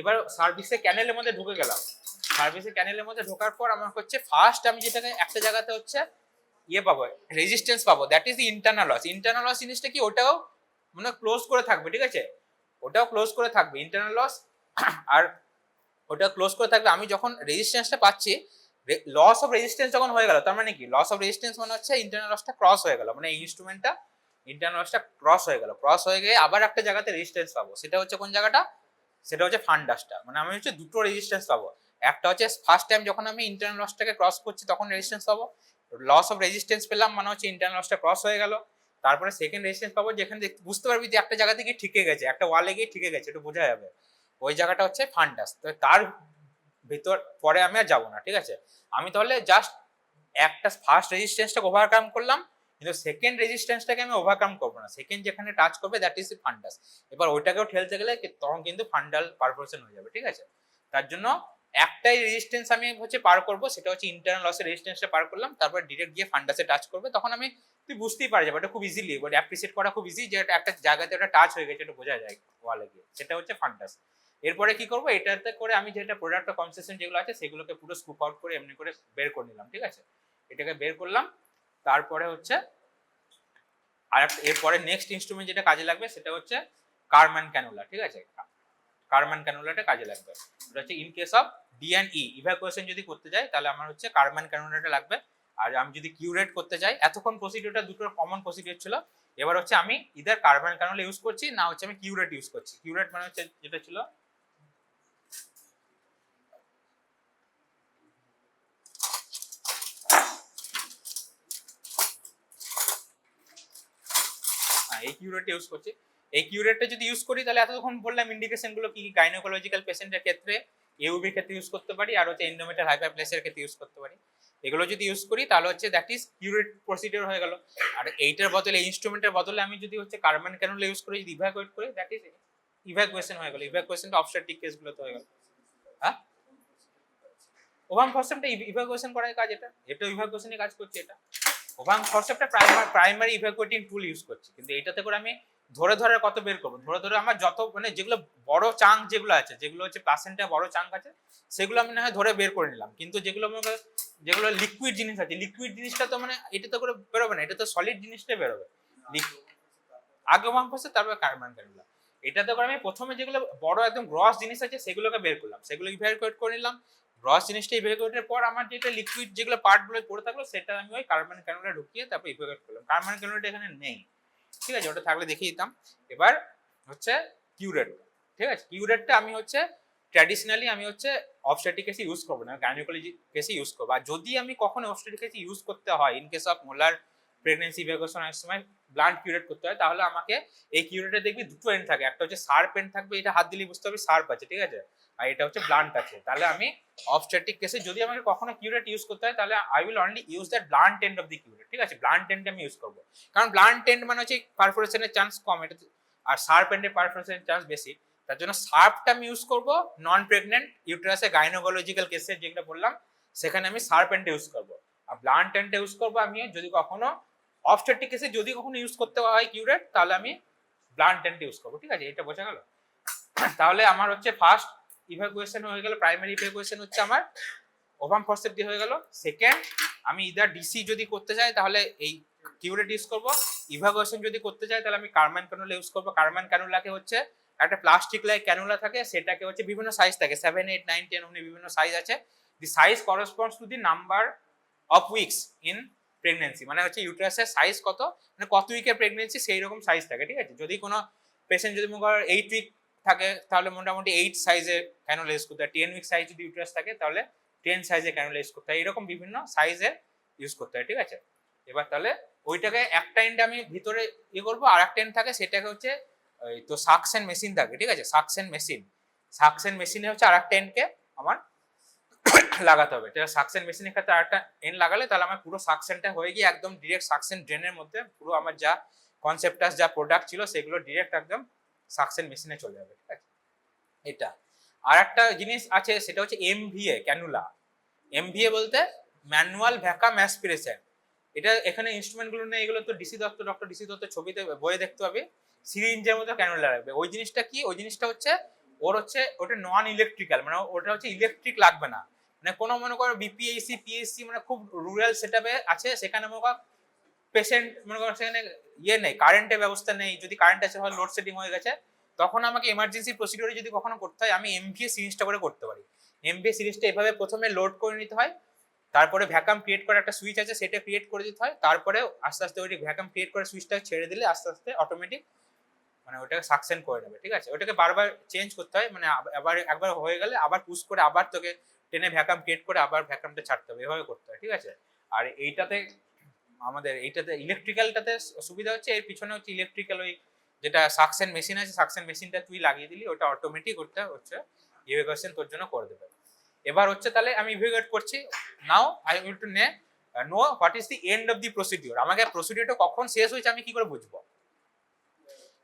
এবার সার্ভিসে ক্যানেলের মধ্যে ঢুকে গেলাম। সার্ভিসে ক্যানেলের মধ্যে ঢোকার পর আমার হচ্ছে ফার্স্ট আমি যেটাকে একটা জায়গাতে হচ্ছে ইয়ে পাবো, রেজিস্ট্যান্স পাবো, that is the internal os. Internal os জিনিসটা কি, ওটাও মানে ক্লোজ করে থাকবে, ঠিক আছে, ওটাও ক্লোজ করে থাকবে ইন্টারনাল লস। আর ওটা ক্লোজ করে থাকবে। আমি যখন রেজিস্ট্যান্সটা পাচ্ছি, লস অফ রেজিস্ট্যান্স যখন হয়ে গেল, তার মানে কি, লস অফ রেজিস্ট্যান্স মানে হচ্ছে ইন্টারনাল লসটা ক্রস হয়ে গেল, মানে এই ইনস্ট্রুমেন্টটা ইন্টারনাল লসটা ক্রস হয়ে গেল। ক্রস হয়ে গিয়ে আবার একটা জায়গাতে রেজিস্ট্যান্স পাবো, সেটা হচ্ছে কোন জায়গাটা, সেটা হচ্ছে ফান্ডাসটা। মানে আমি হচ্ছে দুটো রেজিস্ট্যান্স পাবো। একটা হচ্ছে ফার্স্ট টাইম যখন আমি ইন্টারনাল লসটাকে ক্রস করছি তখন রেজিস্ট্যান্স পাবো, লস অফ রেজিস্ট্যান্স পেলাম মানে হচ্ছে ইন্টারনাল লসটা ক্রস হয়ে গেল। তারপরে সেকেন্ড রেজিস্ট্যান্স পাবো, যেখানে বুঝতে পারবি যে একটা জায়গা থেকে ঠিকে গেছে, একটা ওয়ালে গিয়ে ঠিকে গেছে, একটু বোঝা যাবে, ওই জায়গাটা হচ্ছে ফান্ডাস। তো তার ভিতর পরে আমি আর যাবো না, ঠিক আছে। আমি তাহলে জাস্ট একটা ফার্স্ট রেজিস্ট্যান্সটাকে ওভারকাম করলাম, কিন্তু সেকেন্ড রেজিস্ট্যান্সটাকে আমি ওভারকাম করবো না। সেকেন্ড যেখানে টাচ করবে দ্যাট ইজ ফান্ডাস। এবার ওইটাকেও ঠেলতে গেলে তখন কিন্তু ফান্ডাল পারফরশন হয়ে যাবে, ঠিক আছে। তার জন্য একটাই রেজিস্ট্যান্স আমি হচ্ছে পার করব, সেটা হচ্ছে ইন্টারনাল লসের রেজিস্ট্যান্সটা পার করলাম, তারপর ডিরেক্ট গিয়ে ফান্ডাসে টাচ করবে, তখন আমি তুই বুঝতেই পারা যাবে, এটা খুব ইজিলি ওটা অ্যাপ্রিসিয়েট করা খুব ইজি, যে একটা জায়গাতে ওটা টাচ হয়ে গেছে, এটা বোঝা যায় ওয়ালে গিয়ে, সেটা হচ্ছে ফান্ডাস। এরপরে কি করবো, এটাতে করে আমি যেটা প্রোডাক্ট কনসেশন যেগুলো আছে সেগুলোকে পুরো স্কুপ আউট করে এমনি করে বের করে নিলাম, ঠিক আছে। এটাকে বের করলাম। তারপরে হচ্ছে আর এরপরে নেক্সট ইনস্ট্রুমেন্ট যেটা কাজে লাগবে সেটা হচ্ছে কারম্যান ক্যানুলা, ঠিক আছে। কারম্যান ক্যানুলাটা কাজে লাগবে। এটা হচ্ছে in case of D and E evacuation যদি করতে যাই তাহলে আমার হচ্ছে কারম্যান ক্যানুলাটা লাগবে। আর আমি যদি কিউরেট করতে যাই, এতক্ষণ প্রসিডিউরটা দুটোর কমন প্রসিডিউর ছিল, এবার হচ্ছে আমি ইদার কারম্যান ক্যানুলা ইউজ করছি না হচ্ছে আমি কিউরেট ইউজ করছি। কিউরেট মানে হচ্ছে যেটা ছিল এই কিউরেট ইউজ করছি। এই কিউরেটটা যদি ইউজ করি তাহলে এতক্ষণ বললাম ইন্ডিকেশন গুলো কি, গাইনোকোলজিক্যাল পেশেন্টের ক্ষেত্রে, ইউবির ক্ষেত্রে ইউজ করতে পারি, আর হচ্ছে এন্ডোমেট্রিয়াল হাইপারপ্লেসিয়ার ক্ষেত্রে ইউজ করতে পারি। এগুলো যদি ইউজ করি তাহলে হচ্ছে দ্যাট ইজ কিউরেট প্রসিডিউর হয়ে গেল। আর এইটার বদলে, এই ইনস্ট্রুমেন্টের বদলে আমি যদি হচ্ছে কারম্যান ক্যানুলা ইউজ করি, যদি ইভ্যাকুয়েট করি, দ্যাট ইজ ইভ্যাকুয়েশন হয়ে গেল। ইভ্যাকুয়েশনটা অবস্ট্রাকটিভ কেসগুলোতে হয়ে গেল। হ্যাঁ, ওভাম ফরসেপ্টটা ইভ্যাকুয়েশন করার কাজ, এটা ইভ্যাকুয়েশনই কাজ করছে। এটা ওভাম ফরসেপ্টটা প্রাইমারি ইভ্যাকুয়েটিং টুল ইউজ করছি, কিন্তু এটাতে করে আমি ধরে ধরে কত বের করবো, ধরে ধরে আমার যত মানে যেগুলো বড় চাঙ্ক যেগুলো আছে, যেগুলো হচ্ছে প্লাসেন্টা বড় চাঙ্ক আছে, সেগুলো আমি না হয় ধরে বের করে নিলাম। কিন্তু যেগুলো লিকুইড জিনিস আছে, লিকুইড জিনিসটা তো মানে এটা তো করে বেরোবে না, এটা তো সলিড জিনিসটাই বেরোবে। আগে ওভাম ফরসেপ্ট তারপর কারম্যান ক্যানুলা। এটাতে করে আমি প্রথমে যেগুলো বড় একদম গ্রস জিনিস আছে সেগুলোকে বের করলাম, সেগুলো ইভ্যাকুয়েট করে নিলাম। গ্রস জিনিসটা ইভ্যাকুয়েটের পর আমার যেটা লিকুইড যেগুলো পার্টগুলো পড়ে থাকলো সেটা আমি ওই কার্বন ক্যানুলা ঢুকিয়ে তারপর ইভ্যাকুয়েট করলাম। কার্বন ক্যানুলাটা এখানে নেই, ঠিক আছে, ওটা থাকলে দেখিয়ে দিতাম। এবার হচ্ছে কিউরেট, ঠিক আছে। কিউরেটটা আমি হচ্ছে ট্র্যাডিশনালি আমি হচ্ছে অবস্ট্যাটিক কেসে ইউজ করবো না, গাইনোকোলজি কেসে ইউজ করবো। আর যদি আমি কখনো অবস্ট্যাটিক কেসে ইউজ করতে হয়, in case of molar pregnancy ইভ্যাকুয়েশনের সময় ব্লান্ট কিউরেট করতে হয়, তাহলে আমাকে এই কিউরেটে দেখবি দুটো এন্ড থাকে, একটা হচ্ছে শার্প এন্ড থাকবে, এটা হাত দিলেই বুঝতে হবে শার্প আছে, ঠিক আছে, আর এটা হচ্ছে ব্লান্ট আছে। তাহলে আমি অবস্ট্যাটিক কেসে যদি আমাকে কখনো কিউরেট ইউজ করতে হয় তাহলে I will only use that blunt and of the curate, ঠিক আছে। ব্লান্ট এন্ড আমি ইউজ করবো, কারণ ব্লান্ট এন্ড মানে হচ্ছে পারফোরেশনের চান্স কম, এটা, আর শার্প এন্ডের পারফোরেশনের চান্স বেশি। তার জন্য শার্পটা আমি ইউজ করবো নন প্রেগনেন্ট ইউটেরাসে গাইনোকোলজিক্যাল কেসে যেগুলো বললাম, সেখানে আমি শার্প এন্ড ইউজ করবো। আর ব্লান্ট এন্ড ইউজ করবো আমি যদি কখনো অবস্ট্যাটিক কেসে যদি কখনো ইউজ করতে হয় কিউরেট, তাহলে আমি ব্লান্ট এন্ড ইউজ করবো, ঠিক আছে। এটা বোঝা গেল। তাহলে আমার হচ্ছে ফার্স্ট ইভ্যাকুয়েশন হয়ে গেল, প্রাইমারি ইভ্যাকুয়েশন হচ্ছে আমার ওভাম ফরসেপ্ট দিয়ে হয়ে গেল। সেকেন্ড, আমি ইদার ডিসি যদি করতে চাই তাহলে এই কিউরেট ইউজ করবো। ইভ্যাকুয়েশন যদি করতে চাই তাহলে আমি কারম্যান ক্যানুলা ইউজ করবো। কারম্যান ক্যানুলাকে হচ্ছে একটা প্লাস্টিক লাইক ক্যানুলা থাকে, সেটাকে হচ্ছে বিভিন্ন সাইজ থাকে, 7, 8, 9, 10 অমনি বিভিন্ন সাইজ আছে। The size corresponds to the number of weeks in pregnancy, মানে হচ্ছে ইউটেরাসের সাইজ কত, মানে কত উইকের প্রেগনেন্সি সেই রকম সাইজ থাকে, ঠিক আছে। যদি কোনো পেশেন্ট যদি মনে করো 8 উইক থাকে তাহলে মোটামুটি 8 সাইজের ক্যানুলা ইউজ করতে হয়। 10 উইক সাইজ যদি ইউটেরাস থাকে তাহলে 10 সাইজের ক্যানুলা ইউজ করতে হয়। এরকম বিভিন্ন সাইজের ইউজ করতে হয়, ঠিক আছে। এবার তাহলে ওইটাকে একটা এন্ড আমি ভিতরে ইয়ে করবো, আর একটা এন্ড থাকে সেটাকে হচ্ছে ওই তো সাকশন মেশিন থাকে, ঠিক আছে, সাকশন মেশিনে হচ্ছে আর একটা এন্ডকে আমার লাগাতে হবে। এটা সাকশন মেশিনের ক্ষেত্রে আরেকটা এন্ড লাগালে তাহলে আমার পুরো সাকশনটা হয়ে গিয়ে একদম ডিরেক্ট সাকশন ড্রেনের মধ্যে পুরো আমার যা কনসেপ্টাস যা প্রোডাক্ট ছিল সেগুলো ডিরেক্ট একদম সাকশন মেশিনে চলে যাবে, ঠিক আছে। এটা আর একটা জিনিস আছে সেটা হচ্ছে এমভিএ ক্যানুলা। এমভিএ বলতে ম্যানুয়াল ভ্যাকাম অ্যাসপিরেশন। এটা এখানে ইনস্ট্রুমেন্ট গুলো নেই, এগুলো তো ডক্টর ডিসি দত্ত ছবিতে বইয়ে দেখতে পাবি। সিরিঞ্জের মধ্যে ক্যানুলা রাখবে, ওই জিনিসটা কি, ওই জিনিসটা হচ্ছে ওটা নন ইলেকট্রিক্যাল, মানে ওটা হচ্ছে ইলেকট্রিক লাগবে না। মানে কোনো মনে করো বিপিএসসি পিএসসি মানে খুব রুরাল সেটআপে আছে, সেখানে মনে করো পেশেন্ট মনে করো সেখানে নেই, কারেন্টের ব্যবস্থা নেই, যদি কারেন্ট আছে হয় লোড সেটিং হয়ে গেছে, তখন আমাকে এমার্জেন্সি প্রসিডিওরে যদি কখনো করতে হয় আমি এমভিএ সিরিজটা করে করতে পারি। এমভিএ সিরিজটা এভাবে প্রথমে লোড করে নিতে হয়, তারপরে ভ্যাকাম ক্রিয়েট করার একটা সুইচ আছে সেটা ক্রিয়েট করে দিতে হয়, তারপরে আস্তে আস্তে ওই ভ্যাকাম ক্রিয়েট করার সুইচটা ছেড়ে দিলে আস্তে আস্তে অটোমেটিক মানে ওটাকে সাকশন করে নেবে, ঠিক আছে। ওটাকে বারবার চেঞ্জ করতে হয়, মানে আবার একবার হয়ে গেলে আবার পুশ করে আবার তোকে টেনে ভ্যাকাম ক্রিয়েট করে আবার ভ্যাকামটা ছাড়তে হবে, এভাবে করতে হয়, ঠিক আছে। আর এইটাতে ইলেকট্রিক্যালটাতে সুবিধা হচ্ছে, এর পিছনে হচ্ছে ইলেকট্রিক্যাল ওই যেটা সাকশন মেশিন আছে, সাকশন মেশিনটা তুই লাগিয়ে দিলি, ওটা অটোমেটিক ওটা হচ্ছে ইভ্যাকুয়েশন তোর জন্য করে দেবে। এবার হচ্ছে তাহলে আমি ইভ্যাকুয়েট করছি, now I will to know what is the end of the procedure. আমাকে প্রসিডিওরটা কখন শেষ হয়েছে আমি কি করে বুঝবো?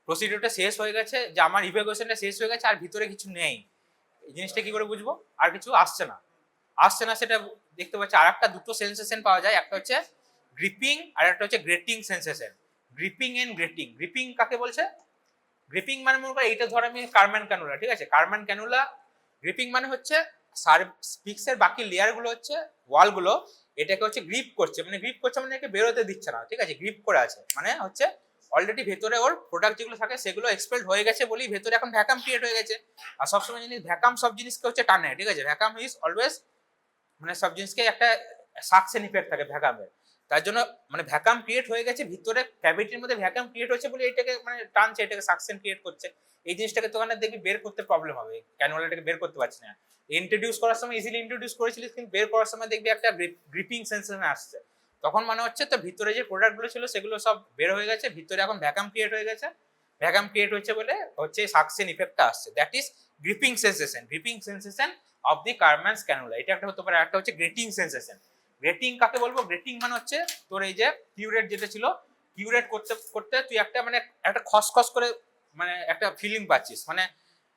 প্রসিডিওরটা শেষ হয়ে গেছে, যে আমার ইভ্যাকুয়েশনটা শেষ হয়ে গেছে আর ভিতরে কিছু নেই, এই জিনিসটা কি করে বুঝবো? আর কিছু আসছে না সেটা দেখতে পাচ্ছি। আর একটা দুটো সেন্সেশন পাওয়া যায়, একটা হচ্ছে গ্রিপিং আর একটা হচ্ছে grating sensation. Gripping and grating, gripping কাকে বলছে? গ্রিপিং মানে মনে করো এইটা ধর আমি কার্মান ক্যানুলা, ঠিক আছে, কার্মান ক্যানুলা। গ্রিপিং মানে হচ্ছে স্পিক্সের বাকি লেয়ার গুলো হচ্ছে ওয়াল গুলো এটাকে হচ্ছে গ্রিপ করছে, মানে গ্রিপ করছে মানে একে বেরোতে দিচ্ছে না, ঠিক আছে, গ্রিপ করে আছে মানে হচ্ছে অলরেডি ভেতরে ওর প্রোডাক্ট যেগুলো থাকে সেগুলো এক্সপেলড হয়ে গেছে বলেই ভেতরে এখন ভ্যাকাম ক্রিয়েট হয়ে গেছে। আর সবসময় জিনিস ভ্যাকাম সব জিনিসকে হচ্ছে টানে, ঠিক আছে, ভ্যাকাম ইজ অলওয়েজ মানে সব জিনিসকে একটা সাকশন ইফেক্ট থাকে ভ্যাকামের, তার জন্য মানে ভ্যাকাম ক্রিয়েট হয়ে গেছে ভিতরে ক্যাভিটির মধ্যে ভ্যাকাম ক্রিয়েট হচ্ছে বলে এটাকে মানে টানছে, এটাকে সাকশন ক্রিয়েট করছে। এই জিনিসটাকে তো ওখানে দেখবি বের করতে প্রবলেম হবে, ক্যানুলাটাকে বের করতে পারছি না। ইন্ট্রোডিউস করার সময় ইজিলি ইন্ট্রোডিউস করেছিলিস, কিন্তু বের করার সময় দেখবি একটা গ্রিপিং সেন্সেশন আসছে, তখন মানে হচ্ছে তো ভিতরে যে প্রোডাক্টগুলো ছিল সেগুলো সব বের হয়ে গেছে, ভিতরে এখন ভ্যাকাম ক্রিয়েট হয়ে গেছে, ভ্যাকাম ক্রিয়েট হচ্ছে বলে হচ্ছে সাকশন ইফেক্টটা আসছে, that is gripping sensation. Gripping sensation of the Karman's cannula, এটা একটা হতে পারে। একটা হচ্ছে গ্রেটিং সেন্সেশন। গ্রেটিং কাকে বলবো? গ্রেটিং মানে হচ্ছে তোর এই যে কিউরেট যেটা ছিল, কিউরেট করতে করতে তুই একটা মানে একটা খসখস করে মানে একটা ফিলিং পাচ্ছিস, মানে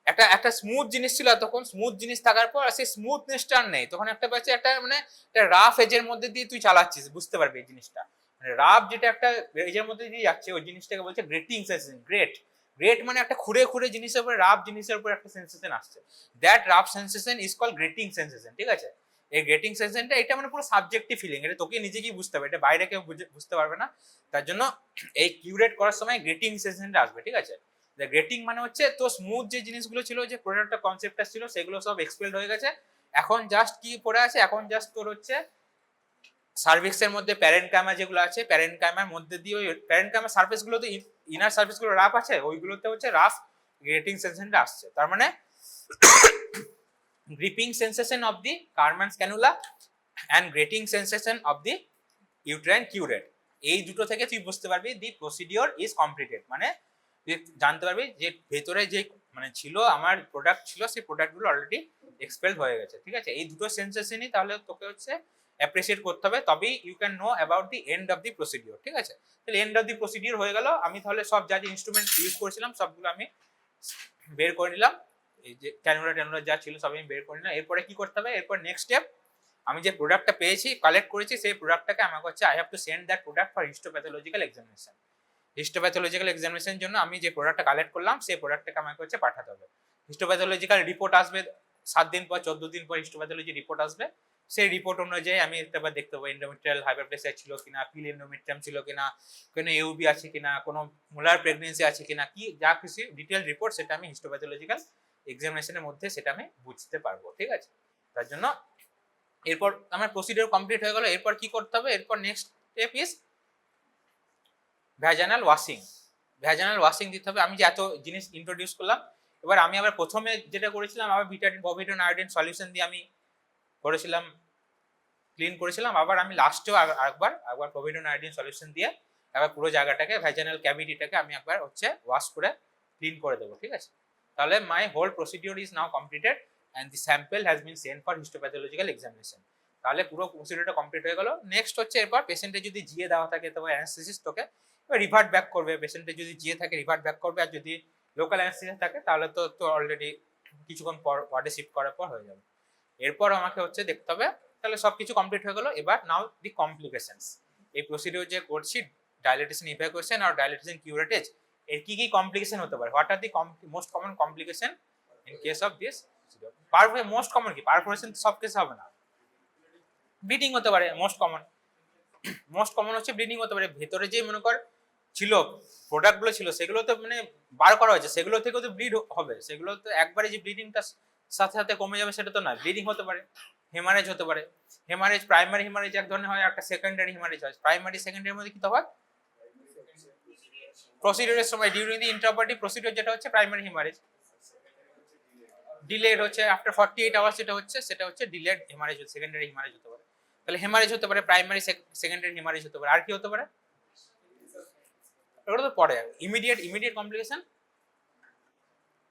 একটা স্মুথ জিনিস ছিল, তখন স্মুথ জিনিস থাকার পর সেই স্মুথনেসটা আর নেই, তখন একটা পাচ্ছি একটা মানে একটা রাফ এজের মধ্যে দিয়ে তুই চালাচ্ছিস, বুঝতে পারবি এই জিনিসটা, মানে রাফ যেটা একটা এজের মধ্যে দিয়ে যাচ্ছে ওই জিনিসটাকে বলছে গ্রেটিং সেন্সেশন। গ্রেট মানে একটা খুঁড়ে খুঁড়ে জিনিসের উপরে, রাফ জিনিসের উপর একটা সেন্সেশন আসছে, that rough sensation is called grating sensation, ঠিক আছে। এই গ্রেটিং সেন্সেশনটা এটা মানে পুরো সাবজেক্টিভ ফিলিং, এটা তোকে নিজেকেই বুঝতে হবে, এটা বাইরে কেউ বুঝতে পারবে না, তার জন্য এই কিউরেট করার সময় গ্রেটিং সেন্সেশনটা আসবে, ঠিক আছে। গ্রেটিং মানে হচ্ছে তো স্মুথ যে জিনিসগুলো ছিল, যে প্রোডাক্টটা কনসেপ্টটা ছিল সেগুলো সব এক্সপেলড হয়ে গেছে, এখন জাস্ট কি পড়ে আছে, এখন জাস্ট তোর হচ্ছে সার্ভিক্সের মধ্যে প্যারেনকাইমা যেগুলো আছে, প্যারেনকাইমার মধ্যে দিয়ে ওই প্যারেনকাইমার সারফেস গুলো তো ইনার সারফেস গুলো রাফ আছে, ওইগুলোতে হচ্ছে রাফ গ্রেটিং সেন্সেশনটা আসছে। তার মানে gripping sensation of the Karman's cannula and grating sensation of the uterine curette, এই দুটো থেকে তুই বুঝতে পারবি দি প্রসিডিওর ইজ কমপ্লিটেড, মানে তুই জানতে পারবি যে ভেতরে যে মানে ছিল আমার প্রোডাক্ট ছিল সেই প্রোডাক্টগুলো অলরেডি এক্সপেলড হয়ে গেছে, ঠিক আছে। এই দুটো সেন্সেশনই তাহলে তোকে হচ্ছে অ্যাপ্রিসিয়েট করতে হবে, তবেই you can know about the end of the procedure, ঠিক আছে। তাহলে এন্ড অফ দি প্রসিডিওর হয়ে গেল, আমি তাহলে সব যা যে ইনস্ট্রুমেন্ট ইউজ করেছিলাম সবগুলো আমি বের করে নিলাম, এই যে ক্যানুলা যা ছিল সব আমি বের করে নিলাম। এরপরে কি করতে হবে? এরপর নেক্সট স্টেপ, আমি যে প্রোডাক্টটা পেয়েছি কালেক্ট করেছি সেই প্রোডাক্টটাকে আমাকে হচ্ছে I have to send that product for histopathological examination. Histopathological এক্সামিনেশনের জন্য আমি যে প্রোডাক্টটা কালেক্ট করলাম সেই প্রোডাক্টটাকে আমাকে হচ্ছে পাঠাতে হবে। হিস্টোপ্যাথোলজিক্যাল রিপোর্ট আসবে 7 দিন পর, 14 দিন পর হিস্টোপ্যাথোলজি রিপোর্ট আসবে, সেই রিপোর্ট অনুযায়ী আমি একবার দেখতে পাবো এন্ডোমেট্রিয়াল হাইপারপ্লেসিয়া ছিল কিনা, পিল এন্ডোমেট্রিয়াম ছিল কিনা, কোনো ইউবি আছে কিনা, কোনো মোলার প্রেগন্যান্সি আছে কিনা, কি যা কিছু ডিটেইল রিপোর্ট সেটা আমি হিস্টোপ্যাথোলজিক্যাল এক্সামিনেশনের মধ্যে সেটা আমি বুঝতে পারবো, ঠিক আছে। তার জন্য এরপর আমার প্রসিডিওর কমপ্লিট হয়ে গেল, এরপর কি করতে হবে? এরপর next step is vaginal washing. Vaginal washing দিতে হবে। আমি যে এত জিনিস ইন্ট্রোডিউস করলাম, এবার আমি আবার প্রথমে যেটা করেছিলাম আবার বিটাডিন পভিডন আয়োডিন সলিউশন দিয়ে আমি করেছিলাম, ক্লিন করেছিলাম, আবার আমি লাস্টেও একবার পভিডন আয়োডিন সলিউশন দিয়ে একবার পুরো জায়গাটাকে ভ্যাজানাল ক্যাভিটিটাকে আমি একবার হচ্ছে ওয়াশ করে ক্লিন করে দেবো, ঠিক আছে। তাহলে my whole procedure is now completed and the sample has been sent for histopathological examination. তাহলে পুরো প্রসিডিওরটা কমপ্লিট হয়ে গেল। নেক্সট হচ্ছে এরপর পেশেন্টের যদি জিএ দেওয়া থাকে তবে অ্যানাস্থেসিস তোকে রিভার্ট ব্যাক করবে, পেশেন্টের যদি জিএ থাকে রিভার্ট ব্যাক করবে, আর যদি লোকাল অ্যানাস্থেসিস থাকে তাহলে তো অলরেডি কিছুক্ষণ পর ওয়ার্ডে শিফট করার পর হয়ে যাবে। এরপর আমাকে হচ্ছে দেখতে হবে, তাহলে সবকিছু কমপ্লিট হয়ে গেল। এবার নাও দি কমপ্লিকেশনস, এই প্রসিডিওর যে করছি ডাইলেটেশন ইভ্যাকুয়েশন আর ডাইলেটেশন কিউরেটেজ, এর কি কি কমপ্লিকেশন হতে পারে, what are the most common complication in case of this procedure. Most common কি, পারফোরেশন সব কেসে হবে না, ব্লিডিং হতে পারে মোস্ট কমন হচ্ছে ব্লিডিং হতে পারে। ভেতরে যে মনে কর ছিল প্রোডাক্টগুলো ছিল সেগুলো তো মানে বার করা হয়েছে, সেগুলো থেকেও তো ব্লিড হবে, সেগুলো তো একবারে যে ব্লিডিংটা সাথে সাথে কমে যাবে সেটা তো নয়, ব্লিডিং হতে পারে, হেমারেজ হতে পারে। হেমারেজ প্রাইমারি হেমারেজ এক ধরনের হয়, একটা সেকেন্ডারি হেমারেজ হয়। প্রাইমারি সেকেন্ডারির মধ্যে কি তফাৎ? প্রসিডিওরের সময় ডিউরিং দি ইন্ট্রাঅপারেটিভ প্রসিডিওর যেটা হচ্ছে প্রাইমারি হেমারেজ, ডিলেড হচ্ছে আফটার 48 আওয়ার্স যেটা হচ্ছে সেটা হচ্ছে ডিলেড হেমারেজ, সেকেন্ডারি হেমারেজ হতে পারে। তাহলে হেমারেজ হতে পারে, প্রাইমারি সেকেন্ডারি হেমারেজ হতে পারে। আর কি হতে পারে? ওটা তো পরে ইমিডিয়েট কমপ্লিকেশন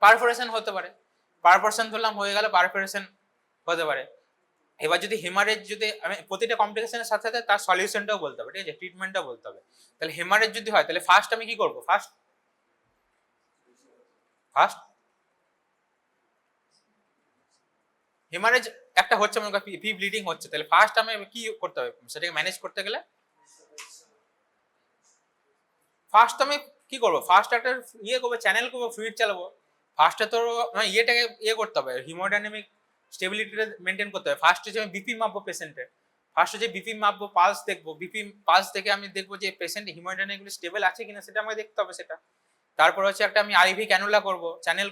পারফোরেশন হতে পারে। পারফোরেশন ধরলাম হয়ে গেল, পারফোরেশন হতে পারে। এবার যদি হেমারেজ, যদি আমি প্রতিটা কমপ্লিকেশনের সাথে সাথে তার সলিউশনটাও বলতে হবে, ঠিক আছে, ট্রিটমেন্টটাও বলতে হবে। তাহলে হেমারেজ যদি হয় তাহলে ফার্স্ট আমি কি করবো? ফার্স্ট হেমারেজ একটা হচ্ছে মনে করি পি ব্লিডিং হচ্ছে, তাহলে ফার্স্ট আমি কি করতে হবে সেটাকে ম্যানেজ করতে গেলে? ফার্স্ট আমি কি করবো? ফার্স্ট একটা করবো, চ্যানেল করবো, ফ্লুইড চালাবো। ফার্স্টে তো ইয়েটাকে করতে হবে, হিমোডাইনামিক স্টেবিলিটিটা মেনটেন করতে হবে। ফার্স্ট হচ্ছে আমি বিপি মাপবো পেশেন্টের, ফার্স্ট হচ্ছে বিপি মাপবো, পালস দেখবো, বিপি পালস দেখে আমি দেখবো যে পেশেন্ট হিমোডাইনামিকলি স্টেবল আছে কিনা, সেটা আমাকে দেখতে হবে সেটা। তারপর হচ্ছে একটা আমি আইভি ক্যানুলা করবো, চ্যানেল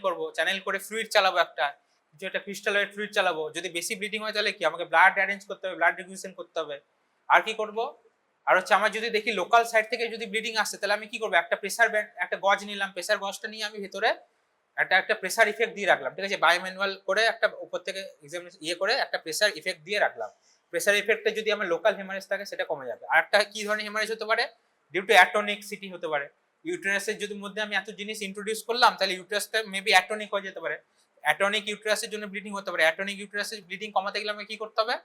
করে ফ্লুইড চালাবো, একটা কিছু একটা ক্রিস্টালয়েড ফ্লুইড চালাবো। যদি বেশি ব্লিডিং হয় তাহলে কি আমাকে ব্লাড অ্যারেঞ্জ করতে হবে, ব্লাড রিফিউশন করতে হবে। আর কি করবো? আর হচ্ছে আমার যদি দেখি লোকাল সাইড থেকে যদি ব্লিডিং আসছে তাহলে আমি কি করবো? একটা প্রেসার ব্যান্ড, একটা গজ নিলাম, প্রেসার গজটা নিয়ে আমি ভেতরে একটা প্রেসার ইফেক্ট দিয়ে রাখলাম, ঠিক আছে, বায়োম্যানুয়াল করে একটা উপর থেকে করে একটা প্রেসার ইফেক্ট দিয়ে রাখলাম। প্রেসার ইফেক্টে যদি আমার লোকাল হেমারেজ থাকে সেটা কমে যাবে। আর একটা কি ধরনের হেমারেজ হতে পারে? ডিউ টু অ্যাটনিকসিটি হতে পারে। ইউটেরাসের যদি মধ্যে আমি এত জিনিস ইন্ট্রোডিউস করলাম তাহলে ইউটেরাসটা মেবি অ্যাটনিক হয়ে যেতে পারে। অ্যাটনিক ইউটেরাসের জন্য ব্লিডিং হতে পারে। অ্যাটনিক ইউটেরাসের ব্লিডিং কমাতে গেলে আমাকে কি করতে হবে?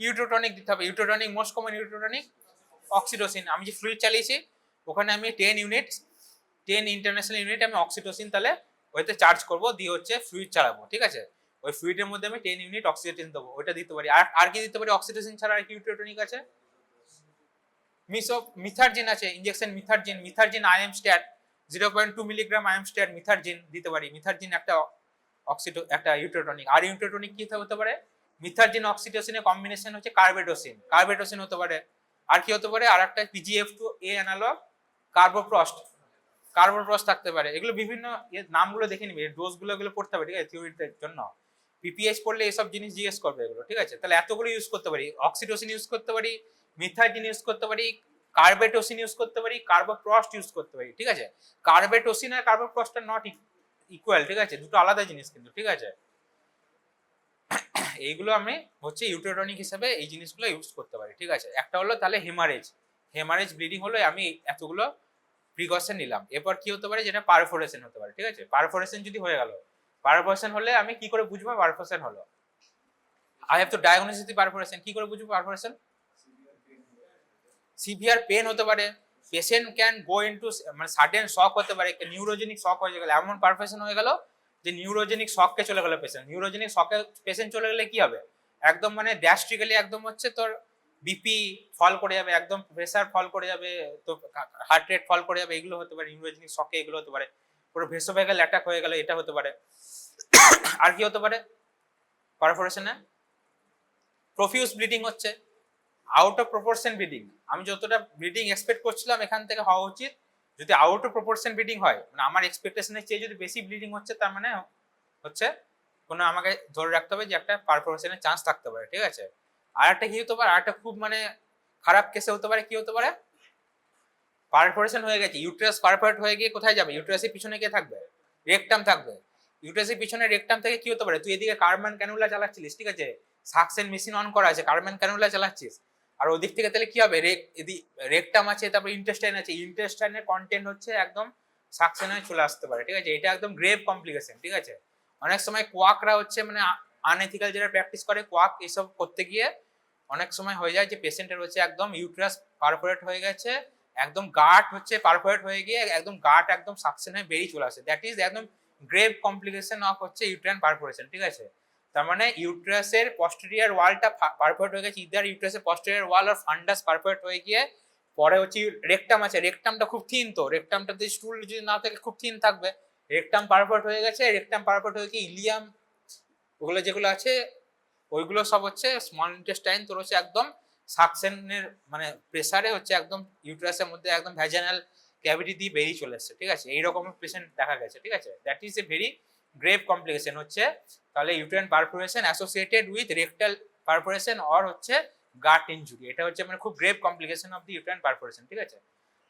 ইউটেরোটনিক দিতে হবে। ইউটেরোটনিক মোস্ট কমন ইউটেরোটনিক অক্সিটোসিন। আমি যে ফ্লুইড চালিয়েছি ওখানে আমি 10 ইন্টারন্যাশনাল ইউনিট আমি অক্সিটোসিন তাহলে ওইতে চার্জ করবো, দিয়ে হচ্ছে ফ্লুইড চালাবো, ঠিক আছে। ওই ফ্লুইডের মধ্যে আমি 10 ইউনিট অক্সিটোসিন দেবো, ওইটা দিতে পারি। আর কি দিতে পারি? অক্সিটোসিন ছাড়া আর কি ইউটেরোটনিক আছে? মিথারজিন আছে, injection Methergine IM stat 0.2 milligram IM stat Methergine দিতে পারি। মিথারজিন একটা ইউটেরোটনিক। আর ইউটেরোটনিক কি হতে পারে? মিথারজিন অক্সিটোসিনের কম্বিনেশন হচ্ছে কার্বেডোসিন হতে পারে। আর কি হতে পারে? আর একটা PGF2A অ্যানালগ কার্বোপ্রস্ট থাকতে পারে। এগুলো বিভিন্ন নামগুলো দেখে নিবি, ডোজগুলো এগুলো পড়তে হবে, ঠিক আছে, থিওরির জন্য। পিপিএইচ পড়লে এসব জিনিস জিজ্ঞেস করবে এগুলো, ঠিক আছে। তাহলে এতগুলো ইউজ করতে পারি, অক্সিটোসিন ইউজ করতে পারি, মিথারজিন ইউজ করতে পারি, কার্বেটোসিন ইউজ করতে পারি, কার্বোপ্রস্ট ইউজ করতে পারি, ঠিক আছে। কার্বেটোসিন আর কার্বোপ্রস্ট আর নট ইকুয়াল, ঠিক আছে, দুটো আলাদা জিনিস কিন্তু, ঠিক আছে। এইগুলো আমি হচ্ছে ইউটেরোটনিক হিসেবে এই জিনিসগুলো ইউজ করতে পারি, ঠিক আছে। একটা হলো তাহলে হেমারেজ ব্লিডিং হলো, আমি এতগুলো প্রিকশন নিলাম। এরপর কি হতে পারে? যেটা পারফোরেশন হতে পারে, ঠিক আছে। পারফোরেশন যদি হয়ে গেল, পারফোরেশন হলে আমি কি করে বুঝবো পারফোরেশন হলো? I have two diagnosis the perforation. কি করে বুঝবো পারফোরেশন? সিভিয়ার পেন হতে পারে, পেশেন্ট ক্যান গো ইনটু মানে সাডেন শক হতে পারে, নিউরোজেনিক শক হয়ে গেল, এমন পারফোরেশন হয়ে গেল যে নিউরোজেনিক শককে চলে গেল পেশেন্ট। নিউরোজেনিক শকে পেশেন্ট চলে গেলে কি হবে? একদম মানে ড্রাস্টিক্যালি একদম হচ্ছে তোর বিপি ফল করে যাবে, একদম প্রেসার ফল করে যাবে, তো হার্ট রেট ফল করে যাবে, এগুলো হতে পারে নিউরোজেনিক শকে, এগুলো হতে পারে। পুরো ভেসোভেগাল অ্যাটাক হয়ে গেল, এটা হতে পারে। আর কি হতে পারে পারফোরেশনে? প্রফিউজ ব্লিডিং হচ্ছে, আউট অফ প্রপোর্শন ব্লিডিং। আমি যতটা ব্লিডিং এক্সপেক্ট করছিলাম এখান থেকে হওয়া উচিত, যদি আউট অফ প্রপোর্শন ব্লিডিং হয়, মানে আমার এক্সপেকটেশনের চেয়ে যদি বেশি ব্লিডিং হচ্ছে, তার মানে হচ্ছে কোনো আমাকে ধরে রাখতে হবে যে একটা পারফোরেশনের চান্স থাকতে পারে, ঠিক আছে। আর একটা কি হতে পারে? আর একটা খুব মানে খারাপ কেসে হতে পারে, কি হতে পারে? পারফোরেশন হয়ে গেছে, ইউটেরাস পারফোরেট হয়ে গিয়ে কোথায় যাবে? ইউটেরাসের পিছনে কে থাকবে? রেকটাম থাকবে। ইউটেরাসের পিছনে রেকটাম থেকে কি হতে পারে? তুই এদিকে কার্বন ক্যানুলা চালাচ্ছিলিস, ঠিক আছে, সাকশন মেশিন অন করা আছে, কার্বন ক্যানুলা চালাচ্ছিস, আর ওদিক থেকে তাহলে কি হবে? রেকটাম আছে, তারপর ইন্টেস্টাইন আছে, ইন্টেস্টাইনের কন্টেন্ট হচ্ছে একদম সাকশনে চলে আসতে পারে, ঠিক আছে। এটা একদম গ্রেভ কমপ্লিকেশন, ঠিক আছে। অনেক সময় কোয়াকরা হচ্ছে মানে আনএথিক্যাল যেটা প্র্যাকটিস করে, কোয়াক এসব করতে গিয়ে অনেক সময় হয়ে যায় যে পেশেন্টের হচ্ছে একদম ইউটেরাস পারফোরেট হয়ে গেছে, একদম গাট হচ্ছে পারফোরেট হয়ে গিয়ে একদম গাট একদম সাকশন হয়ে বেরিয়ে চলে আসে। দ্যাট ইজ একদম গ্রেভ কমপ্লিকেশন অফ হচ্ছে ইউটেরাইন পারফোরেশন, ঠিক আছে। তার মানে ইউট্রাসের পস্টেরিয়র ওয়ালটা পারফেক্ট হয়ে গেছে, ইদার ইউট্রাসের পস্টেরিয়র ওয়াল আর ফান্ডাস পারফেক্ট হয়ে গিয়ে পরে হচ্ছে রেকটাম আছে, রেকটামটা খুব থিন, তো রেকটামটাতে স্টুল যদি না থাকে খুব থিন থাকবে, রেকটাম পারফেক্ট হয়ে গেছে, রেকটাম পারফেক্ট হয়ে গিয়ে ইলিয়াম ওগুলো যেগুলো আছে ওইগুলো সব হচ্ছে স্মল ইন্টেস্টাইন তোর হচ্ছে একদম সাকশনের মানে প্রেসারে হচ্ছে একদম ইউট্রাসের মধ্যে একদম ভ্যাজানাল ক্যাভিটি দিয়ে বেরিয়ে চলে এসছে, ঠিক আছে, এইরকম পেশেন্ট দেখা গেছে, ঠিক আছে। That is a very grave complication হচ্ছে তাহলে uterine perforation associated with rectal perforation or হচ্ছে গাট ইনজুরি, এটা হচ্ছে মানে খুব grave complication of the uterine perforation, ঠিক আছে।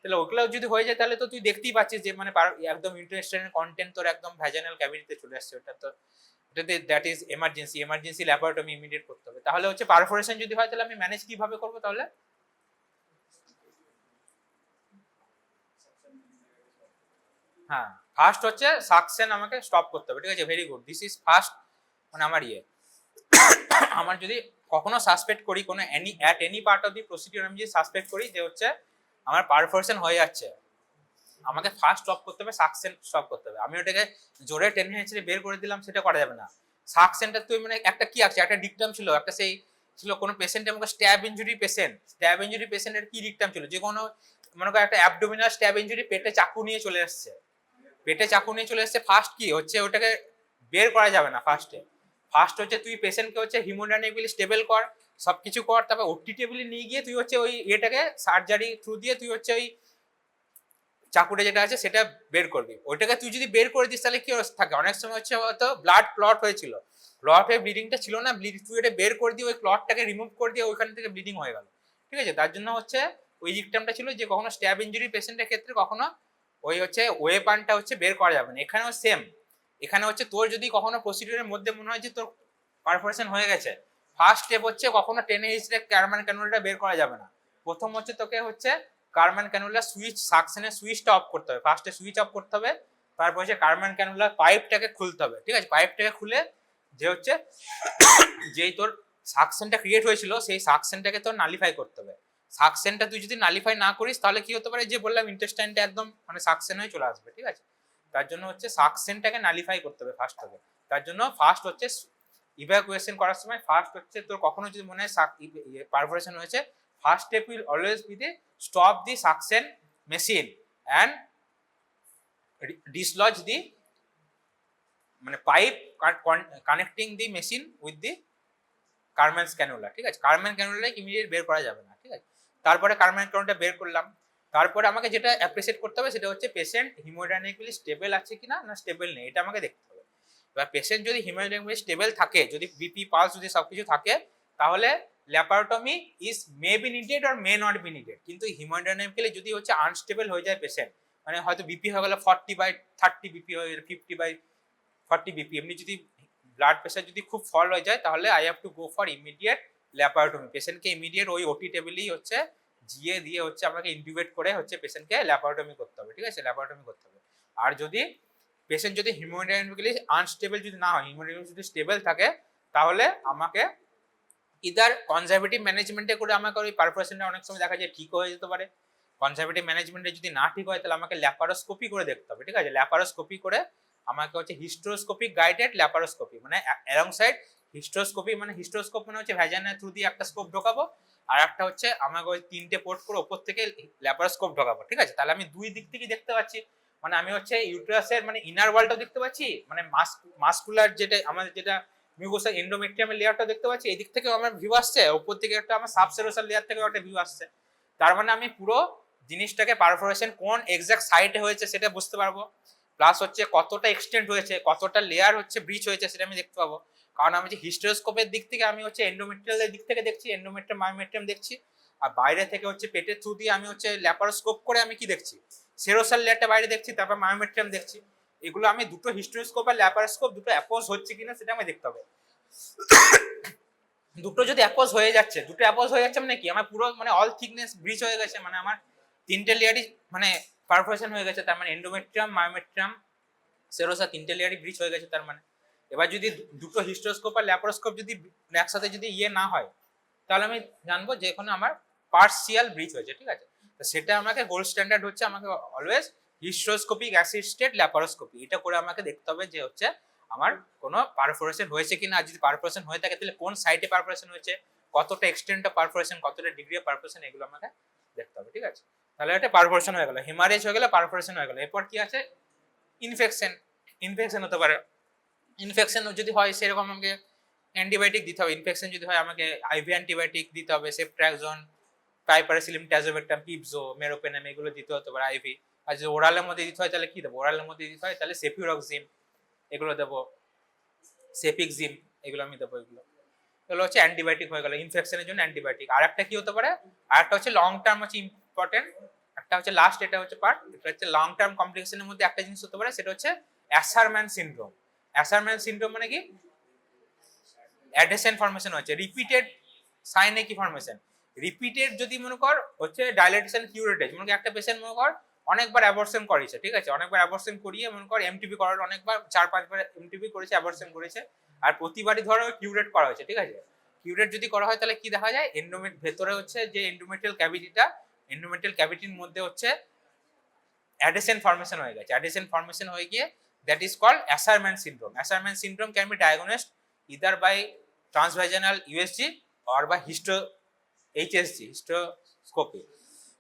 তাহলে ওগুলো যদি হয়ে যায় তাহলে তো তুই দেখতেই পাচ্ছিস যে মানে একদম ইন্টেস্টাইনের কন্টেন্ট তোর একদম ভ্যাজানাল ক্যাভিটিতে চলে আসছে, ওটা তো that is emergency laparotomy immediate করতে হবে। তাহলে হচ্ছে পারফোরেশন যদি হয় তাহলে আমি ম্যানেজ কিভাবে করবো তাহলে? হ্যাঁ, ফার্স্ট হচ্ছে সাকশন আমাকে স্টপ করতে হবে, ঠিক আছে, very good, this is first মানে আমার আমার যদি কখনো সাসপেক্ট করি কোনো any part of the procedure, আমি যদি সাসপেক্ট করি যে হচ্ছে আমার পারফোরেশন হয়ে যাচ্ছে, আমাকে ফার্স্ট স্টপ করতে হবে, সাকশন স্টপ করতে হবে। আমি ওটাকে জোরে টেনে হেঁচড়ে বের করে দিলাম সেটা করা যাবে না। সাকশনটা তুই মানে একটা কি আছে, একটা ডিকটাম ছিল, একটা সেই ছিল কোনো পেশেন্ট আমাকে স্ট্যাব ইনজুরি পেশেন্টের কি ডিকটাম ছিল, যে কোনো মনে করো একটা অ্যাবডোমিনাল স্ট্যাব ইনজুরি, পেটে চাকু নিয়ে চলে আসছে, ফার্স্ট কি হচ্ছে ওটাকে বের করা যাবে না, ফার্স্ট হচ্ছে তুই পেশেন্টকে হচ্ছে হিমোডাইনামিক্যালি স্টেবল কর, সবকিছু কর, তারপর ওটি টেবিলে নিয়ে গিয়ে তুই হচ্ছে ওই এটাকে সার্জারি থ্রু দিয়ে তুই হচ্ছে ওই চাকুটা যেটা আছে সেটা বের করবি। ওইটাকে তুই যদি বের করে দিস তাহলে কি থাকে, অনেক সময় হচ্ছে হয়তো ব্লাড ক্লট হয়েছিল, ক্লট হয়ে ব্লিডিংটা ছিল না, তুই এটা বের করে দিয়ে ওই ক্লটটাকে রিমুভ করে দিয়ে ওইখান থেকে ব্লিডিং হয়ে গেল, ঠিক আছে। তার জন্য হচ্ছে ওই ডিকটামটা ছিল যে কখনো স্ট্যাব ইনজুরি পেশেন্টের ক্ষেত্রে কখনো ওই হচ্ছে ওয়েপানটা হচ্ছে বের করা যাবে না। এখানেও সেম, এখানে হচ্ছে তোর যদি কখনো প্রসিডিউরের মধ্যে মনে হয় যে তোর পারফোরেশন হয়ে গেছে, ফার্স্ট স্টেপ হচ্ছে কখনো টেনে হিসেবে কার্মান ক্যানুলাটা বের করা যাবে না। প্রথম হচ্ছে তোকে হচ্ছে কার্মান ক্যানুলা সুইচ সাকশনের সুইচটা অফ করতে হবে, ফার্স্টে সুইচ অফ করতে হবে, তারপর হচ্ছে কার্মান ক্যানুলা পাইপটাকে খুলতে হবে, ঠিক আছে, পাইপটাকে খুলে যে হচ্ছে যেই তোর সাকশনটা ক্রিয়েট হয়েছিল সেই সাকশনটাকে তোর নালিফাই করতে হবে। সাকশনটা তুই যদি নালিফাই না করিস তাহলে কি হতে পারে, যে বললাম ইন্টেস্টাইনটা একদম মানে সাকশন হয়ে চলে আসবে, ঠিক আছে। তার জন্য হচ্ছে সাকশনটাকে নালিফাই করতে হবে ফার্স্ট হবে। তার জন্য ফার্স্ট হচ্ছে ইভ্যাকুয়েশন করার সময় ফার্স্ট হচ্ছে তোর কখনো যদি মনে হয় পারফোরেশন হয়েছে, first step will always be the stop the suction machine and dislodge the মানে pipe connecting the machine with the Karman's cannula, ঠিক আছে। কার্মেন ক্যানুলা ইমিডিয়েট বের করা যাবে না, ঠিক আছে। তারপরে কার্মেন ক্যানুলাটা বের করলাম, তারপরে আমাকে যেটা অ্যাপ্রিসিয়েট করতে হবে সেটা হচ্ছে পেশেন্ট হিমোডাইনামিক্যালি স্টেবল আছে কিনা না স্টেবল নেই, এটা আমাকে দেখতে হবে। এবার পেশেন্ট যদি হিমোডাইনামিক্যালি স্টেবল থাকে, যদি বিপি পালস যদি সবকিছু থাকে, তাহলে laparotomy is may be needed or may not be needed. কিন্তু হিমোডাইনামিক্যালি যদি হচ্ছে আনস্টেবল হয়ে যায় পেশেন্ট, মানে হয়তো বিপি হয়ে গেল 40/30 বিপি হয়ে গেল 50/40 বিপি, এমনি যদি ব্লাড প্রেশার যদি খুব ফল হয়ে যায় তাহলে I have to go for immediate laparotomy. পেশেন্টকে ইমিডিয়েট ওই ওটি টেবিলেই হচ্ছে জিয়ে দিয়ে হচ্ছে আমাকে ইনটিউবেট করে হচ্ছে পেশেন্টকে ল্যাপারোটমি করতে হবে, ঠিক আছে, ল্যাপারোটমি করতে হবে। আর যদি পেশেন্ট যদি হিমোডাইনামিক্যালি আনস্টেবল যদি না হয়, হিমোডাইনামিক্যালি যদি স্টেবল থাকে, তাহলে আমাকে ইদার কনজারভেটিভ ম্যানেজমেন্টে করে আমাকে ওই পারফোরেশনটা অনেক সময় দেখা যায় ঠিক হয়ে যেতে পারে। কনজারভেটিভ ম্যানেজমেন্টে যদি না ঠিক হয় তাহলে আমাকে ল্যাপারোস্কোপি করে দেখতে হবে, ঠিক আছে। ল্যাপারোস্কোপি করে আমাকে হচ্ছে হিস্টোস্কোপিক গাইডেড ল্যাপারোস্কোপি, মানে অ্যালং সাইড হিস্টোস্কোপি, মানে হিস্টোস্কোপ মানে হচ্ছে ভ্যাজানাল থ্রু দিয়ে একটা স্কোপ ঢোকাবো, আর একটা হচ্ছে আমাকে ওই 3টে পোর্ট করে ওপর থেকে ল্যাপারোস্কোপ ঢোকাবো, ঠিক আছে। তাহলে আমি দুই দিক থেকে দেখতে পাচ্ছি, মানে আমি হচ্ছে ইউটেরাসের মানে ইনার ওয়ালটাও দেখতে পাচ্ছি, মানে মাসকুলার যেটা আমাদের যেটা মিউকোসা এন্ডোমেট্রিয়ামের লেয়ারটা দেখতে পাচ্ছি, এই দিক থেকে আমার ভিউ আসছে, উপর থেকে একটা আমার সাবসেরোসাল লেয়ার থেকে একটা ভিউ আসছে। তার মানে আমি পুরো জিনিসটাকে পারফোরেশন কোন এক্সাক্ট সাইডে হয়েছে সেটা বুঝতে পারবো, প্লাস হচ্ছে কতটা এক্সটেন্ড হয়েছে, কতটা লেয়ার হচ্ছে ব্রিচ হয়েছে সেটা আমি দেখতে পাবো। কারণ আমি যে হিস্টোস্কোপের দিক থেকে আমি হচ্ছে এন্ডোমেট্রিয়ালের দিক থেকে দেখছি, এন্ডোমেট্রিয়াম মায়োমেট্রিয়াম দেখছি, আর বাইরে থেকে হচ্ছে পেটের থ্রু দিয়ে আমি হচ্ছে ল্যাপারোস্কোপ করে আমি কি দেখছি, সেরোসাল লেয়ারটা বাইরে দেখছি, তারপর মায়োমেট্রিয়াম দেখছি। এগুলো আমি দুটো হিস্টোস্কোপ আর ল্যাপারোস্কোপ দুটো অ্যাপোজ হচ্ছে কিনা সেটা আমি দেখতে হবে। দুটো যদি অ্যাপোজ হয়ে যাচ্ছে, মানে কি আমার পুরো মানে অল থিকনেস ব্রিচ হয়ে গেছে, মানে আমার 3টে লেয়ারই মানে পারফোরেশন হয়ে গেছে, তার মানে এন্ডোমেট্রিয়াম মায়োমেট্রিয়াম সেরোসা 3টে লেয়ারই ব্রিচ হয়ে গেছে। তার মানে এবার যদি দুটো হিস্টোস্কোপ আর ল্যাপারোস্কোপ যদি একসাথে যদি না হয়, তাহলে আমি জানবো যে এখানে আমার পার্সিয়াল ব্রিচ হয়েছে, ঠিক আছে। তো সেটা আমাকে গোল্ড স্ট্যান্ডার্ড হচ্ছে আমাকে অলওয়েজ হিস্টোস্কোপিক অ্যাসিস্টেড ল্যাপারোস্কোপি, এটা করে আমাকে দেখতে হবে যে হচ্ছে আমার কোনো পারফোরেশন হয়েছে কিনা, আর যদি পারফোরেশন হয়ে থাকে তাহলে কোন সাইটে পারফোরেশন হয়েছে, কতটা এক্সটেন্ট অফ পারফোরেশন, কতটা ডিগ্রি অফ পারফোরেশন, এগুলো আমাকে দেখতে হবে। ঠিক আছে, তাহলে এটা পারফোরেশন হয়ে গেল, হেমারেজ হয়ে গেলে, পারফোরেশন হয়ে গেল। এরপর কি আছে, ইনফেকশন। ইনফেকশন হতে পারে, ইনফেকশন যদি হয় সেরকম আমাকে অ্যান্টিবায়োটিক দিতে হবে। ইনফেকশন যদি হয় আমাকে আইভি অ্যান্টিবায়োটিক দিতে হবে, সেফট্রাক্সন, পাইপারাসিলিম, ট্যাজোভেক্টাম, পিপজো, মেরোপেনাম, এগুলো দিতে হতে পারে আইভি। আর যদি ওরালের মধ্যে দিতে হয় তাহলে কি দেবো, ওরালের মধ্যে দিতে হয় তাহলে সেফিউরক্সিম, এগুলো দেবো, সেফিক্সিম, এগুলো আমি দেবো। এগুলো হচ্ছে অ্যান্টিবায়োটিক হয়ে গেল, ইনফেকশনের জন্য অ্যান্টিবায়োটিক। আর একটা কি হতে পারে, আর একটা হচ্ছে লং টার্ম, হচ্ছে ইম্পর্টেন্ট একটা হচ্ছে লাস্ট, এটা হচ্ছে পার্ট, এটা হচ্ছে লং টার্ম কমপ্লিকেশনের মধ্যে একটা জিনিস হতে পারে, সেটা হচ্ছে অ্যাসারম্যান সিনড্রোম। অ্যাসারম্যান সিনড্রোম মানে কি, অ্যাডহেশন ফর্মেশন হচ্ছে রিপিটেড সাইনে কি ফর্মেশন, রিপিটেড যদি মনে কর হচ্ছে ডাইলেটেশন কিউরেটেজ, মনে কর একটা পেশেন্ট মনে কর অনেকবার অ্যাবর্শন করেছে, ঠিক আছে, অনেকবার অ্যাবর্শন করিয়ে মনে কর এমটিপি করার অনেকবার 4-5 বার এমটিপি করেছে, অ্যাবর্শন করেছে, আর প্রতিবারই ধরো কিউরেট করা হয়েছে, ঠিক আছে। কিউরেট যদি করা হয় তাহলে কি দেখা যায়, ভেতরে হচ্ছে যে এন্ডোমেট্রিয়াল ক্যাভিটিটা, এন্ডোমেট্রিয়াল ক্যাভিটির মধ্যে হচ্ছে অ্যাডহেশন ফর্মেশন হয়ে গেছে, অ্যাডহেশন ফর্মেশন হয়ে গিয়ে that is called Asherman syndrome. Asherman syndrome can be diagnosed either by transvaginal USG or by HSG, hysteroscopy.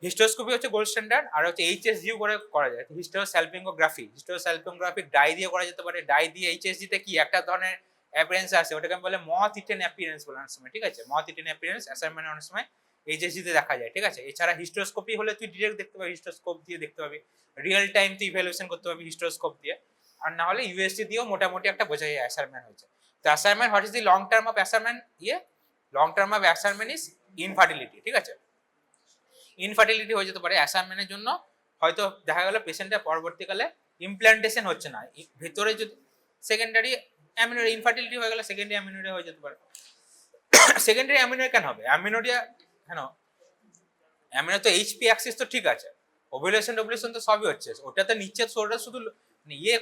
Hysteroscopy হচ্ছে গোল্ড স্ট্যান্ডার্ড, আর হচ্ছে HSG করে করা যায়, হিস্টোস্যালপিঙ্গোগ্রাফি। হিস্টোস্যালপিঙ্গোগ্রাফি ডাই দিয়ে করা যেতে পারে, ডাই দিয়ে HSG তে কি একটা ধরনের অ্যাপিয়ারেন্স আছে, ওটাকে বলে মথ ইটেন অ্যাপিয়ারেন্স বলে অনেক সময়, ঠিক আছে, মথ ইটেন অ্যাপিয়ারেন্স অ্যাসারম্যান অনেক সময় HSG তে দেখা যায়, ঠিক আছে। এছাড়া হিস্টোস্কোপি হলে তুই ডিরেক্ট দেখতে পাবি, হিস্টোস্কোপ দিয়ে দেখতে পাবি, রিয়েল টাইম তুই ইভ্যালুয়েশন করতে পারবি হিস্টোস্কোপ দিয়ে, আর না হলে USG দিয়েও মোটামুটি একটা বোঝা যায় অ্যাসারম্যান হয়েছে। তো Asherman, what is the long term of Asherman, long term of Asherman is infertility, ঠিক আছে। ইনফার্টিলিটি হয়ে যেতে পারে অ্যাসারম্যানের জন্য, হয়তো দেখা গেল পেশেন্টের পরবর্তীকালে ইমপ্ল্যান্টেশন হচ্ছে না, ভেতরে যদি সেকেন্ডারি অ্যামিনোরিয়া, ইনফার্টিলিটি হয়ে গেলে সেকেন্ডারি অ্যামিনোরিয়া হয়ে যেতে পারে। সেকেন্ডারি অ্যামিনোরিয়া কেন হবে, অ্যামিনোরিয়া কেন, অ্যামিনো তো এইচপি অ্যাক্সিস তো ঠিক আছে, ওভুলেশন তো সবই হচ্ছে, ওটাতে নিচে ওটা শুধু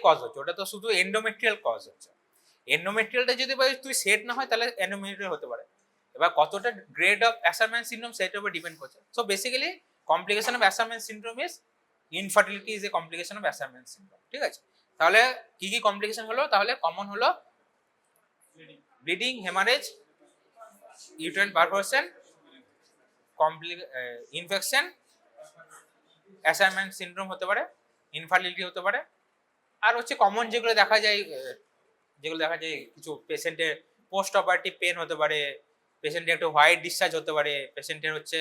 কজ হচ্ছে, ওটা তো শুধু এন্ডোমেট্রিয়াল কজ হচ্ছে। এন্ডোমেট্রিয়ালটা যদি তুই সেট না হয় তাহলে এন্ডোমেট্রিয়াল হতে পারে। এবার কতটা গ্রেড অফ অ্যাসারম্যান সিনড্রোম সেটার উপর ডিপেন্ড করছে। So basically complication of Asherman syndrome is infertility is a complication of Asherman syndrome, ঠিক আছে। তাহলে কি কি কমপ্লিকেশন হলো, তাহলে কমন হলো bleeding, haemorrhage, uterine perforation, infection, Asherman syndrome হতে পারে, ইনফার্টিলিটি হতে পারে। আর হচ্ছে কমন যেগুলো দেখা যায়, কিছু পেশেন্টের পোস্ট অপারেটিভ পেন হতে পারে, পেশেন্টের একটু হোয়াইট ডিসচার্জ হতে পারে, পেশেন্টের হচ্ছে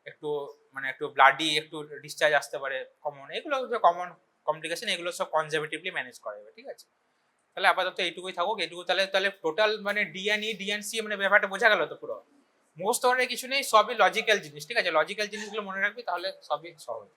একটু ব্লাডি একটু ডিসচার্জ আসতে পারে, কমন, এগুলো হচ্ছে কমন কমপ্লিকেশন, এগুলো সব কনজারভেটিভলি ম্যানেজ করা যাবে, ঠিক আছে। তাহলে আপাতত এইটুকুই থাকুক, এইটুকু তাহলে টোটাল ডিএনই ডিএনসি ব্যাপারটা বোঝা গেল তো পুরো, মোস্ট ধরনের কিছু নেই, সবই লজিক্যাল জিনিস, ঠিক আছে। লজিক্যাল জিনিসগুলো মনে রাখবি তাহলে সবই সহজ।